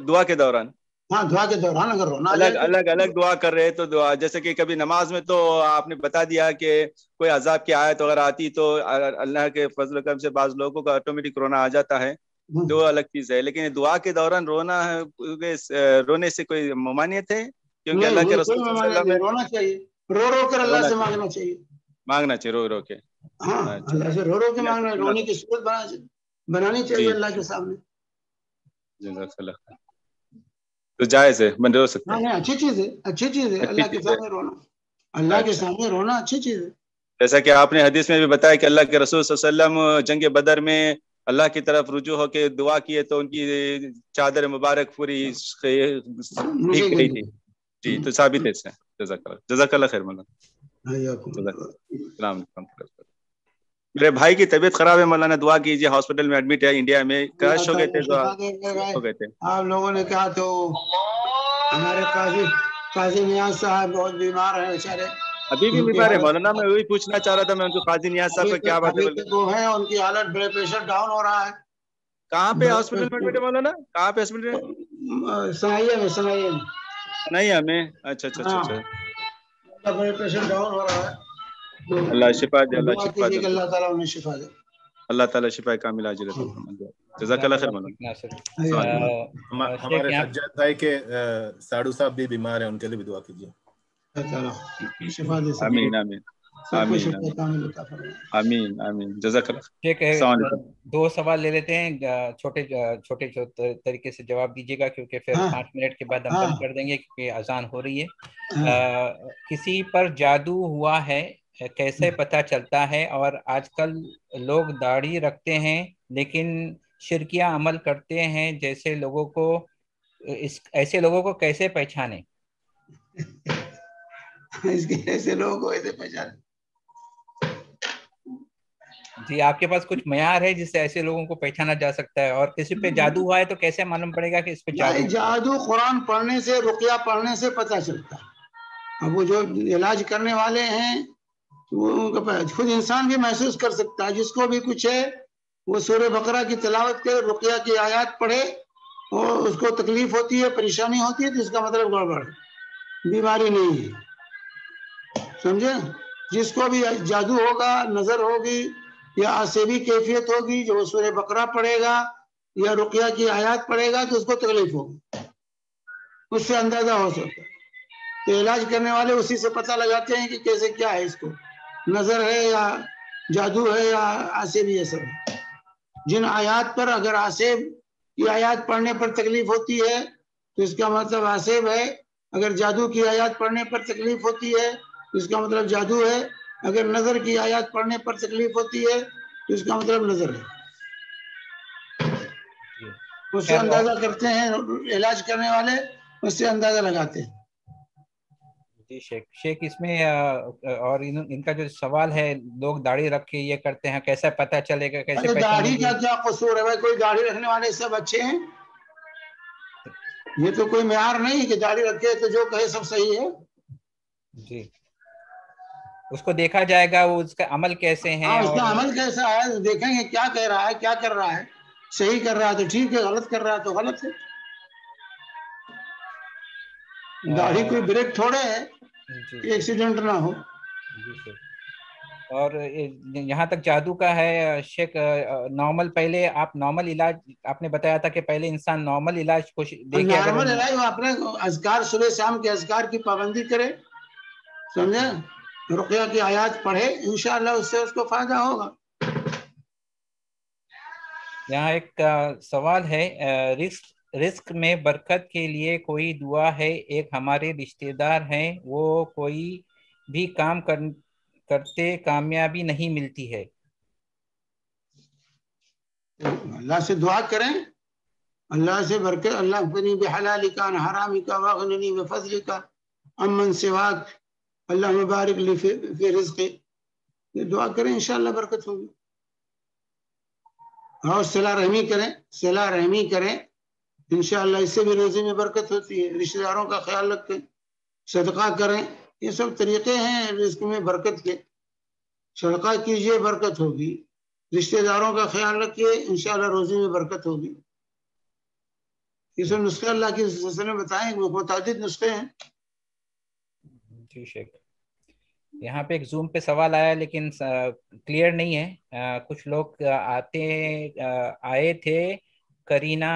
دعا کے دوران. ہاں دعا کے دوران اگر رونا الگ دعا کر رہے تو دعا، جیسے کہ کبھی نماز میں تو آپ نے بتا دیا کہ کوئی عذاب کی آیت اگر آتی تو اللہ کے فضل و کرم سے بعض لوگوں کا آٹومیٹک رونا آ جاتا ہے، دو الگ چیز ہے. لیکن دعا کے دوران رونے سے کوئی ممانعت ہے؟ کیونکہ اللہ کے رسول صلی اللہ علیہ وسلم رونا چاہیے، رو کر اللہ سے مانگنا چاہیے. مانگنا چاہیے رو کے. ہاں اللہ سے رو کے مانگنا، رونے کی صورت بنانی چاہیے اللہ کے سامنے. تو جائز ہے، بندے رو سکتے ہیں. اچھی چیز ہے، اچھی چیز ہے اللہ کے سامنے رونا. اللہ کے سامنے رونا اچھی چیز ہے. جیسا کہ آپ نے حدیث میں بھی بتایا کہ اللہ کے رسول صلی اللہ علیہ وسلم جنگ بدر میں اللہ کی طرف رجوع ہو کے دعا کیے تو ان کی چادر مبارک پوری بھیگ گئی تھی. جی تو ثابت ہے. جزاک اللہ خیر مولانا. السلام علیکم. میرے بھائی کی طبیعت خراب ہے مولانا، دعا کیجیے، ہاسپٹل میں ایڈمٹ ہے انڈیا میں، کرش ہو گئے تھے. آپ لوگوں نے کہا تو ہمارے قاضی نیاز صاحب بہت بیمار ہیں بیچارے. ابھی بھی بیمار ہے مولانا؟ میں وہی پوچھنا چاہ رہا تھا میں ان کو، قاضی نیاز صاحب کا کیا بات ہے؟ وہ ہیں، ان کی حالت بلڈ پریشر ڈاؤن ہو رہا ہے. کہاں پہ ہاسپٹل میں ایڈمٹ ہے مولانا؟ کہاں پہ ہاسپٹل میں؟ سنائیے میں. اچھا. بلڈ پریشر ڈاؤن ہو رہا ہے. اللہ شفا دے. اللہ تعالیٰ انہیں شفا دے. اللہ تعالیٰ شفا کاملہ عاجلہ عطا فرمائے. جزاک اللہ خیر مولانا. ہمارے سجاد بھائی کے ساڑو صاحب بھی بیمار ہیں، ان کے لیے بھی دعا کیجیے. شفا دے سکے. آمین آمین آمین آمین. جزاک اللہ. ٹھیک ہے، السلام علیکم. 2 سوال لے لیتے ہیں، چھوٹے طریقے سے جواب دیجیے گا، کیونکہ پھر 5 منٹ کے بعد ہم بند کر دیں گے کیونکہ اذان ہو رہی ہے. کسی پر جادو ہوا ہے کیسے پتہ چلتا ہے؟ اور آج کل لوگ داڑھی رکھتے ہیں لیکن شرکیہ عمل کرتے ہیں، ایسے لوگوں کو کیسے پہچانے؟ ایسے لوگوں کو ایسے پہچانے جی، آپ کے پاس کچھ معیار ہے جس سے ایسے لوگوں کو پہچانا جا سکتا ہے؟ اور کسی پہ جادو ہوا ہے تو کیسے معلوم پڑے گا کہ اس پہ جادو قرآن پڑھنے سے، رقیہ پڑھنے سے پتہ چلتا ہے. اب وہ جو علاج کرنے والے ہیں وہ خود انسان بھی محسوس کر سکتا ہے. جس کو بھی کچھ ہے وہ سورہ بقرہ کی تلاوت کرے، رقیہ کی آیات پڑھے اور اس کو تکلیف ہوتی ہے، پریشانی ہوتی ہے، تو اس کا مطلب گڑبڑ، بیماری نہیں ہے. سمجھے؟ جس کو بھی جادو ہوگا، نظر ہوگی یا عصبی کیفیت ہوگی، جو سورہ بقرہ پڑھے گا یا رقیہ کی آیات پڑھے گا تو اس کو تکلیف ہوگی، اس سے اندازہ ہو سکتا ہے. تو علاج کرنے والے اسی سے پتہ لگاتے ہیں کہ کیسے کیا ہے، اس کو نظر ہے یا جادو ہے یا عصبی اثر ہے. جن آیات پر اگر عصب کی آیات پڑھنے پر تکلیف ہوتی ہے تو اس کا مطلب عصب ہے. اگر جادو کی آیات پڑھنے پر تکلیف ہوتی ہے تو اس کا مطلب جادو ہے. اگر نظر کی آیات پڑھنے پر تکلیف ہوتی ہے تو اس کا مطلب نظر ہے. اس سے اندازہ کرتے ہیں علاج کرنے والے، اس سے اندازہ لگاتے ہیں. جی شیخ اس میں اور ان کا جو سوال ہے، لوگ داڑھی رکھ کے یہ کرتے ہیں، کیسے پتہ چلے گا، کیسے داڑھی کا کیا قصور ہے بھائی؟ کوئی داڑھی رکھنے والے سب اچھے ہیں؟ یہ تو کوئی معیار نہیں کہ داڑھی رکھے تو جو کہے سب صحیح ہے. جی، اس کو دیکھا جائے گا وہ اس کا عمل کیسے ہیں، اس کا عمل کیسا ہے دیکھیں گے. کیا کہہ رہا ہے، کیا کر رہا ہے، صحیح کر رہا ہے تو ٹھیک ہے، غلط کر رہا ہے تو غلط ہے. داڑھی کوئی بریک تھوڑے ہے کہ ایکسیڈنٹ نہ ہو. اور یہاں تک جادو کا ہے شیخ، نارمل پہلے آپ نارمل علاج آپ نے بتایا تھا کہ پہلے انسان نارمل علاج کو دیکھے. نارمل علاج وہ اپنے اذکار، صبح شام کے اذکار کی پابندی کرے، سمجھے، رقیہ کی آیات پڑھے، انشاءاللہ اس سے اس کو فائدہ ہوگا. یہاں ایک سوال ہے، رزق میں برکت کے لیے کوئی دعا ہے؟ ایک ہمارے رشتہ دار ہیں، وہ کوئی بھی کام کرتے کامیابی نہیں ملتی ہے. اللہ سے دعا کریں، اللہ سے برکت. اللہ اغننی بحلالک عن حرامک واغننی بفضلک عمن سواک، اللہ مبارک لی فی رزقی. یہ دعا کریں، انشاءاللہ برکت ہوگی. اور صلہ رحمی کریں، صلہ رحمی کریں، انشاءاللہ اس سے بھی روزی میں برکت ہوتی ہے. رشتہ داروں کا خیال رکھیں، صدقہ کریں، یہ سب طریقے ہیں رزق میں برکت کے. صدقہ کیجئے، برکت ہوگی. رشتہ داروں کا خیال رکھیے، انشاءاللہ روزی میں برکت ہوگی. یہ سب نسخے اللہ کی رسول نے بتائیں، وہ متعدد نسخے ہیں. جی شیخ، یہاں پہ ایک زوم پہ سوال آیا لیکن کلیئر نہیں ہے. کچھ لوگ آئے تھے کرینہ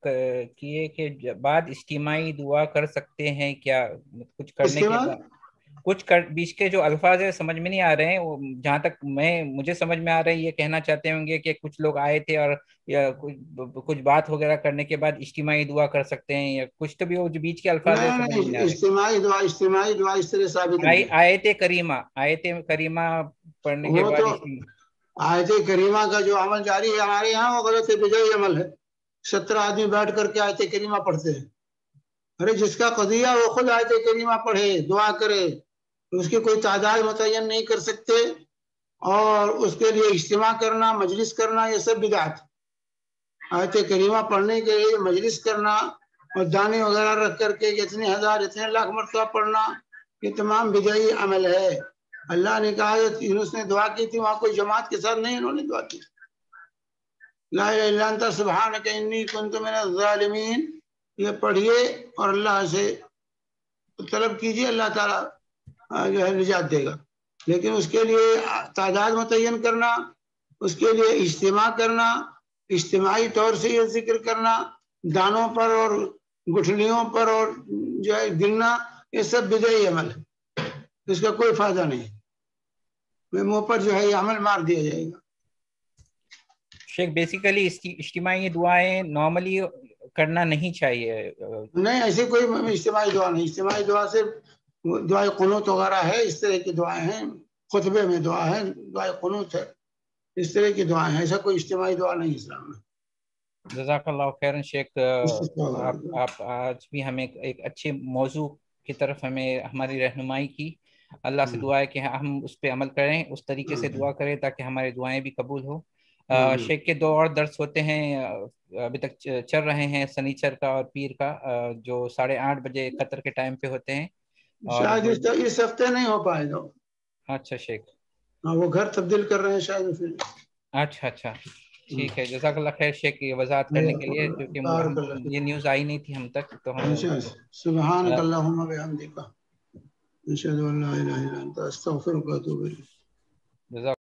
کیے کے بعد اجتماعی دعا کر سکتے ہیں کیا؟ کچھ کرنے کے بعد کچھ بیچ کے جو الفاظ ہے سمجھ میں نہیں آ رہے ہیں. وہ جہاں تک مجھے سمجھ میں آ رہا ہے یہ کہنا چاہتے ہوں گے کہ کچھ لوگ آئے تھے اور یا کچھ بات وغیرہ کرنے کے بعد اجتماعی دعا کر سکتے ہیں، یا کچھ تو بھی وہ جو بیچ کے الفاظ ہے سمجھ میں اجتماعی دعا اس طرح ثابت نہیں. آیت کریمہ پڑھنے کے بعد آیت کریمہ کا جو عمل جاری ہے ہمارے یہاں وہ غلط بدعی عمل ہے. 17 آدمی بیٹھ کر کے آیت کریمہ پڑھتے ہیں. ارے جس کا قضیہ وہ خود آیت کریمہ پڑھے، دعا کرے، اس کی کوئی تعداد متعین نہیں کر سکتے، اور اس کے لیے اجتماع کرنا، مجلس کرنا، یہ سب بدعت. آیت کریمہ پڑھنے کے لیے مجلس کرنا اور دانے وغیرہ رکھ کر کے اتنے ہزار اتنے لاکھ مرتبہ پڑھنا، یہ تمام بدعی عمل ہے. اللہ نے کہا یونس نے دعا کی تھی، وہاں کوئی جماعت کے ساتھ نہیں انہوں نے دعا کی. لا الہ الا انت سبحانک انی کنت من الظالمین، یہ پڑھیے اور اللہ سے طلب کیجئے، اللہ تعالیٰ جو ہے نجات دے گا. لیکن اس کے لیے تعداد متعین کرنا، اس کے لیے اجتماع کرنا اجتماعی طور سے یہ ذکر کرنا دانوں پر اور گٹھلیوں پر اور جو ہے گرنا، یہ سب بدعی عمل ہے، اس کا کوئی فائدہ نہیں، منہ پر جو ہے یہ عمل مار دیا جائے گا۔ شیخ بیسیکلی اجتماعی دعائیں نارملی کرنا نہیں چاہیے؟ نہیں، ایسی کوئی اجتماعی دعا نہیں، اجتماعی دعا صرف دعائے قنوت وغیرہ ہے، اس طرح کی دعائیں ہیں، خطبے میں دعا ہے، دعائے قنوت ہے، اس طرح کی دعائیں ہیں، ایسا کوئی اجتماعی دعا نہیں اسلام میں۔ جزاک اللہ خیرن شیخ، آپ آج بھی ہمیں ایک اچھے موضوع کی طرف ہمیں ہماری رہنمائی کی۔ اللہ سے دعا ہے کہ ہم اس پہ عمل کریں، اس طریقے سے دعا کریں تاکہ ہماری دعائیں بھی قبول ہو۔ شیخ کے 2 اور درس ہوتے ہیں، ابھی تک چل رہے ہیں، سنیچر کا اور پیر کا، جو 8:30 بجے قطر کے ٹائم پہ ہوتے ہیں۔ شاید اس ہفتے نہیں ہو پائے گا۔ اچھا شیخ، وہ گھر تبدیل کر رہے ہیں شاید۔ اچھا ٹھیک ہے، جزاک اللہ خیر شیخ کی وضاحت کرنے کے لیے، کیونکہ یہ نیوز آئی نہیں تھی ہم تک، تو ہم سبحانک اللہم و بحمدک، اشہد ان لا الہ الا انت، استغفرک و اتوب الیک۔